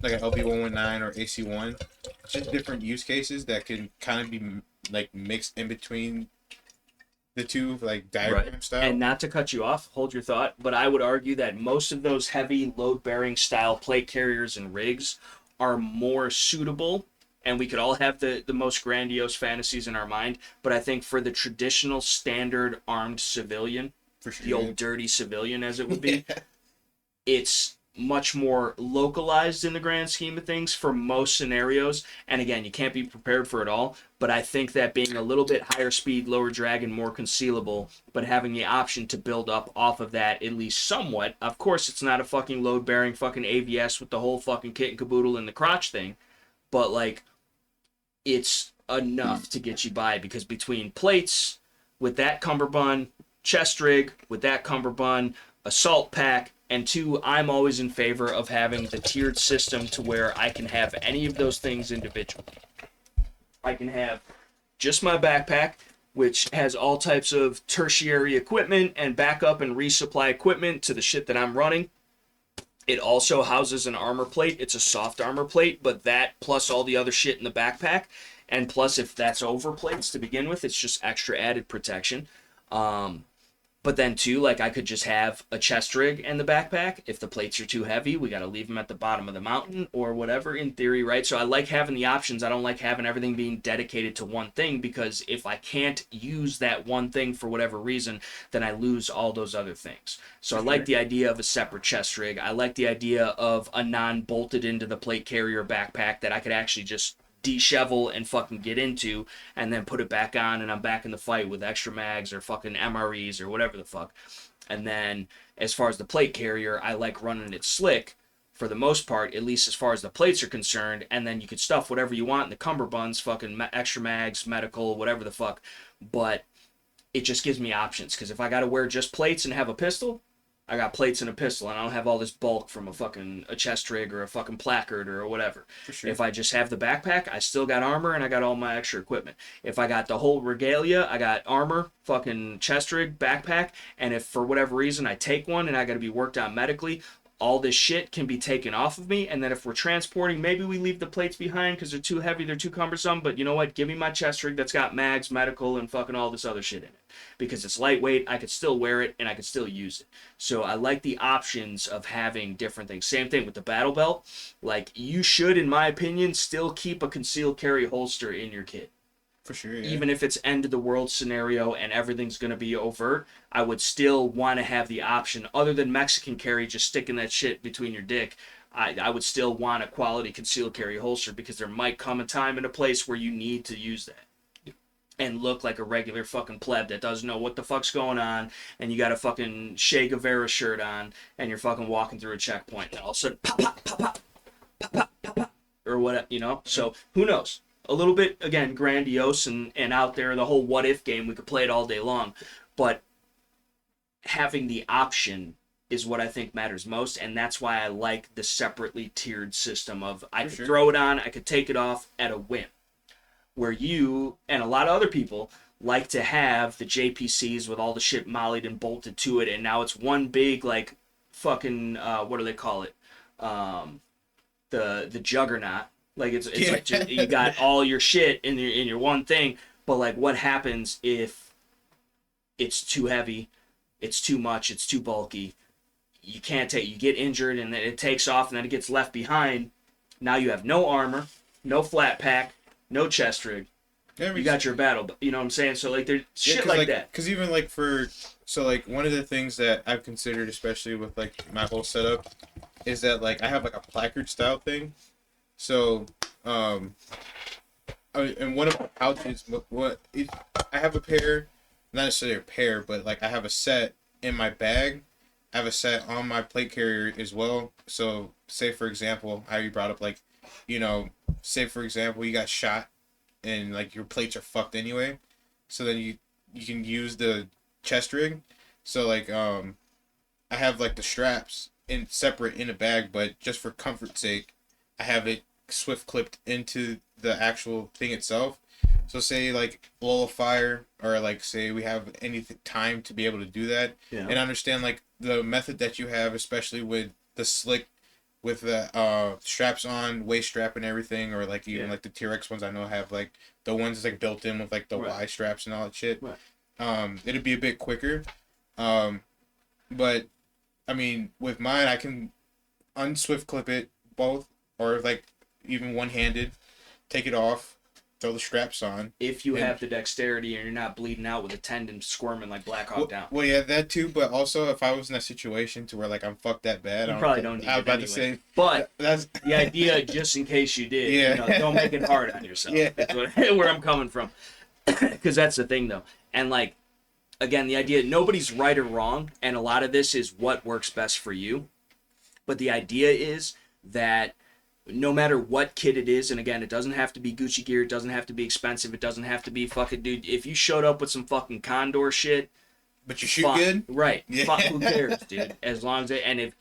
like an LB119 or AC1. Just different use cases that can kind of be like mixed in between the two, like diagram style. And not to cut you off, hold your thought, but I would argue that most of those heavy load-bearing style plate carriers and rigs are more suitable, and we could all have the most grandiose fantasies in our mind, but I think for the traditional standard armed civilian, For sure, the old dirty civilian as it would be, it's much more localized in the grand scheme of things for most scenarios. And again, you can't be prepared for it all, but I think that being a little bit higher speed, lower drag, and more concealable, but having the option to build up off of that at least somewhat. Of course, it's not a fucking load bearing fucking AVS with the whole fucking kit and caboodle in the crotch thing, but like, it's enough to get you by, because between plates with that cummerbund, chest rig with that cummerbund, assault pack, and 2, I'm always in favor of having the tiered system to where I can have any of those things individually. I can have just my backpack, which has all types of tertiary equipment and backup and resupply equipment to the shit that I'm running. It also houses an armor plate. It's a soft armor plate, but that plus all the other shit in the backpack, and plus if that's over plates to begin with, it's just extra added protection. But then too, like, I could just have a chest rig and the backpack. If the plates are too heavy, we got to leave them at the bottom of the mountain or whatever, in theory, right? So I like having the options. I don't like having everything being dedicated to one thing, because if I can't use that one thing for whatever reason, then I lose all those other things. So I like the idea of a separate chest rig. I like the idea of a non-bolted into the plate carrier backpack that I could actually just dishevel and fucking get into, and then put it back on, and I'm back in the fight with extra mags or fucking MREs or whatever the fuck. And then as far as the plate carrier, I like running it slick for the most part, at least as far as the plates are concerned, and then you could stuff whatever you want in the cummerbunds, fucking extra mags, medical, whatever the fuck, but it just gives me options, because if I gotta wear just plates and have a pistol, I got plates and a pistol, and I don't have all this bulk from a chest rig or a fucking placard or whatever. For sure. If I just have the backpack, I still got armor and I got all my extra equipment. If I got the whole regalia, I got armor, fucking chest rig, backpack, and if for whatever reason I take one and I gotta be worked on medically, all this shit can be taken off of me. And then if we're transporting, maybe we leave the plates behind because they're too heavy, they're too cumbersome, but you know what? Give me my chest rig that's got mags, medical, and fucking all this other shit in it. Because it's lightweight, I could still wear it, and I could still use it. So I like the options of having different things. Same thing with the battle belt. Like, you should, in my opinion, still keep a concealed carry holster in your kit. For sure, yeah. Even if it's end of the world scenario and everything's going to be overt, I would still want to have the option, other than Mexican carry, just sticking that shit between your dick. I would still want a quality concealed carry holster, because there might come a time and a place where you need to use that and look like a regular fucking pleb that doesn't know what the fuck's going on, and you got a fucking Che Guevara shirt on, and you're fucking walking through a checkpoint, and all of a sudden, pop, pop, pop, pop, pop, pop, pop, pop, or what, you know? So, who knows? A little bit, again, grandiose and out there, the whole what-if game, we could play it all day long, but having the option is what I think matters most, and that's why I like the separately tiered system of, I could throw it on, I could take it off at a whim. Where you, and a lot of other people, like to have the JPCs with all the shit mollied and bolted to it, and now it's one big, like, fucking, what do they call it? The juggernaut. Like, it's like you got all your shit in your one thing, but, like, what happens if it's too heavy, it's too much, it's too bulky, you can't take, you get injured and then it takes off and then it gets left behind. Now you have no armor, no flat pack, no chest rig. Yeah, You got your battle, you know what I'm saying? So like there's shit like that. Because even like one of the things that I've considered, especially with like my whole setup, is that like I have like a placard style thing. So, and one of my pouches, I have a pair, not necessarily a pair, but like I have a set in my bag. I have a set on my plate carrier as well. So, say for example, how you brought up like, say for example you got shot, and like your plates are fucked anyway, so then you can use the chest rig. So like I have like the straps in separate in a bag, but just for comfort's sake, I have it swift clipped into the actual thing itself. So say like blow a fire, or like say we have any time to be able to do that, and understand like the method that you have, especially with the slick, with the straps on, waist strap and everything, or like even like the T-Rex ones I know have like the ones that's like built in with like the Y straps and all that shit. It'd be a bit quicker. But I mean with mine I can unswift clip it both, or like even one-handed, take it off, throw the straps on. If you have the dexterity and you're not bleeding out with a tendon squirming like Black Hawk Down. Well, yeah, that too. But also, if I was in a situation to where like I'm fucked that bad, you probably don't need I was it about anyway. to say, but that's the idea, just in case you did, don't make it hard on yourself. Yeah. That's where I'm coming from. Because that's the thing, though. And like, again, the idea, nobody's right or wrong, and a lot of this is what works best for you. But the idea is that no matter what kit it is, and again, it doesn't have to be Gucci gear, it doesn't have to be expensive, it doesn't have to be fucking, dude, if you showed up with some fucking Condor shit, but you shoot good, right? Yeah. Fuck, who cares, dude? As long as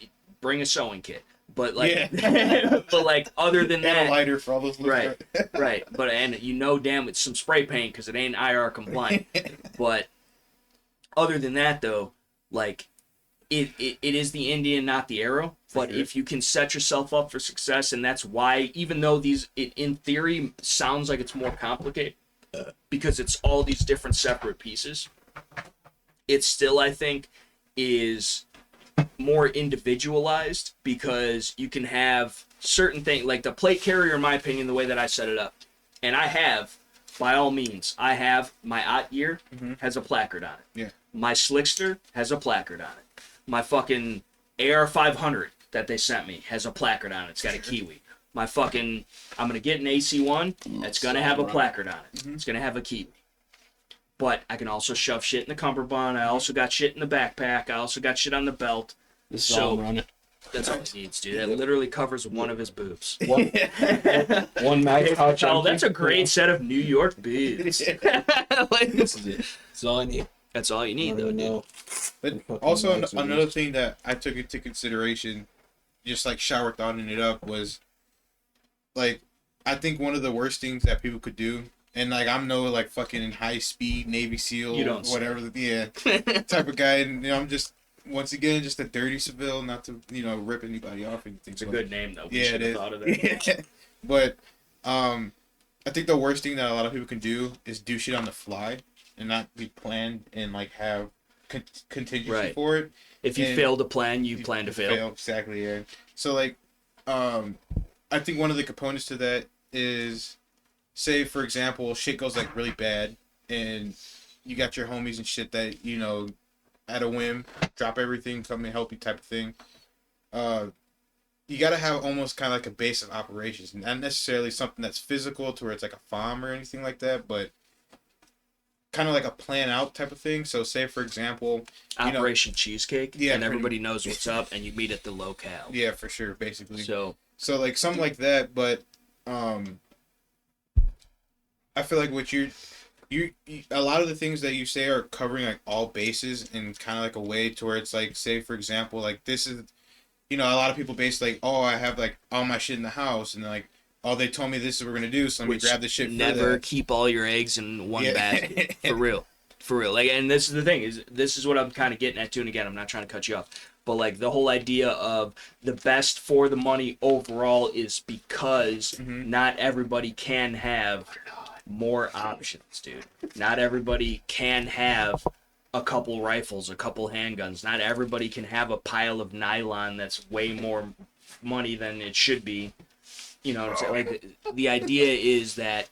bring a sewing kit, but like, but like other than that, and a lighter for all those right, but damn, it's some spray paint because it ain't I.R.A. compliant. But other than that, though, like. It is the Indian, not the arrow. But if you can set yourself up for success, and that's why, even though it in theory sounds like it's more complicated, because it's all these different separate pieces, it still, I think, is more individualized, because you can have certain things, like the plate carrier, in my opinion, the way that I set it up. And I have, by all means, I have my Ott gear has a placard on it. Yeah. My Slickster has a placard on it. My fucking AR-500 that they sent me has a placard on it. It's got a Kiwi. My fucking, I'm going to get an AC-1 that's going to have a placard on it. It's going to have a Kiwi. But I can also shove shit in the cummerbund. I also got shit in the backpack. I also got shit on the belt. This is all I'm running. That's all he needs, dude. That literally covers one of his boobs. One mag pouch. Oh, that's a great set of New York boobs. Like, This is it. That's all I need. that's all you need, though, dude. But also another thing that I took into consideration, just like shower thoughting it up, was like I think one of the worst things that people could do, and like I'm no like fucking high speed Navy SEAL, whatever, type of guy, and I'm just once again just a dirty civil, not to rip anybody off or anything. It's a good name, though. We Yeah, should it have is. thought of that. But I think the worst thing that a lot of people can do is do shit on the fly and not be planned and like have contingency for it. If you fail to plan, you plan to fail. Exactly, yeah. So like, I think one of the components to that is, say for example, shit goes like really bad, and you got your homies and shit that at a whim drop everything, come and help you type of thing. You gotta have almost kind of like a base of operations, not necessarily something that's physical to where it's like a farm or anything like that, but kind of like a plan out type of thing. So say for example, Operation Cheesecake, yeah, and everybody knows what's up, and you meet at the locale. Yeah, for sure, basically. So like something like that, but I feel like what you a lot of the things that you say are covering like all bases in kind of like a way to where it's like, say for example, like this is a lot of people base like, oh, I have like all my shit in the house, and like, oh, they told me this is what we're gonna do, so let me grab the shit. Never keep all your eggs in one basket. For real. Like, and this is the thing, this is what I'm kind of getting at too. And again, I'm not trying to cut you off, but like the whole idea of the best for the money overall is because not everybody can have more options, dude. Not everybody can have a couple rifles, a couple handguns. Not everybody can have a pile of nylon that's way more money than it should be. You know what I'm saying? Like, the idea is that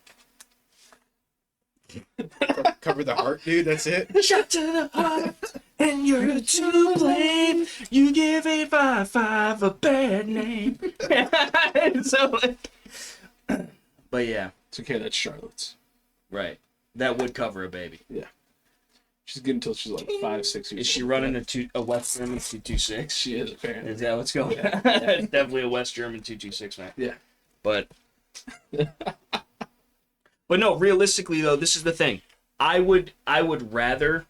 Cover the heart, dude. That's it. shot to the heart, and you're to blame. You give 855 a bad name. So, but yeah, It's okay. That's Charlotte's. right. That would cover a baby. Yeah. She's good until she's like 5, 6 years old. Is she running a West German 226? She is, apparently. Is that what's going on? It's definitely a West German 226, man. Yeah. But no, realistically though, this is the thing. I would rather,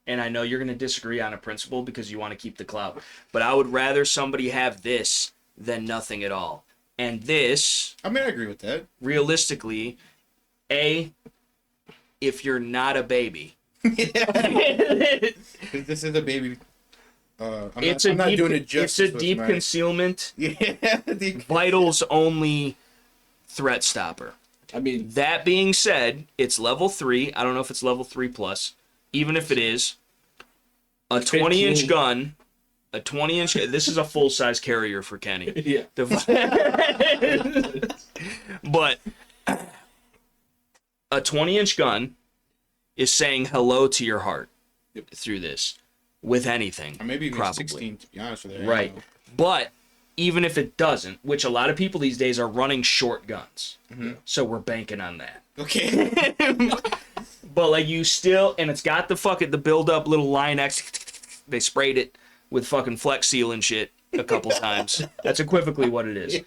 and I know you're gonna disagree on a principle because you want to keep the clout, but I would rather somebody have this than nothing at all. And this, I mean, I agree with that. realistically, if you're not a baby, This is a baby. I'm not doing it it's justice. a deep concealment, Yeah. Deep. vitals only threat stopper. I mean, That being said, it's level 3. I don't know if it's level 3 plus. Even if it is, a 20-inch 15. gun, a 20-inch. This is a full-size carrier for Kenny. yeah. But a 20-inch gun is saying hello to your heart through this with anything. Or maybe even probably. 16, to be honest with you. I Right. don't know. But even if it doesn't, which a lot of people these days are running short guns. Mhm. So we're banking on that. Okay. But like you still, and it's got the build up little Line X. They sprayed it with fucking Flex Seal and shit a couple times. That's equivocally what it is.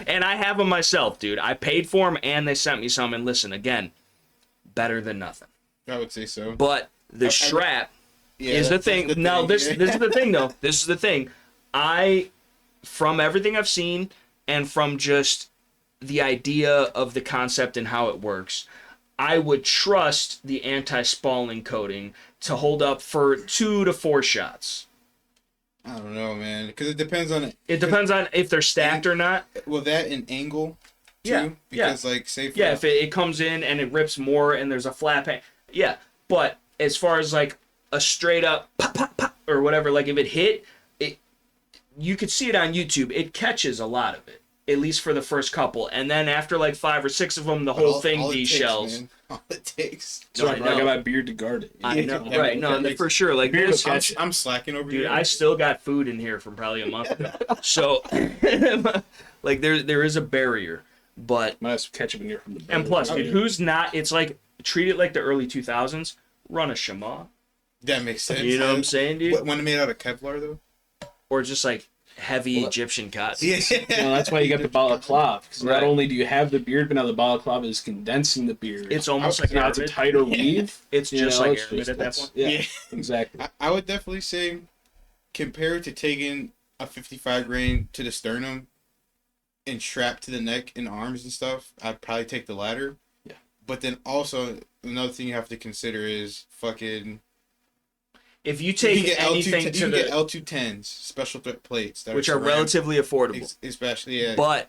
And I have them myself, dude. I paid for them and they sent me some. And listen, again, better than nothing. I would say so. But the strap Yeah, is the that's thing. No, this is the thing though. This is the thing. From everything I've seen and from just the idea of the concept and how it works, I would trust the anti-spalling coating to hold up for 2 to 4 shots. I don't know, man, because it depends on it. It depends on if they're stacked or not. Well, that and angle, too. Yeah, Because, like, say for Yeah, if it comes in and it rips more and there's a flat pan. Yeah, but as far as like a straight up pop, pop, pop, or whatever, like if it hit, you could see it on YouTube. It catches a lot of it, at least for the first couple. And then after like 5 or 6 of them, the whole thing all it takes, deshells. man. All it takes. No, I Sorry, bro, I know. got my beard to guard it. I know, Yeah, right? No, that for sure. Like, Beard there's, will catch it. I'm slacking over dude, here. I still got food in here from probably a month ago. So, like, there is a barrier, but Might have some ketchup in here from the and plus, burger. dude, who's not? It's like treat it like the early 2000s. Run a Shema, That makes sense. you know what I'm saying, dude? When made out of Kevlar, though? Or just like heavy Egyptian cotton. Yeah. Well, that's why you got the balaclava. Because Right. not only do you have the beard, but now the balaclava is condensing the beard. It's almost like now it's a aramid. tighter weave. It's You just know, like it's aramid just- at that it's- point. Yeah, Yeah. exactly. I would definitely say, compared to taking a 55 grain to the sternum and strapped to the neck and arms and stuff, I'd probably take the latter. Yeah. But then also, another thing you have to consider is fucking... If you You take can get anything L2, to you can get the, L210s, special threat plates. That which are ceramic, relatively affordable, especially, yeah. but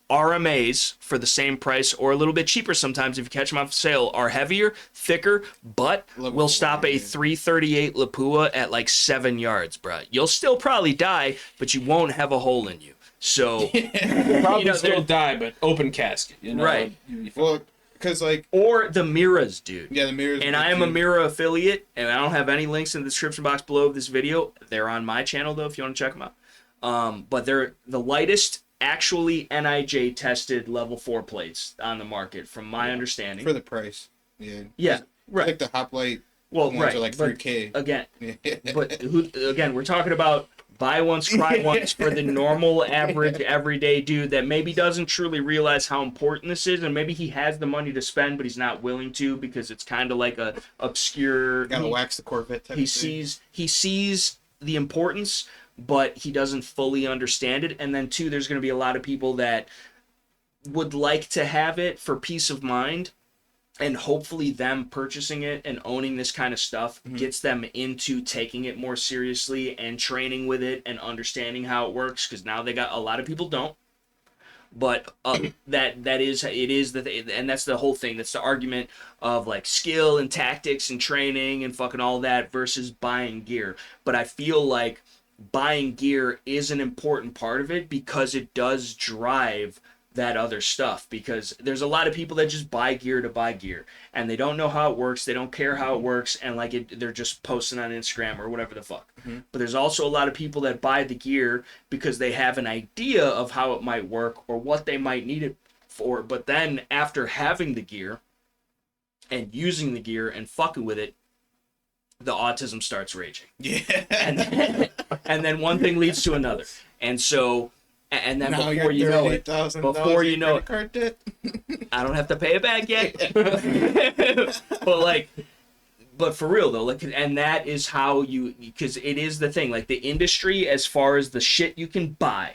RMAs for the same price or a little bit cheaper sometimes if you catch them off sale are heavier, thicker, but Level will 4, stop a yeah. 338 Lapua at like 7 yards, bruh. You'll still probably die, but you won't have a hole in you. So, Probably know, still they're- die, but open casket. You know? Right. You'd be fine. Well, because, like, or the Miras, dude. yeah, the mirrors... And I am a Mira affiliate, and I don't have any links in the description box below of this video. They're on my channel, though, if you want to check them out. But they're the lightest, actually NIJ tested level 4 plates on the market, from my understanding. For the price. Yeah. Yeah, right. Like the Hoplite Well, ones right. are like but 3K. again, Yeah. but again, we're talking about buy once, cry once for the normal, average, everyday dude that maybe doesn't truly realize how important this is, and maybe he has the money to spend, but he's not willing to because it's kind of like a obscure. Gotta wax the Corvette type he of thing. sees the importance, but he doesn't fully understand it. And then 2, there's going to be a lot of people that would like to have it for peace of mind, and hopefully them purchasing it and owning this kind of stuff gets them into taking it more seriously and training with it and understanding how it works, because now they got a lot of people don't. But that is and that's the whole thing. That's the argument of like skill and tactics and training and fucking all that versus buying gear. But I feel like buying gear is an important part of it because it does drive that other stuff, because there's a lot of people that just buy gear to buy gear and they don't know how it works, they don't care how it works, and like they're just posting on Instagram or whatever the fuck. But there's also a lot of people that buy the gear because they have an idea of how it might work or what they might need it for, but then after having the gear and using the gear and fucking with it, the autism starts raging. Yeah. And then one thing leads to another. And so, and then Now before you know it, before you know it, card debt. I don't have to pay it back yet. But for real though, like, and that is how you, because it is the thing, like the industry, as far as the shit you can buy,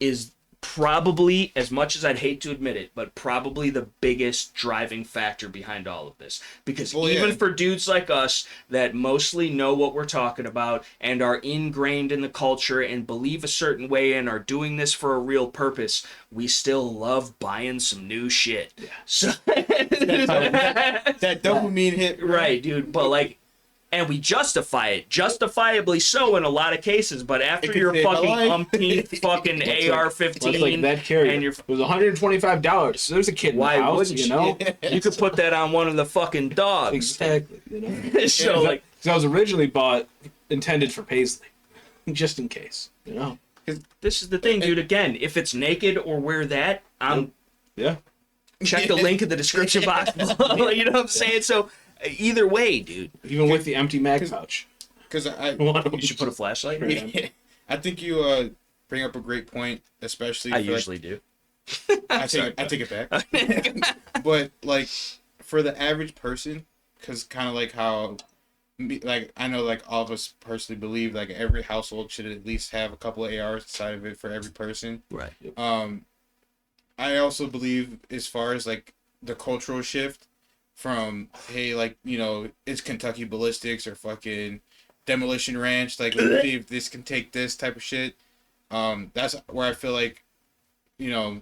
is probably, as much as I'd hate to admit it, but probably the biggest driving factor behind all of this. Because even for dudes like us that mostly know what we're talking about and are ingrained in the culture and believe a certain way and are doing this for a real purpose, we still love buying some new shit. Yeah. So that dopamine hit. Right, dude. But like, and we justify it, justifiably so in a lot of cases. But after your fucking umpteenth fucking AR-15, like that carrier, and it was $125. So there's a kid in the house, wouldn't you know? You could put that on one of the fucking dogs. Exactly. You know? So like, I was originally intended for Paisley, just in case, you know. This is the thing, dude. Again, if it's naked or wear that, check the link in the description box. You know what I'm saying? So. Either way, dude. Even with the empty mag pouch. Because you should put a flashlight in it. I think you bring up a great point, especially. I usually do. I take it back. But like for the average person, because kind of like how, like I know like all of us personally believe like every household should at least have a couple of ARs inside of it for every person. Right. I also believe as far as like the cultural shift. From, hey, like, you know, it's Kentucky Ballistics or fucking Demolition Ranch. Like, let's see if this can take this type of shit. That's where I feel like, you know,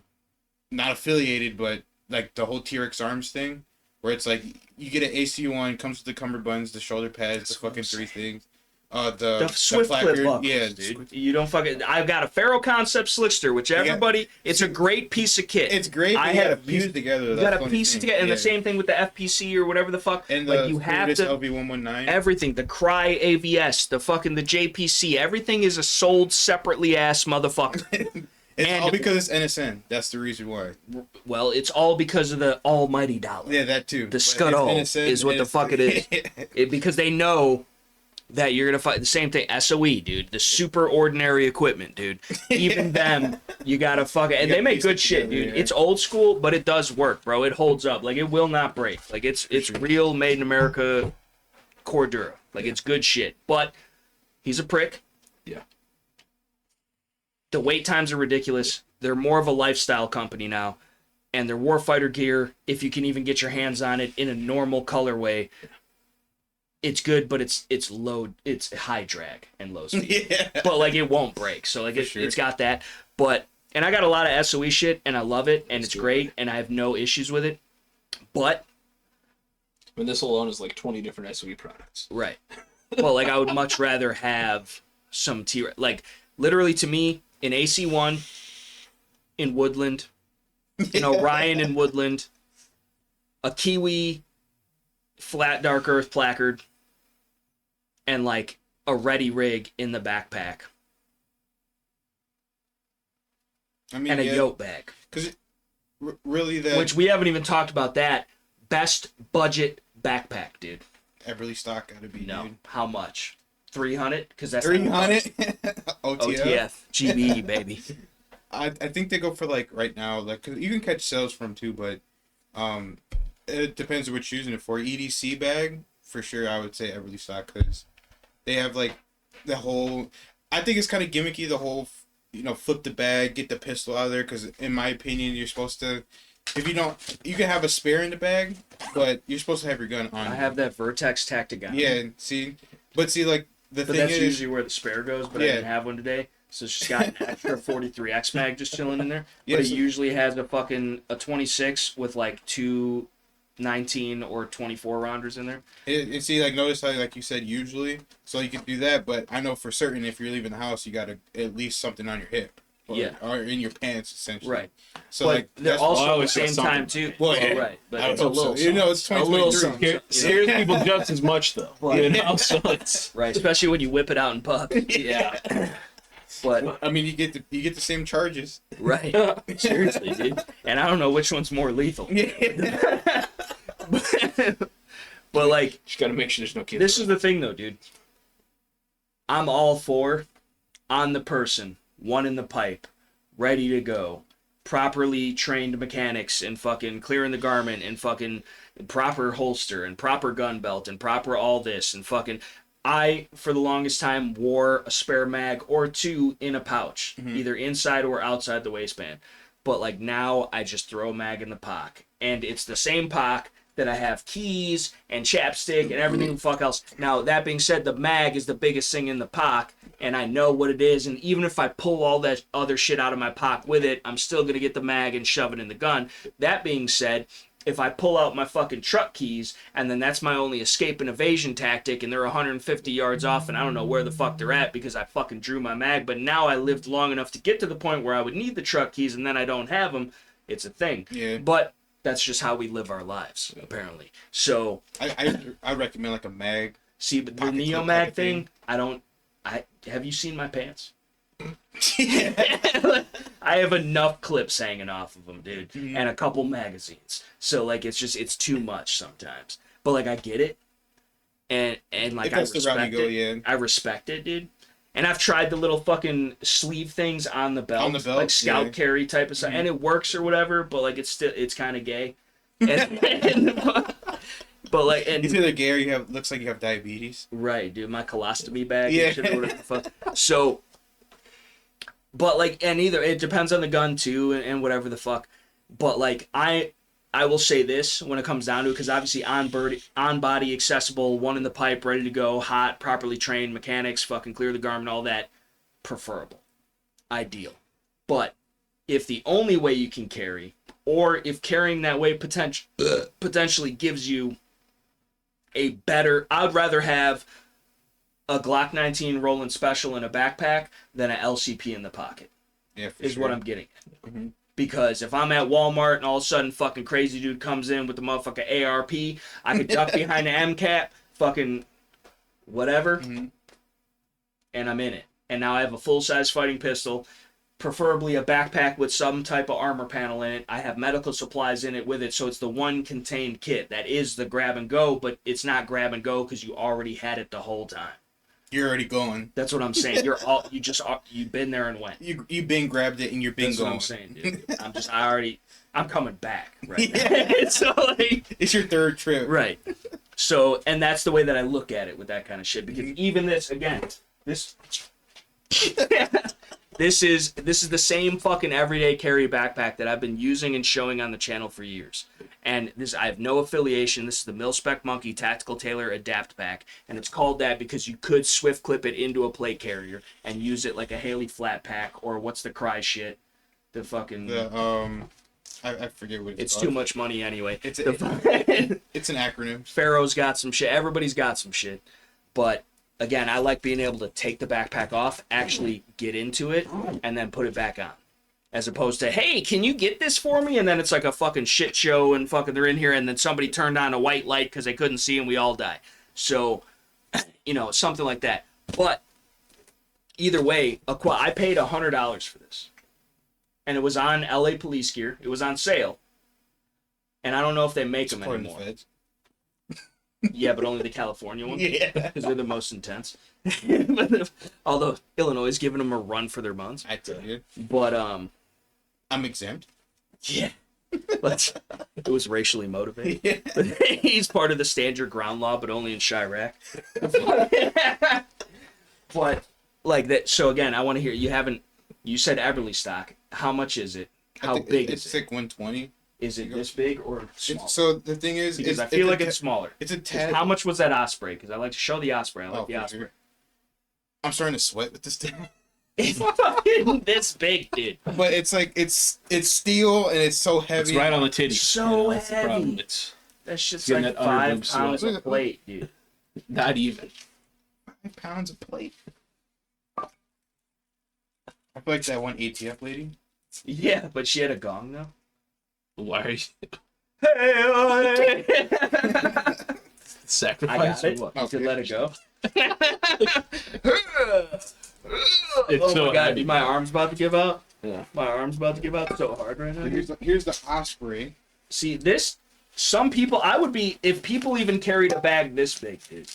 not affiliated, but like the whole T-Rex Arms thing, where it's like you get an AC1, comes with the cummerbunds, the shoulder pads, the fucking three things. The Swift clip buckles, yeah, dude. You don't fucking. I've got a Ferro Concept Slickster, which everybody. It's a great piece of kit. It's great. I had a piece together. You got a piece together, and the same thing with the F.P.C. or whatever the fuck. And like you have to LV119. Everything, the Cry AVS, the fucking the JPC, everything is a sold separately ass motherfucker. It's all because it's NSN. That's the reason why. Well, it's all because of the almighty dollar. Yeah, that too. The scuttle is what the fuck it is. Because they know that you're gonna fight the same thing. SOE, dude, the super ordinary equipment, dude. Even them, you gotta fuck it. And they make good shit, dude. It's old school, but it does work, bro. It holds up. Like it will not break. Like it's real, made in America, Cordura. Like it's good shit. But he's a prick. Yeah. The wait times are ridiculous. They're more of a lifestyle company now, and their warfighter gear, if you can even get your hands on it in a normal colorway. It's good, but it's high drag and low speed. Yeah. But like it won't break, so like it's got that. But and I got a lot of SOE shit, and I love it, and it's great, and I have no issues with it. But when this alone is like 20 different SOE products, right? Well, like I would much rather have some like literally to me an AC1 in Woodland, an Orion in Woodland, a Kiwi flat dark earth placard, and like a ready rig in the backpack. I mean, and a yoke bag. Because really that... Which we haven't even talked about that. Best budget backpack, dude. Everly stock gotta be, no. Dude. How much? 300? Because that's 300? OTF? GBE, baby. I think they go for like right now, like, cause you can catch sales from too, but it depends on what you're using it for. EDC bag, for sure, I would say Everly stock, because they have like the whole, I think it's kind of gimmicky, the whole, you know, flip the bag, get the pistol out of there, because in my opinion, you're supposed to, if you don't, you can have a spare in the bag, but you're supposed to have your gun on. I have that Vertex Tactical. Yeah, see, but see, like, the thing that's is, usually where the spare goes, but I didn't have one today. So it's just got an extra 43X mag just chilling in there. Yeah, But it so- usually has a 26 with like two 19 or 24 rounders in there. And see, like, notice how, like you said, usually, so you can do that, but I know for certain if you're leaving the house, you got to at least something on your hip. Or in your pants, essentially. Right. So, But like, they're that's also why I at the always same say time, something. too. Well, yeah. Right. But I it's a hope so. little You know, it's something. A little 2023. something. Scares people just as much, though. Right. You know? So it's... Right. Especially when you whip it out in public. Yeah. But, I mean, you get the same charges. right. Seriously, dude. And I don't know which one's more lethal. Yeah. But like, Just got to make sure there's no kids. this is the thing, though, dude. I'm all for on the person, one in the pipe, ready to go, properly trained mechanics and fucking clearing the garment and fucking proper holster and proper gun belt and proper all this and fucking. I, for the longest time, wore a spare mag or two in a pouch, either inside or outside the waistband. But like now, I just throw a mag in the pock, and it's the same pock that I have keys and chapstick and everything the fuck else. Now, that being said, the mag is the biggest thing in the pock, and I know what it is, and even if I pull all that other shit out of my pock with it, I'm still gonna get the mag and shove it in the gun. That being said, if I pull out my fucking truck keys, and then that's my only escape and evasion tactic, and they're 150 yards off, and I don't know where the fuck they're at because I fucking drew my mag, but now I lived long enough to get to the point where I would need the truck keys, and then I don't have them, it's a thing. Yeah. But that's just how we live our lives, apparently. So, I recommend, like, a mag. see, but the Pocket Neo clip Mag type of thing, have you seen my pants? Yeah. I have enough clips hanging off of them, dude, Mhm. and a couple magazines. So like, it's too much sometimes. But like, I get it, and like If I that's the route respect you go, it. yeah. I respect it, dude. And I've tried the little fucking sleeve things on the belt, like scout yeah. carry type of stuff, and it works or whatever. But like, it's kind of gay. And, but like, and It's either gay or looks like you have diabetes. right, dude, my colostomy bag Yeah. and shit or whatever the fuck. So, but like, and either it depends on the gun too, and whatever the fuck. But like, I will say this when it comes down to it, because obviously on body accessible, one in the pipe, ready to go, hot, properly trained mechanics, fucking clear the garment, all that, preferable, ideal. But if the only way you can carry, or if carrying that way potentially gives you a better, I'd rather have a Glock 19 Roland Special in a backpack than an LCP in the pocket, Yeah, for is sure. what I'm getting at. Mhm. Because if I'm at Walmart and all of a sudden fucking crazy dude comes in with the motherfucking ARP, I could duck behind the MCAP, fucking whatever, Mhm. and I'm in it. And now I have a full-size fighting pistol, preferably a backpack with some type of armor panel in it. I have medical supplies in it with it, so it's the one contained kit. That is the grab and go, but it's not grab and go because you already had it the whole time. You're already going. That's what I'm saying. You've been there and went. You been grabbed it and you're been That's what going. I'm saying, dude. I'm coming back right now. So like, It's your third trip. right. So, and that's the way that I look at it with that kind of shit. Because even this, again, this is the same fucking everyday carry backpack that I've been using and showing on the channel for years. And I have no affiliation. This is the Mil-Spec Monkey Tactical Tailor Adapt Pack, and it's called that because you could swift clip it into a plate carrier and use it like a Haley flat pack, or what's the cry shit? The fucking I forget what it's called. too much money anyway. It's The an acronym. Pharaoh's got some shit. Everybody's got some shit. But again, I like being able to take the backpack off, actually get into it, and then put it back on. As opposed to, hey, can you get this for me? And then it's like a fucking shit show and fucking they're in here and then somebody turned on a white light because they couldn't see and we all die. So, something like that. But either way, I paid $100 for this. And it was on LA Police Gear. It was on sale. And I don't know if they make them Supporting the anymore. feds. Yeah, but only the California ones. Yeah. Because they're the most intense. Although Illinois is giving them a run for their buns. I tell you. But, I'm exempt. yeah. It was racially motivated. Yeah. He's part of the stand your ground law, but only in Chirac. But, like that. So, again, I want to hear, you said Everly stock. How much is it? How big is it's it? like 120. Is it this big or small? So the thing is, Because I feel like it's smaller. It's a tad. How much was that Osprey? Because I like to show the Osprey. I like Oh, the for Osprey. sure. I'm starting to sweat with this thing. It's fucking this big, dude. But it's like it's steel and it's so heavy. It's right on the titty. So That's the problem. heavy. It's That shit's Getting like that 5 underboob pounds sweat. a plate, dude. not even. 5 pounds of plate. I feel like that one ATF lady. Yeah, but she had a gong though. Why are you Hey, sacrifice I or got it. what? You could let it go. It's Oh so my god, heavy. my arm's about to give out. Yeah. My arm's about to give out so hard right now. Here's the I.S.R.A. See, this, some people, I would be, if people even carried a bag this big, dude,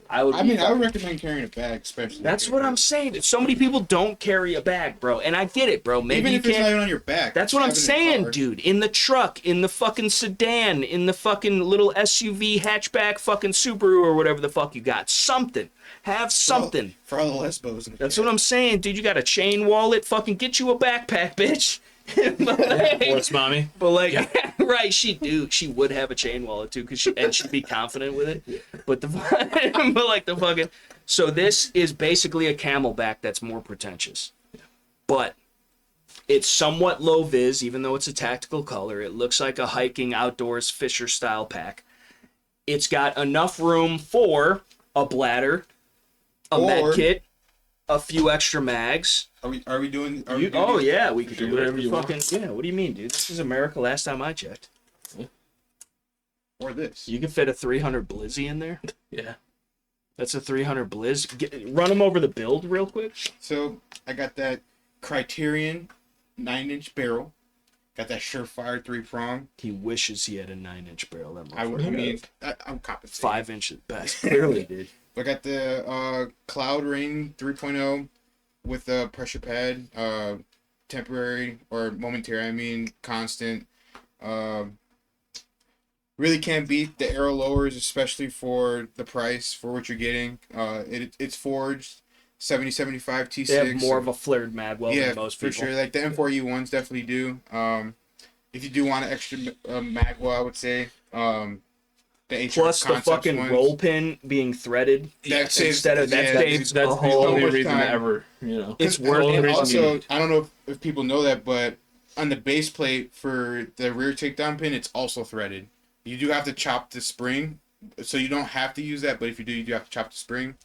I would I be mean, I would fucking- recommend carrying a bag, especially. That's what I'm saying. So many people don't carry a bag, bro. And I get it, bro. Maybe Even you if it's not can't. even on your back. That's just what I'm have it in the saying, car. dude. In the truck, in the fucking sedan, in the fucking little SUV hatchback fucking Subaru or whatever the fuck you got. Something. Have something. For all the lesbos. That's what I'm saying, dude. You got a chain wallet. Fucking get you a backpack, bitch. What's mommy? But like, right? She would have a chain wallet too, and she'd be confident with it. But but like the fucking. So this is basically a Camelback that's more pretentious, but it's somewhat low vis, even though it's a tactical color. It looks like a hiking outdoors Fisher style pack. It's got enough room for a bladder, a med Or- kit, a few extra mags. Are we doing? Are You, we doing oh yeah, we could do do whatever whatever you want. fucking yeah. What do you mean, dude? This is America. Last time I checked, Or this? you can fit a 300 Blizzy in there. Yeah. That's a 300 Blizz. Run them over the build real quick. So I got that Criterion 9-inch barrel. Got that Surefire 3-prong. He wishes he had a 9-inch barrel. That I motherfucker. mean, I'm compensating. 5 inches best. Clearly, dude. I got the Cloud Rain 3.0 with the pressure pad, temporary or momentary. I mean, constant. Really can't beat the arrow lowers, especially for the price for what you're getting. It's forged 7075 T6. They have more of a flared mag well yeah, than most for people. sure. Like the M4E ones definitely do. If you do want an extra mag well, I would say the HR Plus the Concepts fucking ones. roll pin being threaded That saves- instead of that yeah, saves That's a the whole. only much reason time. ever, you know. It's the worth only And reason also, you need. I don't know if people know that, but on the base plate for the rear takedown pin, it's also threaded. You do have to chop the spring, so you don't have to use that, but if you do, you do have to chop the spring.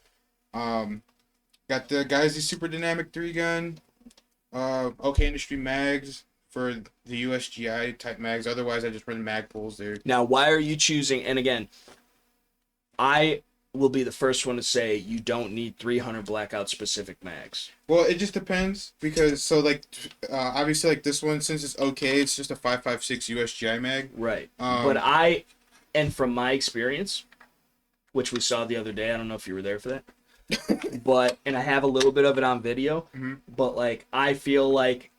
Got the Geizy Super Dynamic 3-gun, OK Industry mags for the USGI type mags. Otherwise, I just run mag pulls there. Now, why are you choosing? And again, I will be the first one to say you don't need 300 blackout specific mags. Well, it just depends because obviously like this one, since it's OK, it's just a 5.56 USGI mag. Right. Um, But and from my experience, which we saw the other day, I don't know if you were there for that, and I have a little bit of it on video, Mhm. but like, I feel like,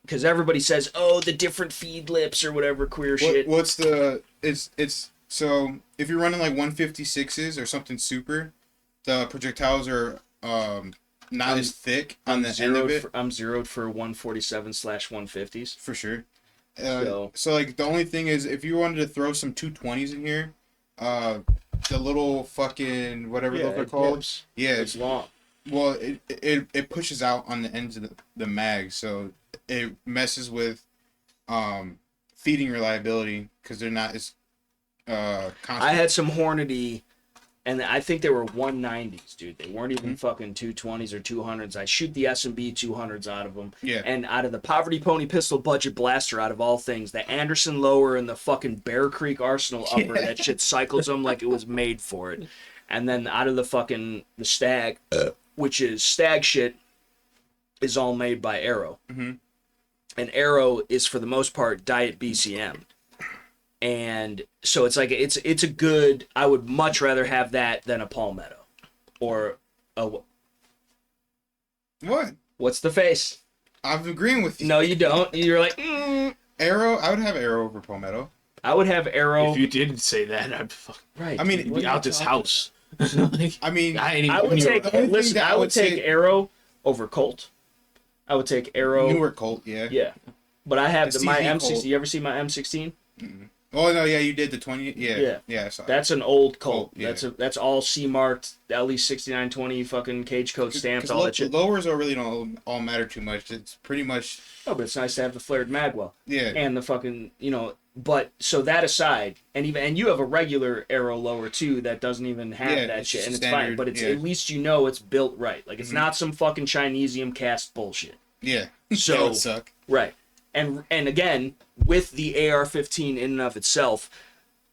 because everybody says, oh, the different feed lips or whatever queer shit. So if you're running like 156s or something super, the projectiles are not as thick on the end of it. I'm zeroed for 147/150s. For sure. So- So like the only thing is if you wanted to throw some 220s in here, the little fucking whatever those are it called. dips. Yeah, It's long. well it pushes out on the ends of the mag, so it messes with feeding reliability because they're not as constant. I had some Hornady, and I think they were 190s, dude. They weren't Mm-hmm. even fucking 220s or 200s. I shoot the S&B 200s out of them. Yeah. And out of the Poverty Pony Pistol Budget Blaster, out of all things, the Anderson Lower and the fucking Bear Creek Arsenal Upper, that shit cycles them like it was made for it. And then out of the Stag, which is Stag shit, is all made by Arrow. Mhm. And Arrow is, for the most part, Diet BCM. And so it's like it's a good. I would much rather have that than a Palmetto, or a What? what's the face? I'm agreeing with you. No, you don't. You're like Arrow, I would have Arrow over Palmetto. I would have Arrow. If you didn't say that, I'd Right. I mean, dude, what be are you out this talking house. Like, I mean, I ain't even. about? I would take. the only thing Listen, that I I would would take say- Arrow over Colt. I would take Arrow. newer Colt, yeah. Yeah, but I have The my CZ M16. Colt. You ever see my M16? Oh no, yeah, you did the 20. Yeah. Yeah, I saw That's an old Colt. Yeah. That's all C marked, at least 6920 fucking cage code stamped, all that shit. Lowers are really don't all matter too much. It's pretty much. Oh, but it's nice to have the flared magwell. Yeah. And the fucking, but so that aside, and you have a regular arrow lower too that doesn't even have that shit, and it's fine. But it's at least it's built right. Like it's not some fucking Chinesium cast bullshit. Yeah. So that would suck. Right. And again, with the AR-15 in and of itself,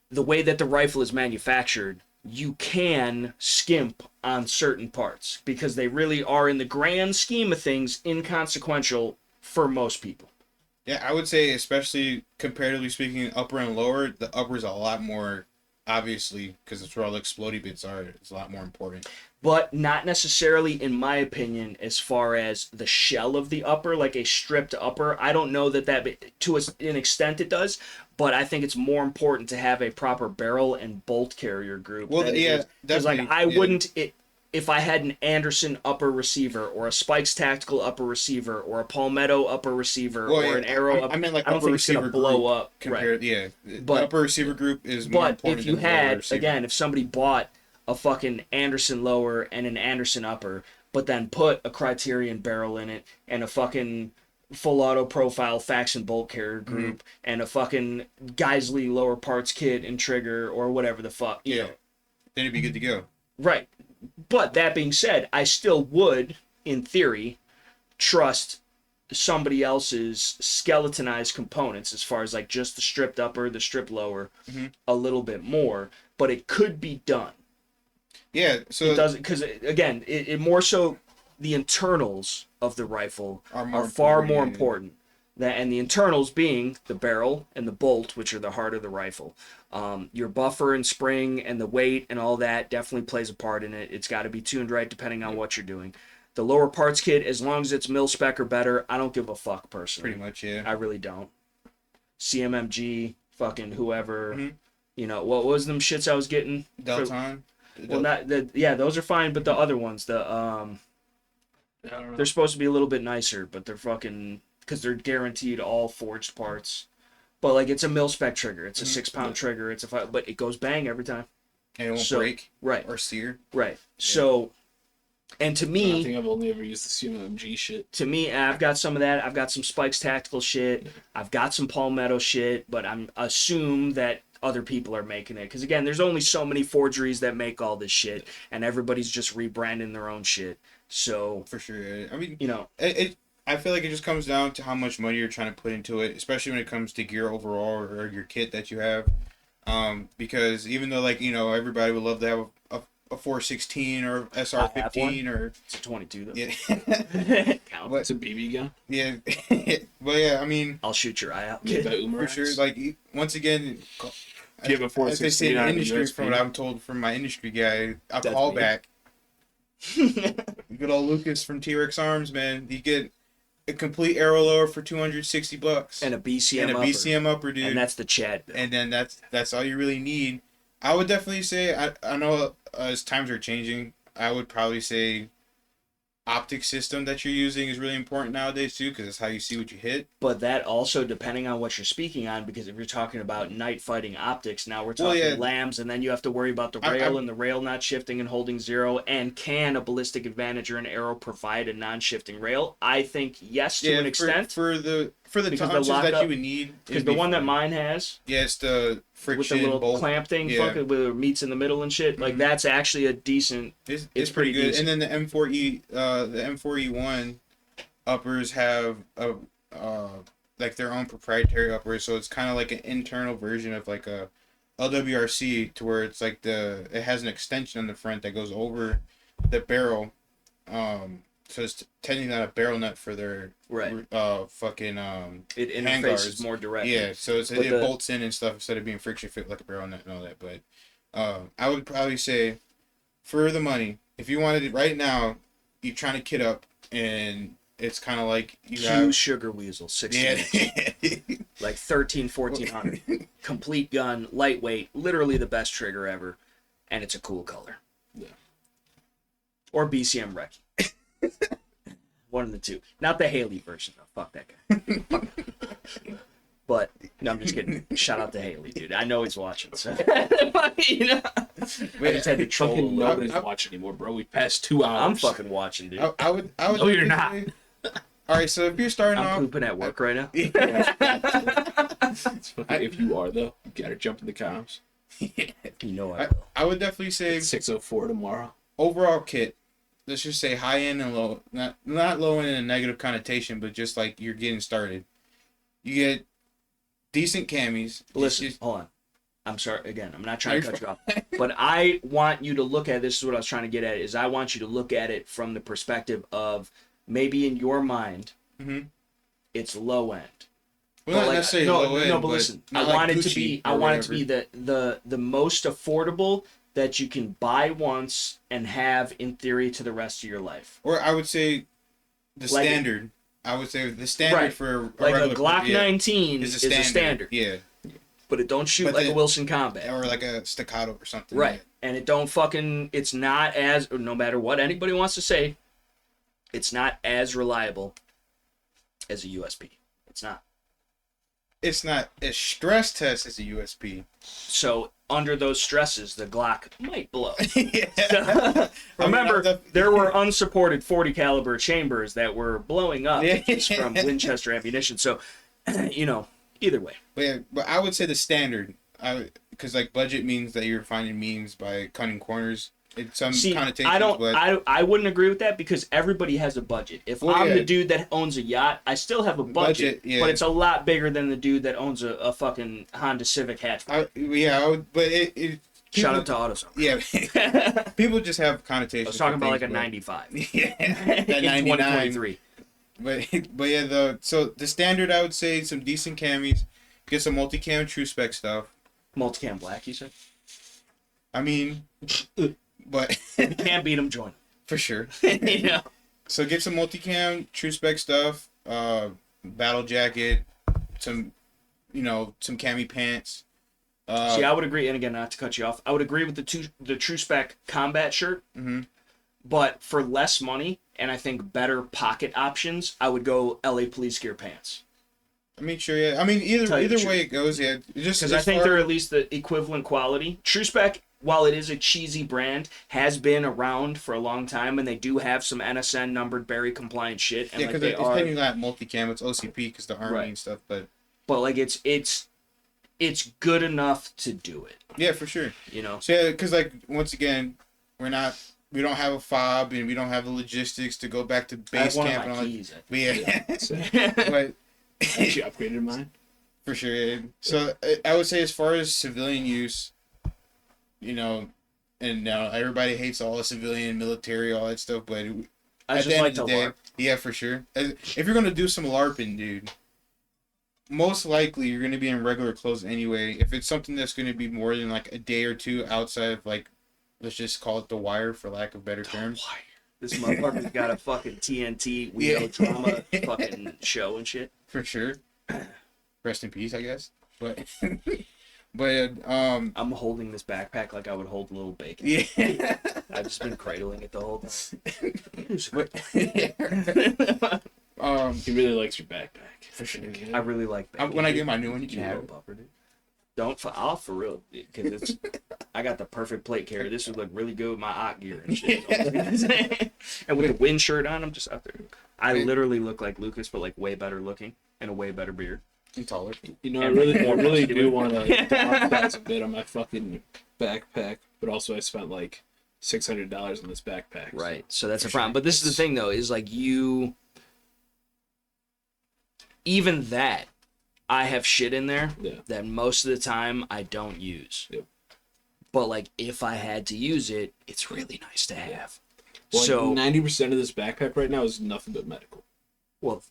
the way that the rifle is manufactured, you can skimp on certain parts because they really are, in the grand scheme of things, inconsequential for most people. Yeah, I would say, especially comparatively speaking, upper and lower, the upper is a lot more, obviously, because it's where all the explodey bits are. It's a lot more important. But not necessarily, in my opinion, as far as the shell of the upper, like a stripped upper. I don't know that to an extent it does, but I think it's more important to have a proper barrel and bolt carrier group. Well, yeah, because like I wouldn't if I had an Anderson upper receiver or a Spikes Tactical upper receiver or a Palmetto upper receiver or an Arrow upper. I mean, like I don't think it's gonna blow up. Compared, right. Yeah, but the upper receiver group is more important. But if you had, again, if somebody bought a fucking Anderson lower and an Anderson upper, but then put a Criterion barrel in it and a fucking full auto profile fax and bolt carrier group and a fucking Geisley lower parts kit and trigger or whatever the fuck, you know. Then it'd be good to go. Right. But that being said, I still would, in theory, trust somebody else's skeletonized components as far as like just the stripped upper, the stripped lower, a little bit more, but it could be done. Yeah, so it doesn't, because again, it more so the internals of the rifle are far more important. And the internals being the barrel and the bolt, which are the heart of the rifle. Your buffer and spring and the weight and all that definitely plays a part in it. It's got to be tuned right depending on what you're doing. The lower parts kit, as long as it's mil spec or better, I don't give a fuck personally. Pretty much, yeah. I really don't. CMMG, fucking whoever. You know, what was them shits I was getting? Delton. Well, those are fine, but the other ones, they're supposed to be a little bit nicer, but they're fucking, because they're guaranteed all forged parts. But like, it's a mil spec trigger, it's a 6-pound trigger, but it goes bang every time. And it won't break, right, or sear, right. Yeah. So, and to me, I think I've only ever used the CMMG shit. To me, I've got some of that. I've got some Spikes Tactical shit. I've got some Palmetto shit, but I'm assume that other people are making it, because again, there's only so many forgeries that make all this shit, and everybody's just rebranding their own shit. So for sure, I mean, I feel like it just comes down to how much money you're trying to put into it, especially when it comes to gear overall or your kit that you have. Because even though, like, everybody would love to have a 416 or SR15 or it's a 22 though. Yeah. It's a BB gun. Yeah, but yeah, I mean, I'll shoot your eye out. For sure. Like, once again, give a 416 as they say in the industry, from what I'm told from my industry guy, a callback. Good old Lucas from T-Rex Arms, man. You get a complete arrow lower for $260 and a BCM upper, dude. And that's the Chad bill. And then that's all you really need. I would definitely say, I know as times are changing, I would probably say optic system that you're using is really important nowadays too, because it's how you see what you hit. But that also, depending on what you're speaking on, because if you're talking about night fighting optics, now we're talking lambs, and then you have to worry about the rail and the rail not shifting and holding zero. And can a ballistic advantage or an arrow provide a non-shifting rail? I think yes, to an extent. For the tolerances that you would need, because the one that mine has, it's the friction with the little bolt clamp thing, fucking where it meets in the middle and shit. Like that's actually a decent. It's pretty good. Decent. And then the M4E, the M4E1 uppers have like their own proprietary uppers, so it's kind of like an internal version of like a LWRC, to where it's like it has an extension on the front that goes over the barrel. So it's technically not a barrel nut for their fucking it interfaces more directly. Yeah, so it bolts in and stuff instead of being friction fit like a barrel nut and all that. But I would probably say, for the money, if you wanted it right now, you're trying to kit up, and it's kind of like you have Sugar Weasel 16 like 1400 complete gun, lightweight, literally the best trigger ever, and it's a cool color. Yeah. Or BCM Rec. One of the two. Not the Haley version though. Fuck that guy. But no, I'm just kidding. Shout out to Haley, dude. I know he's watching. So you know, I just had to troll. Fucking a little nobody's bit. watching anymore, bro. We passed 2 hours. I'm fucking watching, dude. I would. No, you're not. say- All right, so if you're starting I'm off, pooping at work right now. It's fucking, if you are though, you gotta jump in the comms. You know I I, will. I would definitely say It's 6:04 tomorrow. overall kit. Let's just say high end and low, not low end in a negative connotation, but just like you're getting started. You get decent camis. Listen, hold on. I'm sorry. Again, I'm not trying to cut you off, but I want you to look at this. Is what I was trying to get at. Is I want you to look at it from the perspective of maybe in your mind, it's low end. Well, not necessarily low end. No, but listen, I want it to be. I want it to be the most affordable that you can buy once and have in theory to the rest of your life. Or I would say the Like- standard. I would say the standard Right. for Like a regular, Glock 19 is is a standard, Yeah, but it don't shoot But like a then- Wilson Combat. or like a staccato or something. Right. And it don't fucking, it's not as, no matter what anybody wants to say, it's not as reliable as a USP. It's not. It's not a stress test as a USP. So under those stresses, the Glock might blow. Yeah. Remember, there were unsupported 40 caliber chambers that were blowing up Yeah. just from Winchester ammunition. So, you know, either way. But I would say the standard. Because like budget means that you're finding means by cutting corners. It's some See, connotations. I wouldn't agree with that because everybody has a budget. If I'm the dude that owns a yacht, I still have a budget, yeah. but it's a lot bigger than the dude that owns a fucking Honda Civic hatchback. Shout out to AutoZone. Yeah, people just have connotations. I was talking about like a but- 95. Yeah, that In 99. 2023. But yeah, so the standard, I would say some decent camis, get some multicam true spec stuff. Multicam black, you said? I mean, but You can't beat them, join for sure. them. You know? So get some multicam true spec stuff, battle jacket, some cami pants. See, I would agree, and again, not to cut you off, I would agree with the true spec combat shirt, but for less money and I think better pocket options, I would go LA Police Gear pants. I mean, sure, yeah. I mean, either way it goes, yeah. Just Because I think they're at least the equivalent quality. True spec, while it is a cheesy brand, has been around for a long time, and they do have some NSN numbered Berry compliant shit. And yeah, like because they it's are, technically not multicam, it's OCP because the army Right. and stuff. But like it's good enough to do it. yeah, for sure. You know. So yeah, because like once again, we don't have a fob and we don't have the logistics to go back to I have base one camp of and my all keys. that. But yeah, but I actually upgraded mine. for sure. Yeah. So I would say as far as civilian use, and now everybody hates all the civilian, military, all that stuff, but I at just the end like of to the day, LARP. yeah, for sure. If you're gonna do some LARPing, dude, most likely you're gonna be in regular clothes anyway. If it's something that's gonna be more than like a day or two outside of like, let's just call it the wire for lack of better terms. This motherfucker's got a fucking TNT We Know Drama fucking show and shit. For sure. Rest in peace, I guess. But I'm holding this backpack like I would hold a little bacon. yeah. I've just been cradling it the whole time. He really likes your backpack. For sure. I really like bacon. When I get my new one, you can G.O.A. have it. buffer, dude. Don't I'll for real, because I got the perfect plate carrier. This would look really good with my OC gear and shit. And with a wind shirt on, I'm just out there. I literally look like Lucas, but like way better looking and a way better beard. And taller. You know, I And really more do muscular. want to downsize a bit on my fucking backpack, but also I spent like $600 on this backpack. Right. So that's a problem. But this is the thing though, is like even that, I have shit in there that most of the time I don't use. Yep. But like if I had to use it, it's really nice to have. Well, So 90% of this backpack right now is nothing but medical. well,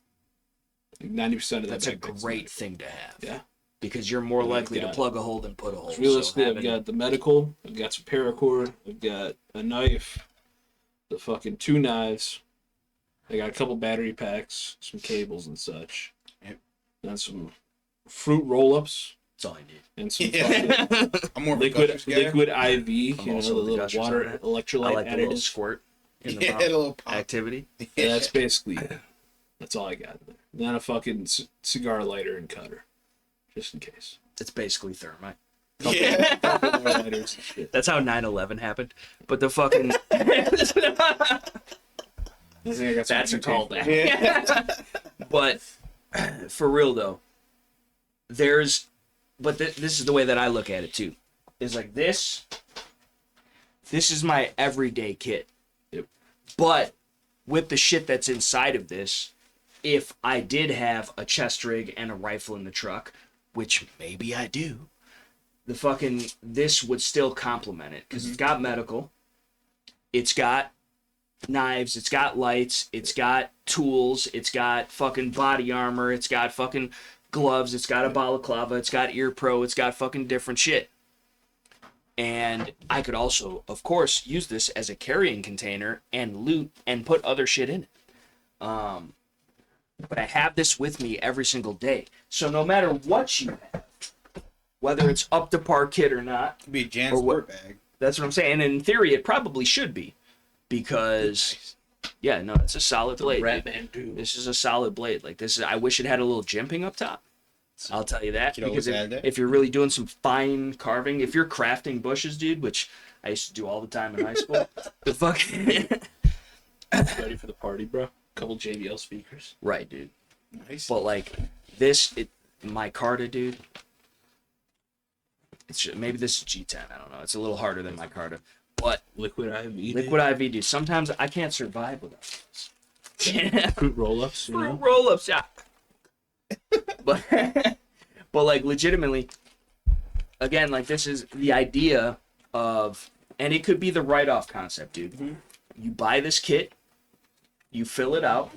Like 90% of that that's a backpack's great medical. thing to have. Yeah. Because you're more I've likely to got- plug a hole than put a hole. Realistically, So I've got the medical, I've got some paracord, I've got a knife, the fucking 2 knives, I got a couple battery packs, some cables and such, and some fruit roll-ups, that's all I need. and some Yeah. fucking I'm more of a gushers guy. liquid IV, you know, also the with the little gushers water on that. electrolyte I like the little additives. squirt in the Yeah, mouth a little pop. activity. Yeah, that's basically it. That's all I got in there. Then a fucking cigar lighter and cutter. just in case. It's basically thermite. Yeah. That's how 9/11 happened. But the fucking that's a callback. Yeah. But for real though, this is the way that I look at it too. Is like this is my everyday kit. Yep. But with the shit that's inside of this, if I did have a chest rig and a rifle in the truck, which maybe I do, this would still complement it because it's got medical, it's got knives, it's got lights, it's got tools, it's got fucking body armor, it's got fucking gloves, it's got a balaclava, it's got ear pro, it's got fucking different shit. And I could also, of course, use this as a carrying container and loot and put other shit in it. But I have this with me every single day. So no matter what you have, whether it's up to par kit or not, Could be a Jan's sport bag. that's what I'm saying. And in theory, it probably should be. Because, yeah, no, it's a solid blade. This is a solid blade. Like, I wish it had a little jimping up top. I'll tell you that. Could always Because add that. if you're really doing some fine carving, if you're crafting bushes, dude, which I used to do all the time in high school, the fucking... Ready for the party, bro? Couple JBL speakers. Right, dude. Nice. But, like, my Carta, dude, maybe this is G10, I don't know. It's a little harder than my Carta. But Liquid IV. Liquid IV, dude. Sometimes I can't survive without this. Yeah. Fruit roll-ups, you Fruit know? roll-ups, yeah. but like legitimately, again, like this is the idea of, and it could be the write-off concept, dude. Mm-hmm. You buy this kit, you fill it out,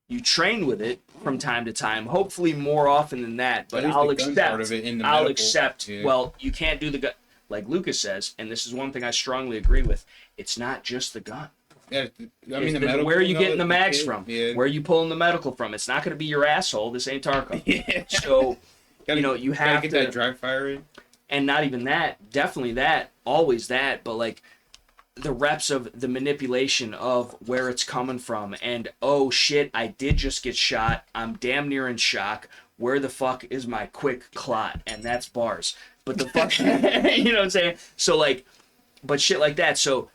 you train with it from time to time, hopefully more often than that. But At least I'll the gun's accept. part of it in the I'll medical. accept. Yeah. Well, you can't do the gun. Like Lucas says, and this is one thing I strongly agree with. It's not just the gun. Yeah, I mean, the Where medical. are you getting the kit, mags from? Yeah. Where are you pulling the medical from? It's not going to be your asshole. This ain't Tarko. Yeah. So, Gotta- you gotta have get to, that dry fire in. and not even that, definitely that, always that, but like the reps of the manipulation of where it's coming from, and oh shit, I did just get shot. I'm damn near in shock. Where the fuck is my quick clot? And that's bars. But the fuck, you know what I'm saying? So like, but shit like that. So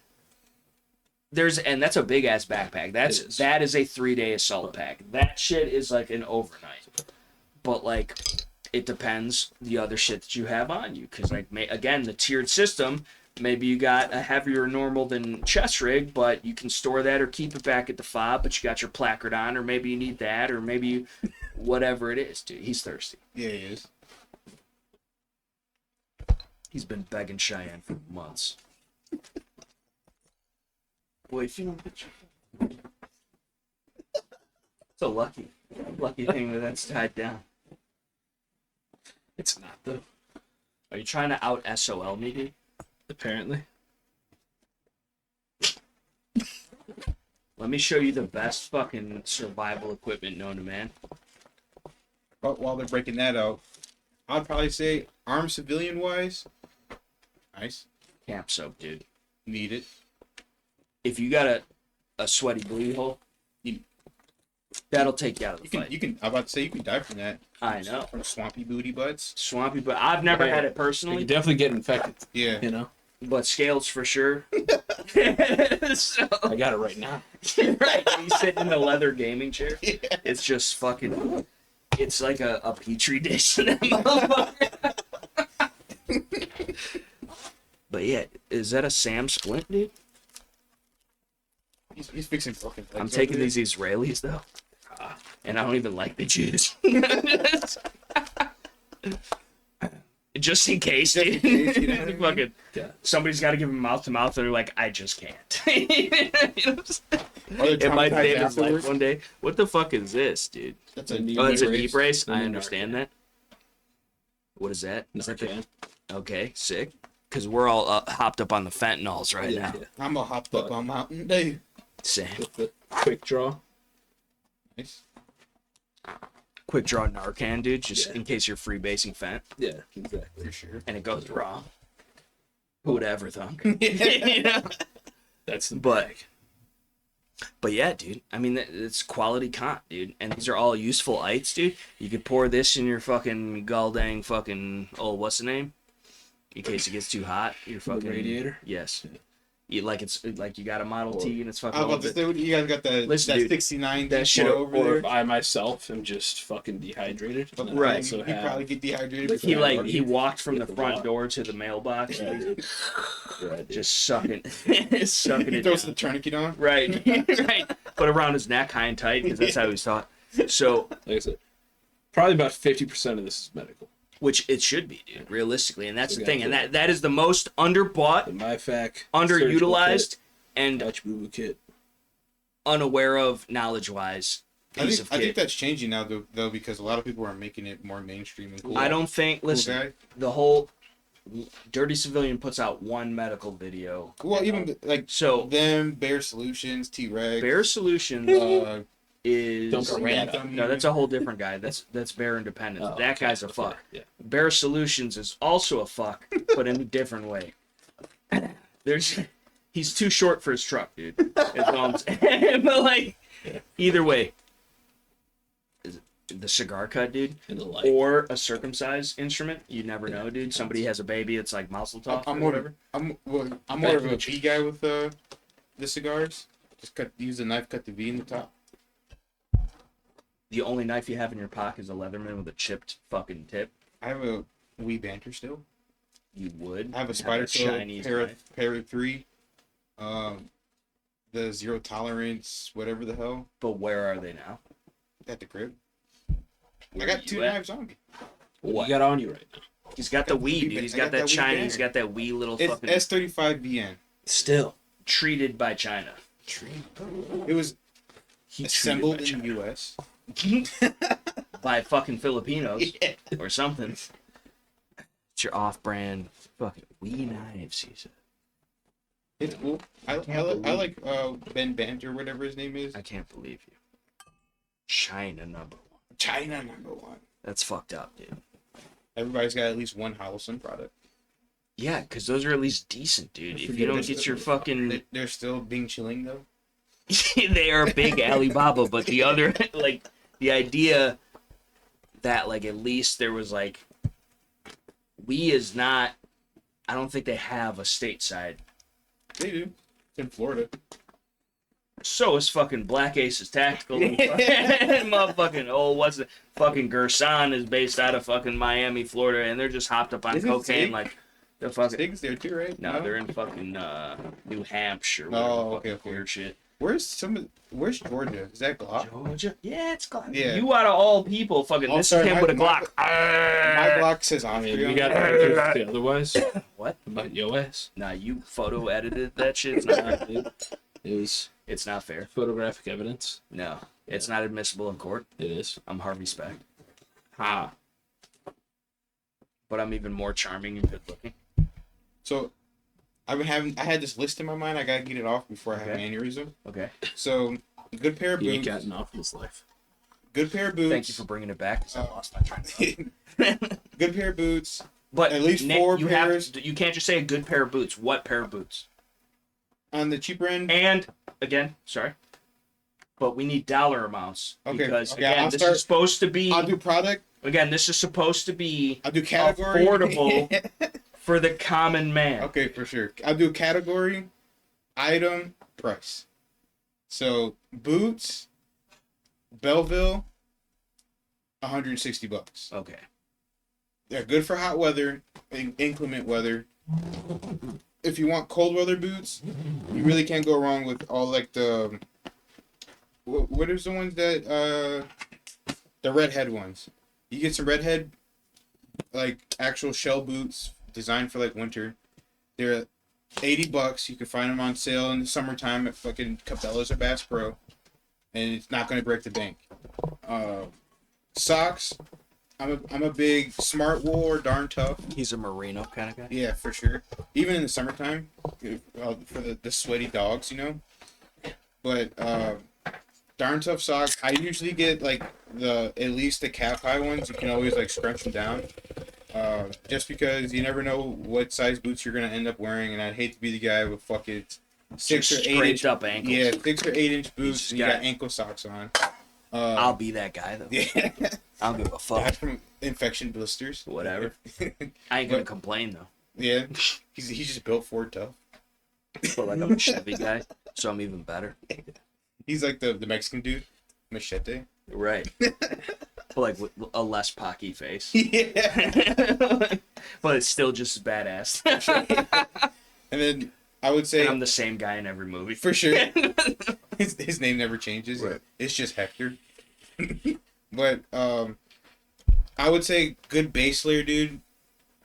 and that's a big ass backpack. That is a 3-day assault pack. That shit is like an overnight. But like, it depends the other shit that you have on you. Cause like, again, the tiered system, maybe you got a heavier normal than chest rig, but you can store that or keep it back at the fob, but you got your placard on, or maybe you need that, or maybe you, whatever it is, dude. He's thirsty. Yeah, he is. He's been begging Cheyenne for months. Boy, if you don't get your... It's a lucky thing that's tied down. It's not, though. Are you trying to out SOL me, dude? Apparently. Let me show you the best fucking survival equipment known to man. But while they're breaking that out, I'd probably say armed civilian wise, nice. Camp soap, dude. Need it. If you got a sweaty bleed hole, that'll take you out of the fight. You can. I'm about to say you can die from that. I know. From swampy booty butts. Swampy, but I've never had it You personally. can definitely get infected, Yeah. you know? But scales for sure. So, I got it right now. right, he's sitting in the leather gaming chair. Yeah. It's just fucking. It's like a petri dish in that motherfucker. But yeah, is that a Sam Splint, dude? He's fixing fucking things. I'm taking these Israelis though, and I don't even like the Jews. Just in case, dude. case, you know what I mean? Fucking, Yeah. somebody's got to give him mouth to mouth. They're like, I just can't. You know what I'm saying? Are they It might traumatized save his life afterwards? one day. What the fuck is this, dude? That's a Oh, it's a knee brace. brace. And I then understand that. What is that? Is that Narcan. okay, sick. Because we're all hopped up on the fentanyls right now. Yeah. I'm a hopped up on Mountain Dew. Same. With the quick draw. Nice. Quick draw Narcan, dude, just Yeah. in case you're freebasing fent Yeah, exactly. For sure. and it goes wrong. Who would ever thunk? Yeah. You know? That's the But bag. But yeah, dude. I mean, it's quality content, dude. And these are all useful ites, dude. You could pour this in your fucking goddamn fucking what's the name? In case it gets too hot, your fucking radiator. Yes. You like it's like you got a Model T and it's fucking. I was about to say, you guys got that Listen, dude, 69 that shit over Or there. if I myself am just fucking dehydrated. and then I Right. also You have- probably get dehydrated. Like, He before like you he order. walked from the Get the front water. door to the mailbox, Yeah, just sucking, sucking He it throws down. the tourniquet on. Right, right. Put around his neck high and tight because that's how he's taught. So, like I said, probably about 50% of this is medical. which it should be, dude, realistically, and that's the thing, and Exactly. that is the most underbought, The MyFac underutilized, surgical and kit, Dutch Boo Boo kit. unaware of knowledge-wise piece of I think kit. that's changing now though because a lot of people are making it more mainstream and cool. I don't think. Listen, guy. the whole Dirty Civilian puts out one medical video. Well, even like So them, Bear Solutions, T-Rex, Bear Solutions is Don't bring that up. Random. no, that's a whole different guy. That's Bear Independence. Oh, that okay, guy's a okay, fuck. Yeah. Bear Solutions is also a fuck, but in a different way. He's too short for his truck, dude. That's all I'm saying. But like, either way, is it the cigar cut, dude, And the light. or a circumcised instrument? You never know, dude. Somebody has a baby. It's like mazel tov I'm or more whatever. I'm more of a V guy with the cigars. Just use the knife, cut the V in the top. The only knife you have in your pocket is a Leatherman with a chipped fucking tip. I have a Wee Banter still. You would. I have a Spider Tail Chinese knife. Para 3. The Zero Tolerance, whatever the hell, But where are they now? at the crib. Where I are got two you at? knives on me. What you got on you right now? He's got the got the Wii, Wii dude. ba- He's I got got that that Wii Chinese. banner. He's got that Wii little It's fucking S35 VN. Still. treated by China. It was He assembled treated in the U.S. by Fucking Filipinos or something. It's your off-brand fucking Wii knives, he said. It's cool. I like Ben Banter, whatever his name is. I can't believe you. China number one. China #1. That's fucked up, dude. Everybody's got at least one Howelson product. Yeah, because those are at least decent, dude. If you don't get your fucking... They're still being chilling though. They are big Alibaba, but the other, like, the idea that, like, at least there was, like, Wii is not... I don't think they have a stateside. They do. It's in Florida. So is fucking Black Aces Tactical. And motherfucking, what's it? Fucking Gerson is based out of fucking Miami, Florida, and they're just hopped up on Isn't cocaine Sig? like the fucking... Stig's there too, right? No, they're in fucking New Hampshire. Whatever Oh, fucking okay. weird shit. Where's Georgia? Is that Glock? Georgia? Yeah, it's Glock. Yeah. You out of all people, fucking, Oh, this sorry, is him my- with a my- Glock. My Glock says I mean, Austria. we got pictures to say otherwise. What? About your ass. Nah, you photo edited that shit. It's not, It is it's not fair. photographic evidence. No, it's not admissible in court. It is. I'm Harvey Spec. Ha. But I'm even more charming and good looking. So, I had this list in my mind. I gotta get it off before I have Okay. an aneurysm. Okay. So, good pair of He ain't boots. gotten off in his life. Good pair of boots. Thank you for bringing it back, because I lost my train of thought. Good pair of boots. But At least Nick, 4 you pairs. you can't just say a good pair of boots. What pair of boots? On the cheaper end, And again, sorry, but we need dollar amounts Okay, because okay, again, I'll this start- is supposed to be I'll do product. again. This is supposed to be I'll do category. affordable for the common man. Okay, for sure. I'll do category, item, price. So, boots, Belleville, $160. Okay. They're good for hot weather, inclement weather. If you want cold weather boots, you really can't go wrong with all like the what is the ones that the redhead ones. You get some redhead like actual shell boots designed for like winter. They're $80. You can find them on sale in the summertime at fucking Cabela's or Bass Pro, and it's not going to break the bank. Socks. I'm a big Smart Wool or Darn Tough. He's a merino kind of guy. Yeah, for sure. Even in the summertime, for the sweaty dogs, you know. But Darn Tough socks. I usually get like at least the calf high ones. You can always like scrunch them down. Just because you never know what size boots you're gonna end up wearing, and I'd hate to be the guy with fucking 6 or Just 8 scraped inch up ankles. Yeah, 6 or 8 inch boots. just And you got- got ankle socks on. I'll be that guy though. Yeah. I don't give a fuck. That's from infection blisters. Whatever. I ain't gonna complain though. Yeah, he's just built for it tough. But like I'm a Chevy guy, so I'm even better. He's like the Mexican dude, Machete. Right. But like with a less pocky face. Yeah. But it's still just as badass. And then I would say And I'm the same guy in every movie. for sure his name never changes. Right. It's just Hector. But I would say good base layer, dude,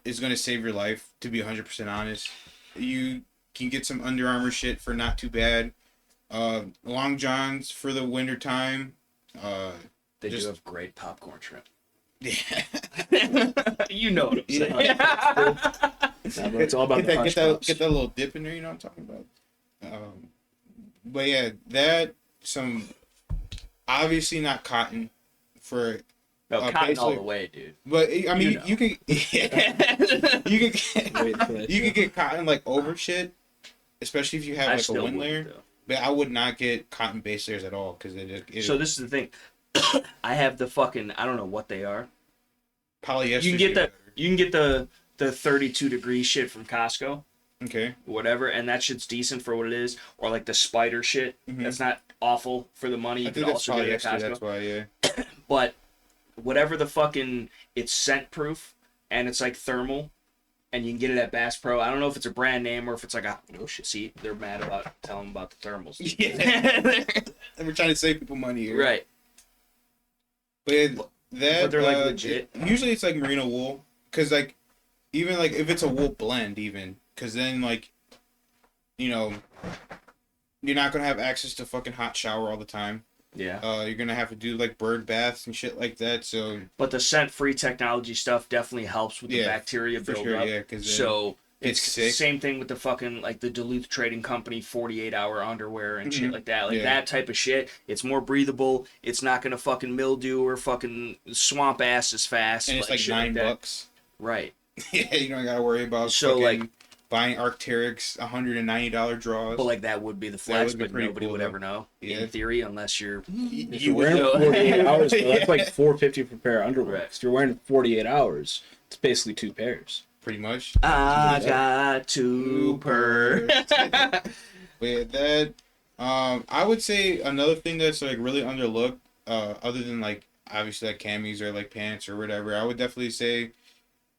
is gonna save your life. To be 100% honest, you can get some Under Armour shit for not too bad. Long johns for the winter time. They Just- do have great popcorn shrimp. Yeah. You know what I'm saying. It's all about the hush pups. Get that little dip in there. You know what I'm talking about. But yeah, that some obviously not cotton for. No, cotton all basically- the way, dude. But I mean, You know. you can you can Wait for that you can shit. get cotton like over shit, especially if you have I like a still wind wouldn't, layer. though. But I would not get cotton base layers at all because it So this is the thing. I have the fucking, I don't know what they are. polyester. You can get shit. the 32 degree shit from Costco, Okay. whatever, and that shit's decent for what it is. Or like the spider shit. Mhm. That's not awful for the money. You I can think that's also get it at polyester. Costco. That's why, yeah. But whatever the fucking, it's scent proof and it's like thermal, and you can get it at Bass Pro. I don't know if it's a brand name or if it's like a, oh shit, see, they're mad about telling them about the thermals. Yeah. And we're trying to save people money here. Right. But yeah, that But they're, like, legit. Usually it's like merino wool, cause like even like if it's a wool blend, even cause then like you know you're not gonna have access to fucking hot shower all the time. Yeah. You're gonna have to do like bird baths and shit like that. So But the scent-free technology stuff definitely helps with the Yeah, bacteria for build sure, up. yeah, cause then So it's it's sick. same thing with the fucking like the Duluth Trading Company 48-hour underwear and shit Mhm. like that. Like Yeah. that type of shit. It's more breathable. It's not gonna fucking mildew or fucking swamp ass as fast. and it's like shit $9. that. Right. Yeah, you don't gotta worry about So, fucking like- buying Arc'teryx $190 draws. But like that would be the That flex, would be but pretty nobody cool, would though. ever know. Yeah. In theory, unless you're If you you're wearing would know. 48 hours, bro, that's like Yeah. $450 per pair of underwear. Right. If you're wearing 48 hours, it's basically 2 pairs. pretty much. I got to purr. But yeah, that I would say another thing that's like really underlooked, other than like obviously like camis or like pants or whatever, I would definitely say,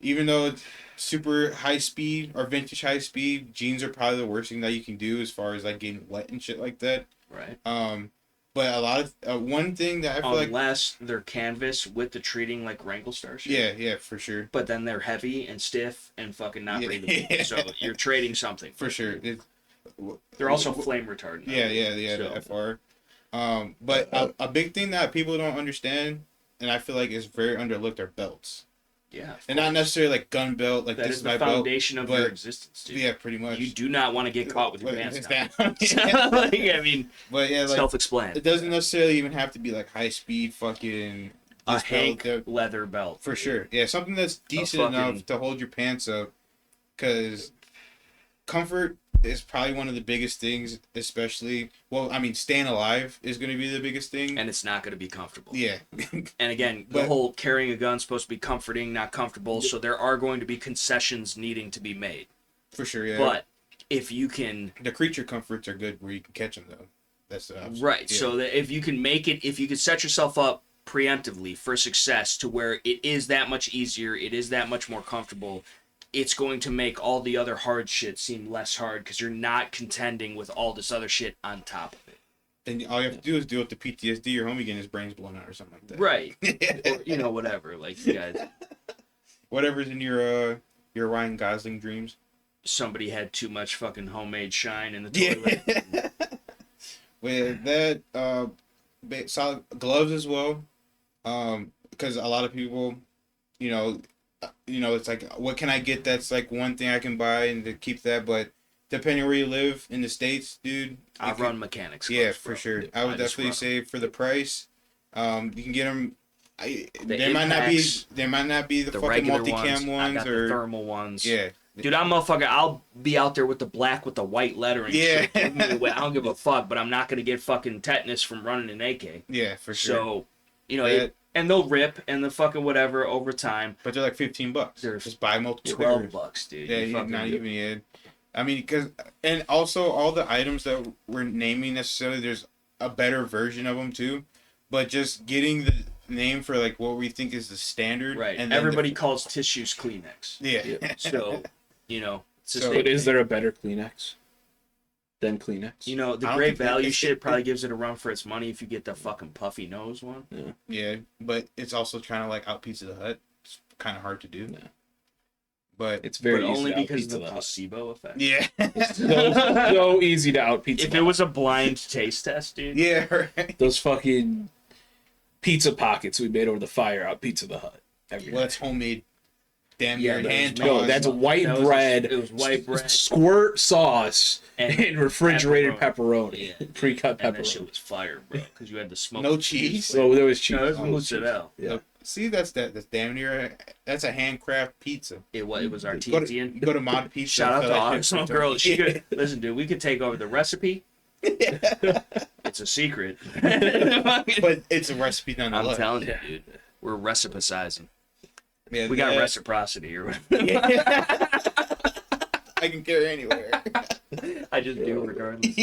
even though it's super high speed or vintage high speed, jeans are probably the worst thing that you can do as far as like getting wet and shit like that. Right. But a lot of one thing that I feel like Unless they're canvas with the treating like wrinkle star shit. yeah, for sure. But then they're heavy and stiff and fucking not Yeah. breathable. So you're trading something. For sure. They're also flame retardant. Yeah, So- the FR. But a big thing that people don't understand, and I feel like is very underlooked, are belts. Yeah. And not necessarily like gun belt, like That this is is my the belt. foundation of but- your existence, dude. Yeah, pretty much. You do not want to get caught with your But pants it's down. down. Like, I mean, But yeah, like self-explanatory. it doesn't necessarily even have to be like high speed fucking A this belt Hank that- leather belt. for sure. Yeah, something that's decent fucking- enough to hold your pants up, because comfort is probably one of the biggest things, especially, well, I mean, staying alive is going to be the biggest thing. And it's not going to be comfortable. Yeah. And again, the But- whole carrying a gun is supposed to be comforting, not comfortable. So there are going to be concessions needing to be made. For sure, yeah. But if you can, the creature comforts are good where you can catch them, though. That's the option. right? Yeah. So that if you can make it, if you can set yourself up preemptively for success to where it is that much easier, it is that much more comfortable, it's going to make all the other hard shit seem less hard because you're not contending with all this other shit on top of it. Then all you have to do is deal with the PTSD, your homie getting his brains blown out or something like that. Right. Or, you know, whatever. Like, you guys, Whatever's in your Ryan Gosling dreams. somebody had too much fucking homemade shine in the toilet. Yeah. With that, solid gloves as well. Because a lot of people, you know, it's like, what can I get that's like one thing I can buy and to keep that, but depending where you live in the States, dude. I you run mechanics. Yeah, gloves, for bro. sure. I would just definitely run say for the price, you can get them. The They might not be. Impacts, They might not be the the fucking regular multicam ones. I ones got or the thermal ones. yeah. Dude, I'm motherfucker. I'll be out there with the black with the white lettering. Yeah. Shit. Give me away. I don't give a fuck, but I'm not gonna get fucking tetanus from running an AK. Yeah, for sure. So, you know, and they'll rip and the fucking whatever over time. But they're like $15. They're just buy multiple $12, pairs. dude. Yeah, You not even yeah. I mean, and also all the items that we're naming necessarily, there's a better version of them too, but just getting the name for like what we think is the standard. Right. And everybody calls tissues Kleenex. Yeah. So, you know, it's just But is there a better Kleenex than Kleenex? you know, the I don't great think value it- shit probably gives it a run for its money if you get the fucking puffy nose one. Yeah, but it's also trying to like out Pizza the Hut. It's kind of hard to do. Yeah. But It's very But easy only to out because of Pizza the the Hut. placebo effect. yeah, So easy to out Pizza If the it Hut. was a blind taste test, dude. yeah, right. Those fucking pizza pockets we made over the fire out Pizza the Hut. Every Well, that's homemade. Damn Yeah, near that hand was- no, tossed. that's white That was- bread. it was white bread. Squirt sauce And and, refrigerated pepperoni. Yeah. Pre-cut And that shit pepperoni. was fire, bro, because you had the smoke. No cheese. So there was cheese. No, it was Oh, mozzarella. Yeah. See, that's damn near. That's a handcraft pizza. It was You go to, artesian. you go to Mod Pizza. Shout out sell to that our shit some for girl. She $30. could listen, dude. We could take over the recipe. It's a secret. But it's a recipe I'm nonetheless. telling you, dude. We're reciprocizing. Yeah, We got that- reciprocity or whatever. I can carry anywhere. I just do regardless.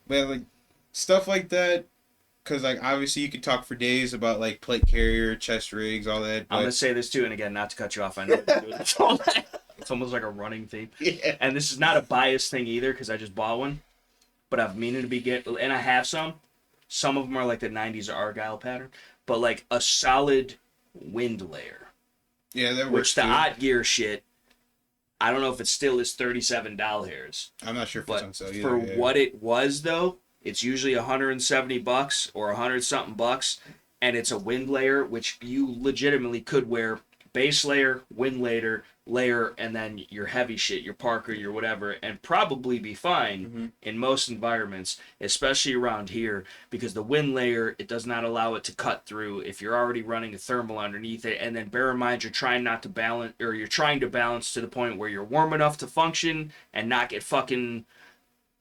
But like stuff like that, because like obviously you could talk for days about like plate carrier, chest rigs, all that. I'm gonna But say this too, and again, not to cut you off. I know you're doing this all day. It's almost like a running theme. yeah, And this is not a biased thing either, because I just bought one. But I've meaning to and I have some. Some of them are like the '90s Argyle pattern, but like a solid wind layer, yeah, that which works the too. odd gear shit. I don't know if it still is $37. I'm not sure if it's on But sale either. for yeah. what it was though, it's usually $170 or $100 something, and it's a wind layer which you legitimately could wear base layer, wind layer, and then your heavy shit, your Parker, your whatever, and probably be fine in most environments, especially around here, because the wind layer, it does not allow it to cut through if you're already running a thermal underneath it. And then bear in mind, you're trying to balance to the point where you're warm enough to function and not get fucking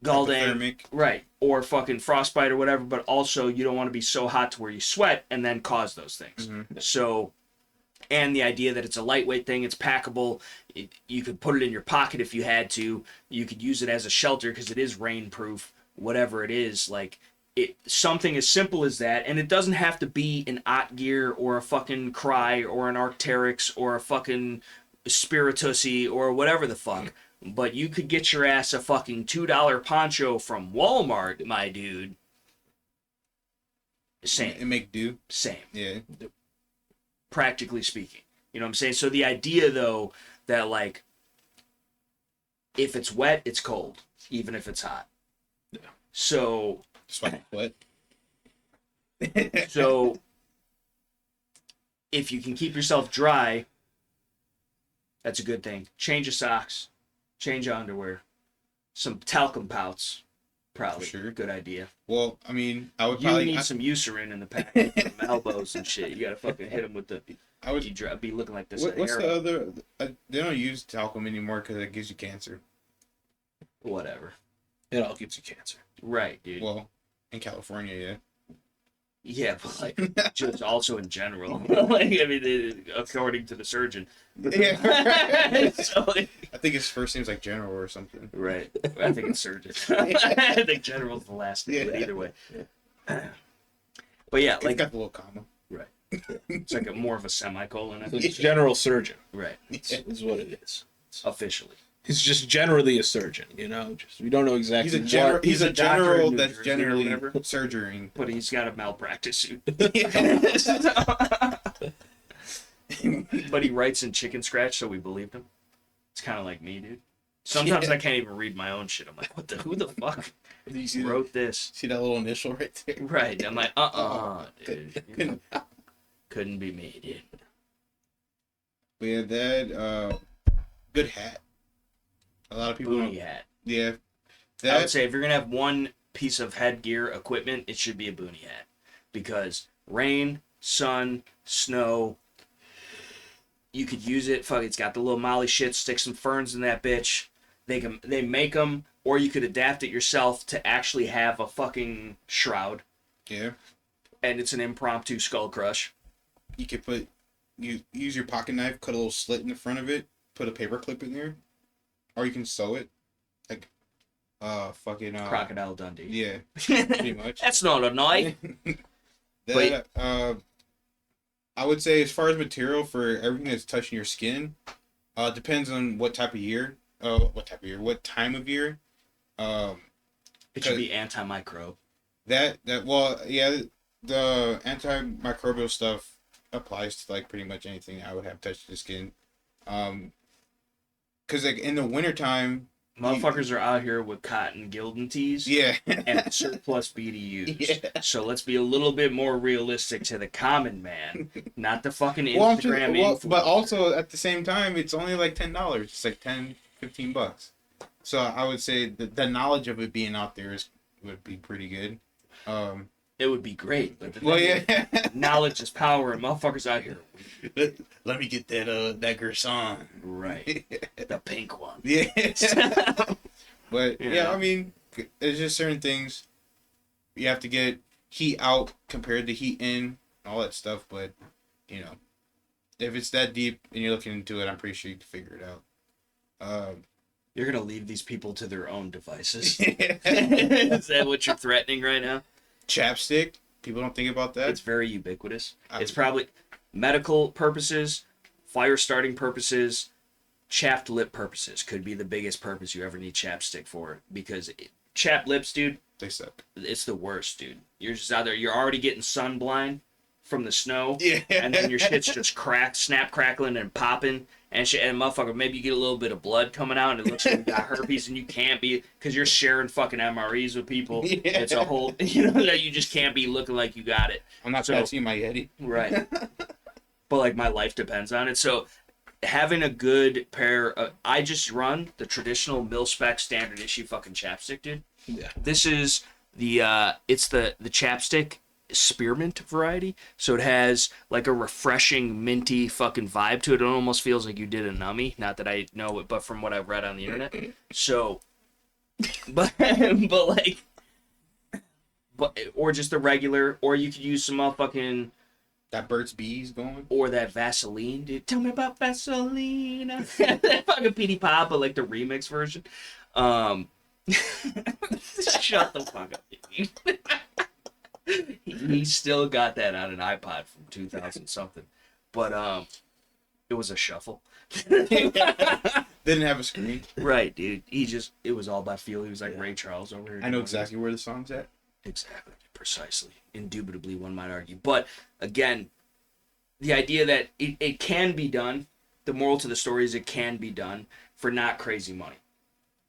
goddamn Hypothermic. right, or fucking frostbite or whatever, but also you don't want to be so hot to where you sweat and then cause those things. So, and the idea that it's a lightweight thing, it's packable, you could put it in your pocket if you had to, you could use it as a shelter because it is rainproof, whatever it is, like something as simple as that. And it doesn't have to be an Ott Gear or a fucking Cry or an Arc'teryx or a fucking Spiritusy or whatever the fuck. But you could get your ass a fucking $2 poncho from Walmart, my dude. It Same. make do. Same. Yeah. Practically speaking. You know what I'm saying? So the idea, though, that, like, if it's wet, it's cold, even if it's hot. Yeah. Just like what? So if you can keep yourself dry, that's a good thing. Change of socks, change of underwear, some talcum pouts, probably Sure. good idea. Well, I mean, I would You probably. need some Eucerin in the pack, some elbows and shit. You gotta fucking hit them with the. I would. You be looking like this. What's hair. the other? They don't use talcum anymore because it gives you cancer. Whatever. It all gives you cancer. Right, dude. Well, in California, yeah. Yeah, but like just also in general. Like, I mean, according to the surgeon. Yeah. So, like, I think his first name's like General or something. right. I think it's surgeon. I think general's the last name, but Yeah. either way. But yeah, It's like got the little comma. right. It's like more of a semicolon. I So think. it's general surgeon. Right. Is what it is. Officially. He's just generally a surgeon, you know. Just we don't know exactly. He's a general. what- He's a doctor in general New that's Jersey or generally whatever. surgerying. But he's got a malpractice suit. But he writes in chicken scratch, so we believed him. It's kind of like me, dude. Sometimes Yeah. I can't even read my own shit. I'm like, who the fuck Do you see wrote this? See that little initial right there? Right. I'm like, dude. You know, couldn't be me, dude. We had that. Good hat. A lot of people. Boonie Don't, hat. yeah. I would That. say if you're gonna have one piece of headgear equipment, it should be a boonie hat, because rain, sun, snow, You could use it. Fuck, it's got the little molly shit. Stick some ferns in that bitch. They make them, or you could adapt it yourself to actually have a fucking shroud. Yeah. And it's an impromptu skull crush. You could use your pocket knife, cut a little slit in the front of it, put a paper clip in there, or you can sew it, like, fucking Crocodile Dundee. Yeah, pretty much. That's not a knife. I would say as far as material for everything that's touching your skin, depends on what time of year. It should be antimicrobe. The antimicrobial stuff applies to like pretty much anything I would have touched the skin. Cause like in the wintertime, motherfuckers are out here with cotton Gildan tees, yeah, and surplus BDUs. Yeah. So let's be a little bit more realistic to the common man, not the fucking Instagram influencer. But also at the same time, it's only like $10. It's like $10-15. So I would say the knowledge of it being out there would be pretty good. It would be great, but the thing is, knowledge is power, and motherfuckers out here. Let me get that Gerson. Right. The pink one. Yeah. But yeah, I mean, there's just certain things you have to get heat out compared to heat in, all that stuff. But you know, if it's that deep and you're looking into it, I'm pretty sure you can figure it out. You're gonna leave these people to their own devices. Is that what you're threatening right now? Chapstick. People don't think about that. It's very ubiquitous. It's probably medical purposes, fire starting purposes, chapped lip purposes could be the biggest purpose you ever need chapstick for, because chapped lips, dude, they suck. It's the worst, dude. You're just out there. You're already getting sun blind from the snow, yeah, and then your shit's just snap, crackling, and popping. And shit, and motherfucker, maybe you get a little bit of blood coming out, and it looks like you got herpes, and you can't be, because you're sharing fucking MREs with people. Yeah. It's a whole, that you just can't be looking like you got it. I'm not passing my Yeti. Right. But, like, my life depends on it. So, having a good pair of, I just run the traditional mil-spec standard issue fucking chapstick, dude. Yeah. This is it's the chapstick spearmint variety, so it has like a refreshing minty fucking vibe to it. It almost feels like you did a nummy, not that I know it, but from what I've read on the internet. So but or just the regular, or you could use some motherfucking that Burt's Bees going, or that Vaseline, dude. Tell me about Vaseline. That fucking P.D.P., but like the remix version. Shut the fuck up, dude. He still got that on an iPod from 2000 something, but it was a shuffle. Didn't have a screen. Right, dude. It was all by feel. He was like Ray Charles over here. I know exactly where the song's at. Exactly, precisely, indubitably, one might argue. But again, the idea that it can be done. The moral to the story is it can be done for not crazy money,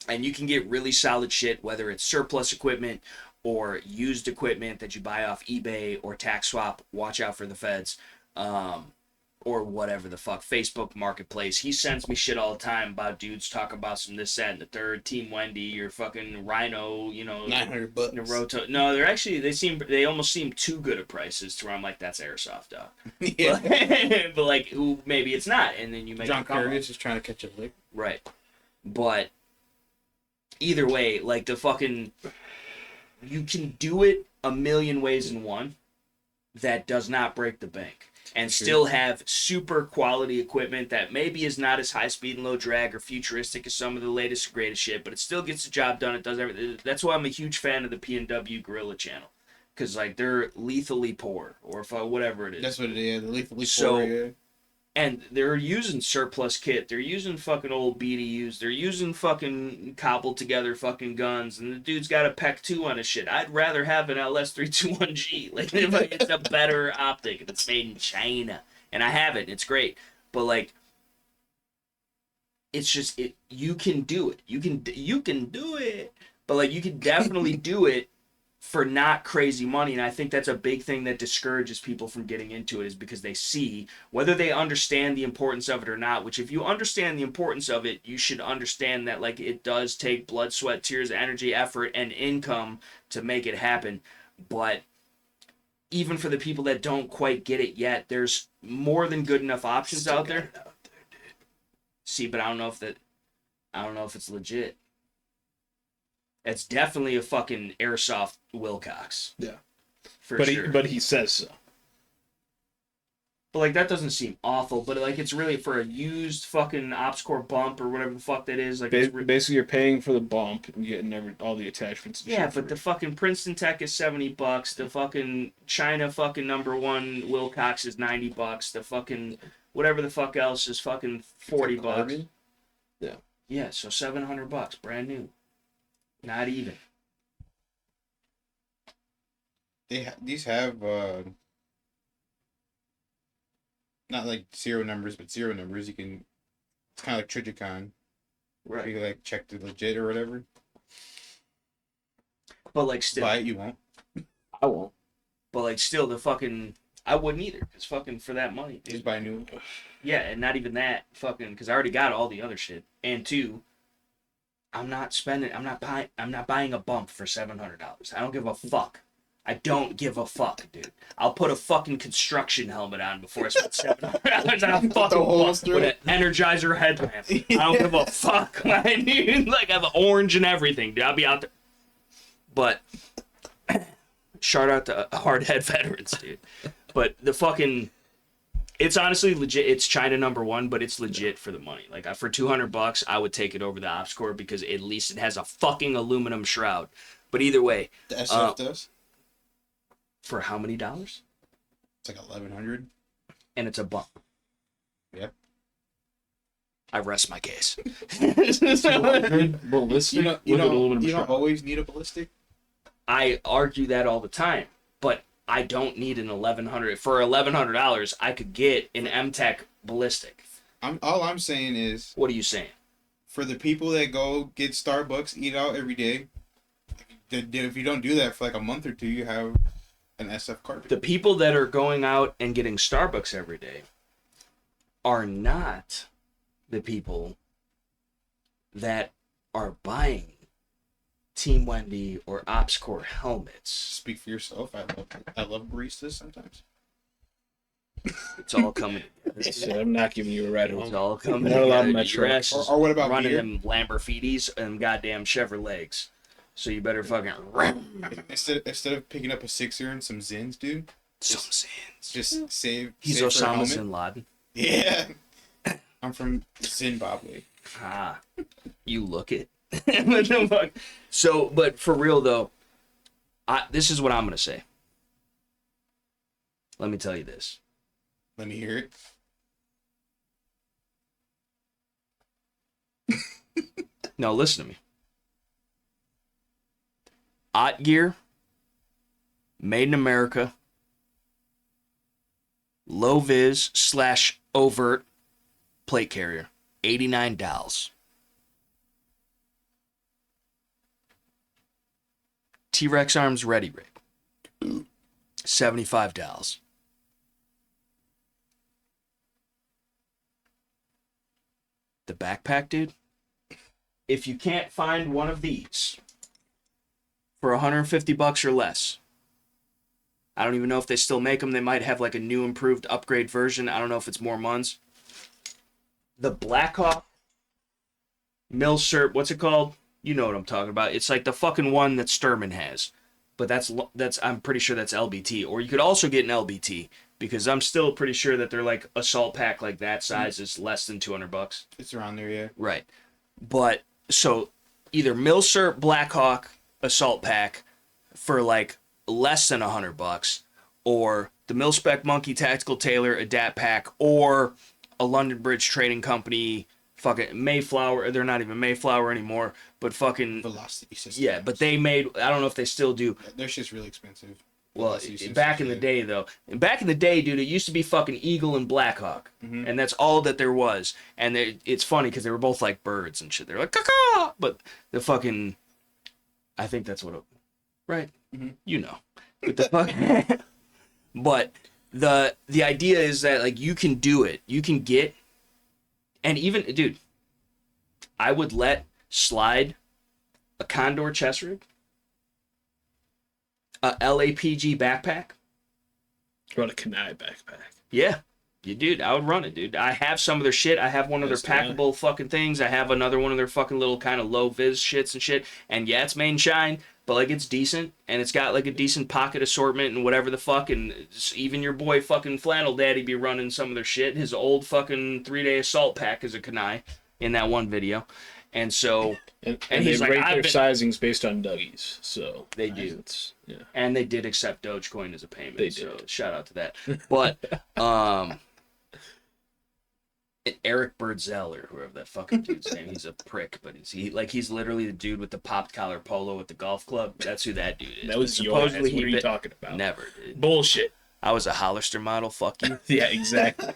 and you can get really solid shit, whether it's surplus equipment or used equipment that you buy off eBay or tax swap. Watch out for the feds, or whatever the fuck, Facebook Marketplace. He sends me shit all the time about dudes talking about some this, that, and the third. Team Wendy or fucking Rhino, $900. Naruto. No, they're actually they almost seem too good at prices to where I'm like, that's airsoft, dog. Yeah. But like, maybe it's not, and then you make John Kerry is just trying to catch a lick. Right, but either way, like the fucking. You can do it a million ways in one that does not break the bank and still have super quality equipment that maybe is not as high speed and low drag or futuristic as some of the latest and greatest shit, but it still gets the job done. It does everything. That's why I'm a huge fan of the P&W Gorilla channel, because like they're lethally poor or whatever it is. That's what it is. Lethally poor. Yeah. And they're using surplus kit. They're using fucking old BDUs. They're using fucking cobbled together fucking guns. And the dude's got a PEC 2 on his shit. I'd rather have an LS321G. Like, it's a better optic. And it's made in China. And I have it. It's great. But, like, it's just, you can do it. You can do it. But, like, you can definitely do it for not crazy money, and I think that's a big thing that discourages people from getting into it, is because they see, whether they understand the importance of it or not, which if you understand the importance of it, you should understand that like it does take blood, sweat, tears, energy, effort, and income to make it happen. But even for the people that don't quite get it yet, there's more than good enough options out there. See, but I don't know if it's legit. It's definitely a fucking airsoft Wilcox. Yeah. For sure. But he says so. But like that doesn't seem awful, but like it's really for a used fucking OpsCore bump or whatever the fuck that is. Like Basically, you're paying for the bump and getting all the attachments. And yeah, shit but the fucking Princeton Tech is $70. The fucking China fucking #1 Wilcox is $90. The fucking whatever the fuck else is fucking $40. Yeah. Yeah, so $700, brand new. Not even. These have not like serial numbers, but serial numbers. You can. It's kind of like Trigicon. Right. You like check the legit or whatever. But like still. Buy it, you won't. I won't. But like still, the fucking. I wouldn't either, because fucking for that money. Just buy a new one. Yeah, and not even that fucking, because I already got all the other shit. And two, I'm not buying a bump for $700. I don't give a fuck. I don't give a fuck, dude. I'll put a fucking construction helmet on before I spend $700 on a fucking bump with an Energizer headlamp. I don't give a fuck, man, dude. Like, I have orange and everything, dude. I'll be out there. But, shout out to hardhead veterans, dude. But the fucking... It's honestly legit. It's China #1, but it's legit for the money. Like, for $200, I would take it over the OpsCore because at least it has a fucking aluminum shroud. But either way... The SF does? For how many dollars? It's like $1,100. And it's a bump. Yeah. I rest my case. Ballistic You with an aluminum don't shroud. always need a ballistic? I argue that all the time, but I don't need an $1,100. For $1,100, I could get an M-Tech ballistic. All I'm saying is... What are you saying? For the people that go get Starbucks, eat out every day, if you don't do that for like a month or two, you have an SF carpet. The people that are going out and getting Starbucks every day are not the people that are buying Team Wendy or OpsCore helmets. Speak for yourself. I love baristas sometimes. It's all coming together. So I'm not giving you a ride It's home. all coming Not allowed together. in my Your truck. ass is Or what about running beer? them Lamborghinis and goddamn Chevrolets. So you better fucking Instead of picking up a sixer and some Zins, dude, some sins. just save. He's save for a Osama helmet. Bin Laden. Yeah. I'm from Zimbabwe. Ah, you look it. What the fuck? So, but for real though, this is what I'm gonna say. Let me tell you this. Let me hear it. No, listen to me. Ott gear, made in America, low vis / overt plate carrier, $89. T-Rex Arms Ready Rig, $75. The backpack, dude. If you can't find one of these for $150 or less, I don't even know if they still make them. They might have like a new improved upgrade version. I don't know if it's more months. The Blackhawk Milsurp, what's it called? You know what I'm talking about. It's like the fucking one that Sturman has. But that's I'm pretty sure that's LBT. Or you could also get an LBT because I'm still pretty sure that they're like assault pack like that size is less than $200. It's around there, yeah. Right. But so either Milsurp Blackhawk assault pack for like less than $100, or the Mil-Spec Monkey Tactical Tailor Adapt Pack, or a London Bridge Trading Company fucking Mayflower. They're not even Mayflower anymore, but fucking Velocity system. yeah. But they made, I don't know if they still do. Their shit's really expensive. Well, Velocity systems, back in the yeah. day though, back in the day, dude, it used to be fucking Eagle and Blackhawk, and that's all that there was. And it's funny because they were both like birds and shit. They're like caw, but the fucking, I think that's what it, right? You know, but the fuck, but the idea is that like you can do it, you can get, and even dude, I would let slide a Condor chest rig, a LAPG backpack. What a Kanai backpack. Yeah. Dude, I would run it, dude. I have some of their shit. I have one of their packable fucking things. I have another one of their fucking little kind of low vis shits and shit. And yeah, it's made in Shine, but like it's decent, and it's got like a decent pocket assortment and whatever the fuck. And even your boy fucking Flannel Daddy be running some of their shit. His old fucking 3-day assault pack is a Kanai in that one video. And so, and he's they like, rate their sizings based on Dougie's, so they do. Yeah. And they did accept Dogecoin as a payment. They so did. shout out to that. But Eric Birdzell or whoever that fucking dude's name, he's a prick, but he's literally the dude with the popped collar polo with the golf club. That's who that dude is. That was your ass. What are you talking about? Never, dude. Bullshit. I was a Hollister model. Fuck you. Yeah, exactly.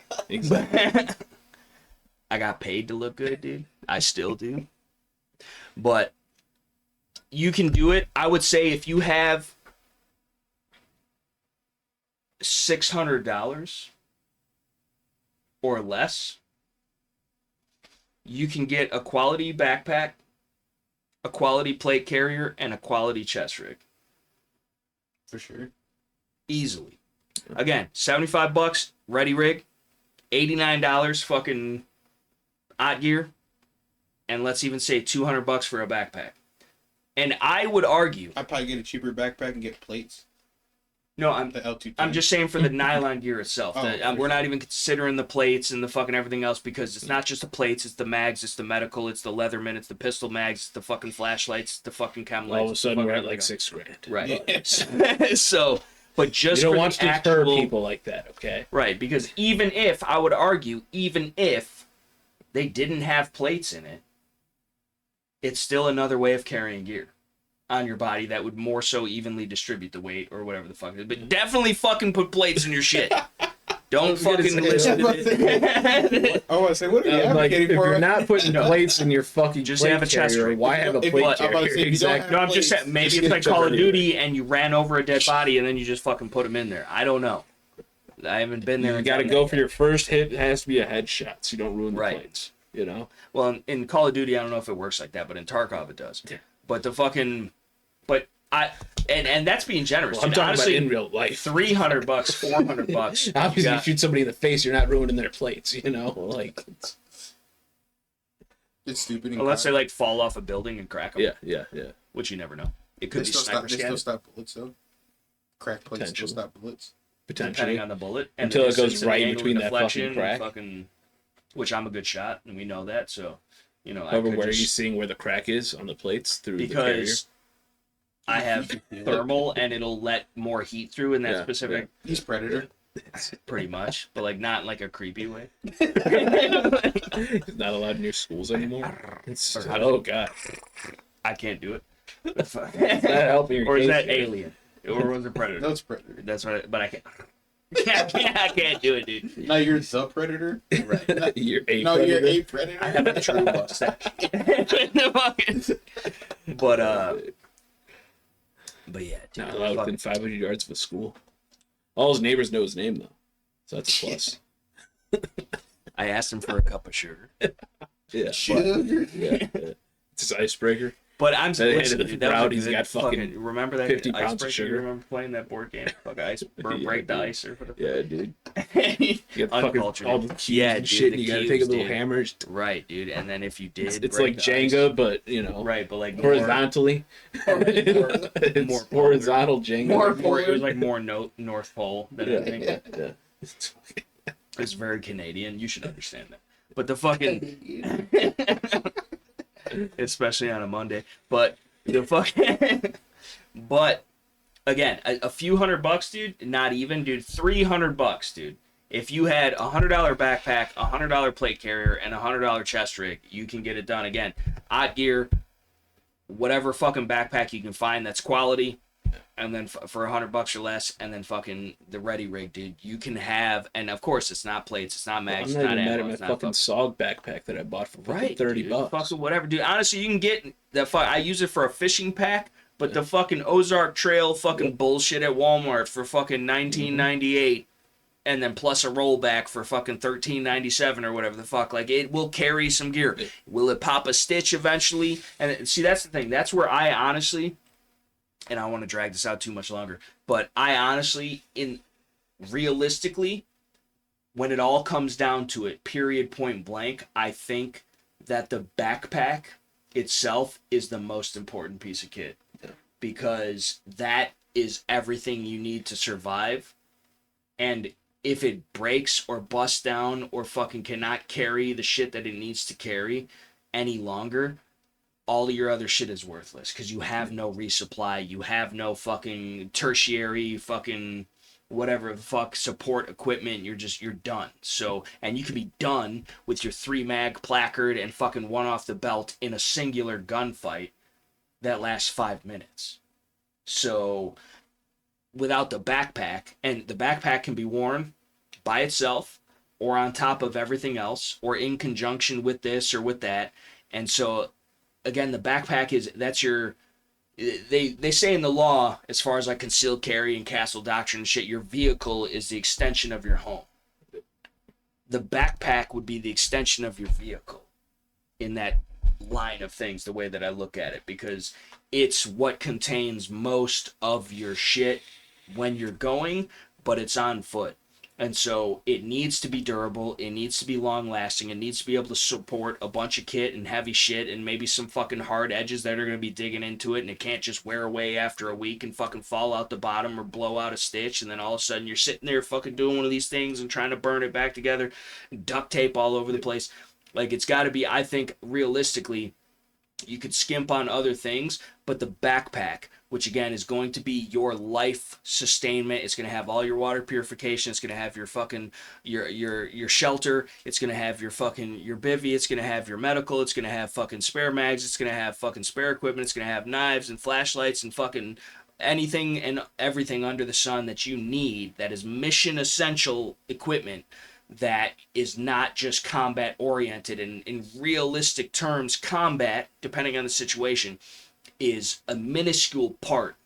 I got paid to look good, dude. I still do. But you can do it. I would say if you have $600 or less, you can get a quality backpack, a quality plate carrier, and a quality chest rig. For sure. Easily. Again, $75 ready rig, $89 fucking odd gear, and let's even say $200 for a backpack. And I would argue, I'd probably get a cheaper backpack and get plates. no, I'm The L2. I'm just saying for the nylon gear itself. We're not even considering the plates and the fucking everything else, because it's not just the plates, it's the mags, it's the medical, it's the Leatherman, it's the pistol mags, it's the fucking flashlights, it's the fucking chem lights. All of a sudden, fucking we're at everything like else. $6,000. Right. So, but just You don't for want the to deter actual, people like that, okay? right? Because even if I would argue, even if they didn't have plates in it, it's still another way of carrying gear on your body that would more so evenly distribute the weight or whatever the fuck it is. But definitely fucking put plates in your shit. Don't fucking listen to this. I want to say, what are you Like, advocating if for? you're not putting plates in your fucking Just plate have a chest carrier, rig. why have a If plate you- I'm about to carrier? say, if you don't have No, I'm just plates, saying, maybe just it's get like Call of the Duty and you ran over a dead body and then you just fucking put them in there. I don't know. I haven't been there. You and got to done go that for yet. your first hit. It has to be a headshot, so you don't ruin the Right. plates. You know? Well, in Call of Duty, I don't know if it works like that, but in Tarkov it does. Yeah. But the fucking, and that's being generous. Well, I'm dude. talking Honestly, about in real life. $300, $400. Obviously, you shoot somebody in the face, you're not ruining their plates. You know, like it's stupid. And Unless they like fall off a building and crack them. yeah. Which you never know. It could They be still sniper stop. They still scan, stop bullets though. Crack plates still Potentially. stop bullets. depending Potentially. on the bullet. And Until the it goes distance and right the in angle between of that deflection fucking and crack. which I'm a good shot, and we know that. So, I However, could where are you just, seeing where the crack is on the plates through the carrier? because I have thermal and it'll let more heat through in that Yeah, specific. He's Predator. Pretty much, but like not in like a creepy way. It's not allowed in your schools anymore. Oh god, I can't do it. is that helping your Or is case that here? Alien? Or was it Predator? No, it's Predator. That's right, but I can't. I can't do it, dude. No, you're the Predator. Right. You're a No, predator. you're a Predator. I have a true mustache. But yeah, dude. Not allowed within 500 yards of a school. All his neighbors know his name though, so that's a plus. I asked him for a cup of sugar. Yeah, Sugar. yeah. It's his icebreaker. But I'm That head listen, of the dude, that was a crowd, he's good got fucking remember that 50 pounds of icebreaker? sugar. You remember playing that board game? Fuck ice, break the dude. ice or whatever. Yeah, dude. You got fucking Uncultured. all the cubes Yeah, and dude, shit. the And you gotta cubes, take a little dude. hammer. Right, dude. And then if you did, It's break like the ice- Jenga, but you know, right? But like horizontally. It's more horizontal Jenga. more. It was like more North Pole than anything. yeah. It's very Canadian. You should understand that. But the fucking, especially on a Monday. But the fucking, but again, a few $100, dude. Not even, dude. $300, dude. If you had $100 backpack, $100 plate carrier, and $100 chest rig, you can get it done. Again, odd gear, whatever fucking backpack you can find that's quality. And then for $100 or less, and then fucking the ready rig, dude, you can have, and of course it's not plates, it's not mags, I'm it's not not even mad at ammo, my it's not fucking SOG backpack that I bought for fucking right, $30. dude, fucking whatever, dude. Honestly, you can get that. I use it for a fishing pack, but the fucking Ozark Trail fucking bullshit at Walmart for fucking $19.98, and then plus a rollback for fucking $13.97 or whatever the fuck. Like, it will carry some gear. Will it pop a stitch eventually? And see, that's the thing. That's where I honestly. And I don't want to drag this out too much longer, but I honestly, realistically, when it all comes down to it, period, point blank, I think that the backpack itself is the most important piece of kit. Yeah. Because that is everything you need to survive. And if it breaks or busts down or fucking cannot carry the shit that it needs to carry any longer, all of your other shit is worthless because you have no resupply, you have no fucking tertiary fucking whatever the fuck support equipment. You're done. So, and you can be done with your 3 mag placard and fucking one off the belt in a singular gunfight that lasts 5 minutes. So without the backpack, and the backpack can be worn by itself or on top of everything else or in conjunction with this or with that. And so again, the backpack that's your, they say in the law, as far as like concealed carry and castle doctrine and shit, your vehicle is the extension of your home. The backpack would be the extension of your vehicle in that line of things, the way that I look at it, because it's what contains most of your shit when you're going, but it's on foot. And so it needs to be durable, it needs to be long lasting, it needs to be able to support a bunch of kit and heavy shit and maybe some fucking hard edges that are going to be digging into it, and it can't just wear away after a week and fucking fall out the bottom or blow out a stitch, and then all of a sudden you're sitting there fucking doing one of these things and trying to burn it back together, duct tape all over the place. Like, it's got to be, I think, realistically, you could skimp on other things, but the backpack, which again is going to be your life sustainment, it's going to have all your water purification, it's going to have your fucking your shelter, it's going to have your fucking your bivvy, it's going to have your medical, it's going to have fucking spare mags, it's going to have fucking spare equipment, it's going to have knives and flashlights and fucking anything and everything under the sun that you need that is mission essential equipment that is not just combat oriented. And in realistic terms, combat, depending on the situation, is a minuscule part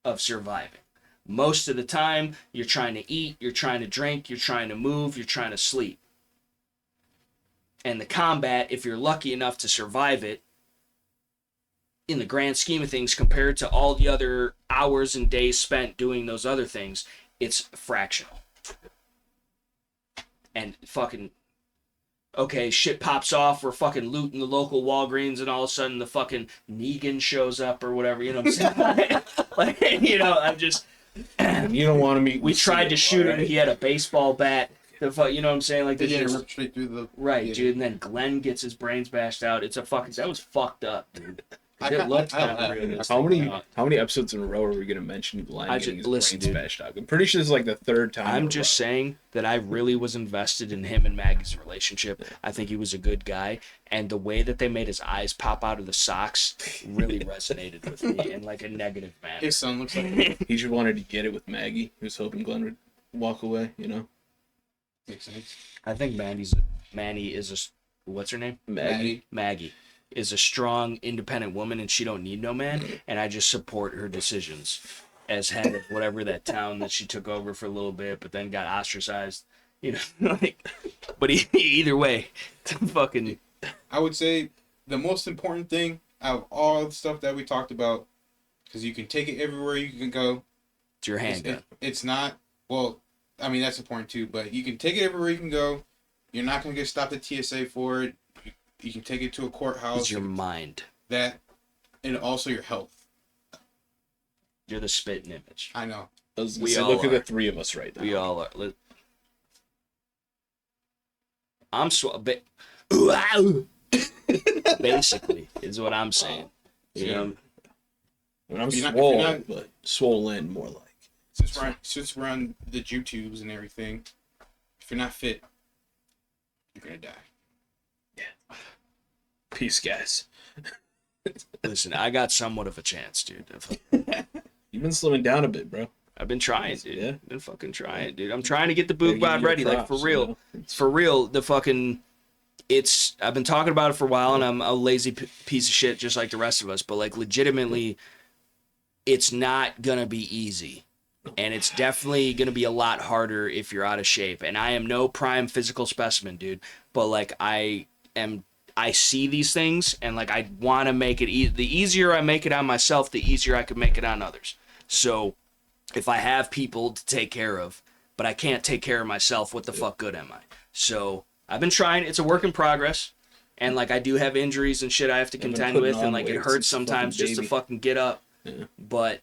of surviving. Most of the time, you're trying to eat, you're trying to drink, you're trying to move, you're trying to sleep. And the combat, if you're lucky enough to survive it, in the grand scheme of things, compared to all the other hours and days spent doing those other things, it's fractional. And fucking, okay, shit pops off, we're fucking looting the local Walgreens, and all of a sudden the fucking Negan shows up or whatever, you know what I'm saying? Like, you know, I'm just... You don't want to meet... We tried to shoot him, he had a baseball bat, you know what I'm saying? Like, They rip straight through the... Right, yeah. dude, and then Glenn gets his brains bashed out. It's a fucking... That was fucked up, dude. I It got- looked I- kind I- of realistic. How many episodes in a row are we going to mention Glenn I getting just- his listen, brains dude. bashed out? I'm pretty sure this is like the third time. in I'm a just row. saying that I really was invested in him and Maggie's relationship. I think he was a good guy, and the way that they made his eyes pop out of the socks really resonated with me in like a negative manner. His son looks like... He just wanted to get it with Maggie. He was hoping Glenn would walk away, you know? Makes sense. I think Manny is a... What's her name? Maddie. Maggie is a strong, independent woman, and she don't need no man, and I just support her decisions as head of whatever that town that she took over for a little bit, but then got ostracized. You know, like, but either way, fucking... I would say the most important thing out of all the stuff that we talked about, because you can take it everywhere you can go. It's your handgun. It's not... Well, I mean, that's important too, but you can take it everywhere you can go. You're not going to get stopped at TSA for it. You can take it to a courthouse. It's your mind. That, and also your health. You're the spitting image. I know. I was gonna We say, all look at are. the three of us right now. We all are. I'm basically is what I'm saying. You know, And I'm If you're not- swole, if you're not- but swollen more like. Since we're on the YouTubes and everything, if you're not fit, you're going to die. Peace, guys. listen, I got somewhat of a chance, dude. You've been slimming down a bit, bro. I've been trying, dude. Yeah. Been fucking trying, dude. I'm trying to get the Gotta boob give bod you ready, like for props, real. you know? For real, the fucking... I've been talking about it for a while, and I'm a lazy piece of shit just like the rest of us, but like legitimately, it's not gonna be easy. And it's definitely gonna be a lot harder if you're out of shape. And I am no prime physical specimen, dude. But like I see these things, and like I want to make it the easier I make it on myself, the easier I can make it on others. So if I have people to take care of, but but I can't take care of myself. What the fuck good am I? So I've been trying. It's a work in progress. And like I do have injuries and shit I have to contend with, and like it hurts sometimes just to fucking get up. Yeah. But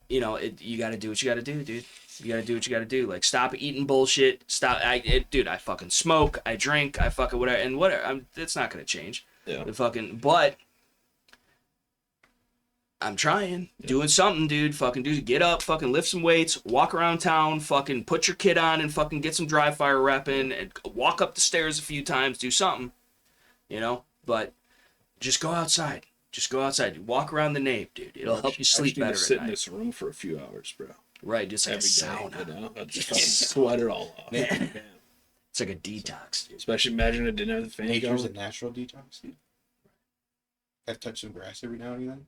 you know, you got to do what you got to do, dude. You got to do what you got to do. Like stop eating bullshit. Stop. Dude, I fucking smoke. I drink. I fucking whatever. And whatever. It's not gonna change. Yeah. But I'm trying, doing something, dude. Fucking get up, fucking lift some weights, walk around town, fucking put your kit on, and fucking get some dry fire rep in, and walk up the stairs a few times, do something. You know, but just go outside. Just go outside. Walk around the nave, dude. It'll help you sleep better at sit night. in this room for a few hours, bro. Right, just like Every a sauna. day, you know? I'll just fucking sweat it all off. Man. It's like a detox, dude. Especially imagine I didn't have the fan Nature's a going. natural detox, dude. I've touched some grass every now and then.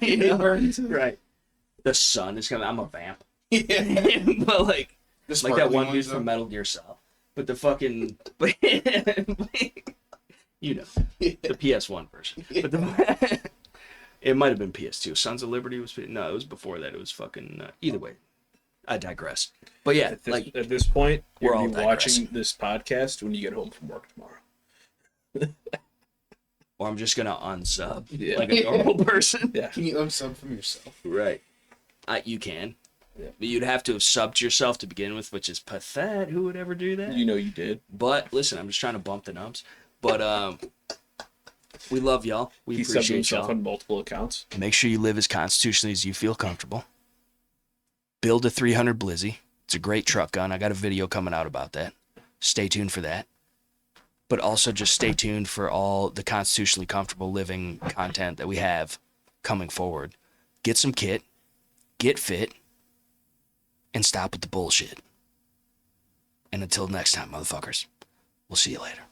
You know? burns. Right. The sun is coming. I'm a vamp. Yeah. But like The that one sparkling dude ones, from though. Metal Gear Solid. But the fucking, you know, the PS1 version. But the, it might have been PS2. Sons of Liberty was, no, it was before that. It was fucking, either way. I digress. But yeah, At this point, we're you're all gonna be watching this podcast when you get home from work tomorrow. or I'm just going to unsub Yeah. like a normal person. Yeah. Can you unsub from yourself? Right. You can. Yeah. But you'd have to have subbed yourself to begin with, which is pathetic. Who would ever do that? You know you did. But listen, I'm just trying to bump the nubs. But we love y'all. We He subbed appreciate himself y'all. on multiple accounts. Make sure you live as constitutionally as you feel comfortable. Build a 300 Blizzy. It's a great truck gun. I got a video coming out about that. Stay tuned for that. But also just stay tuned for all the constitutionally comfortable living content that we have coming forward. Get some kit. Get fit. And stop with the bullshit. And until next time, motherfuckers, we'll see you later.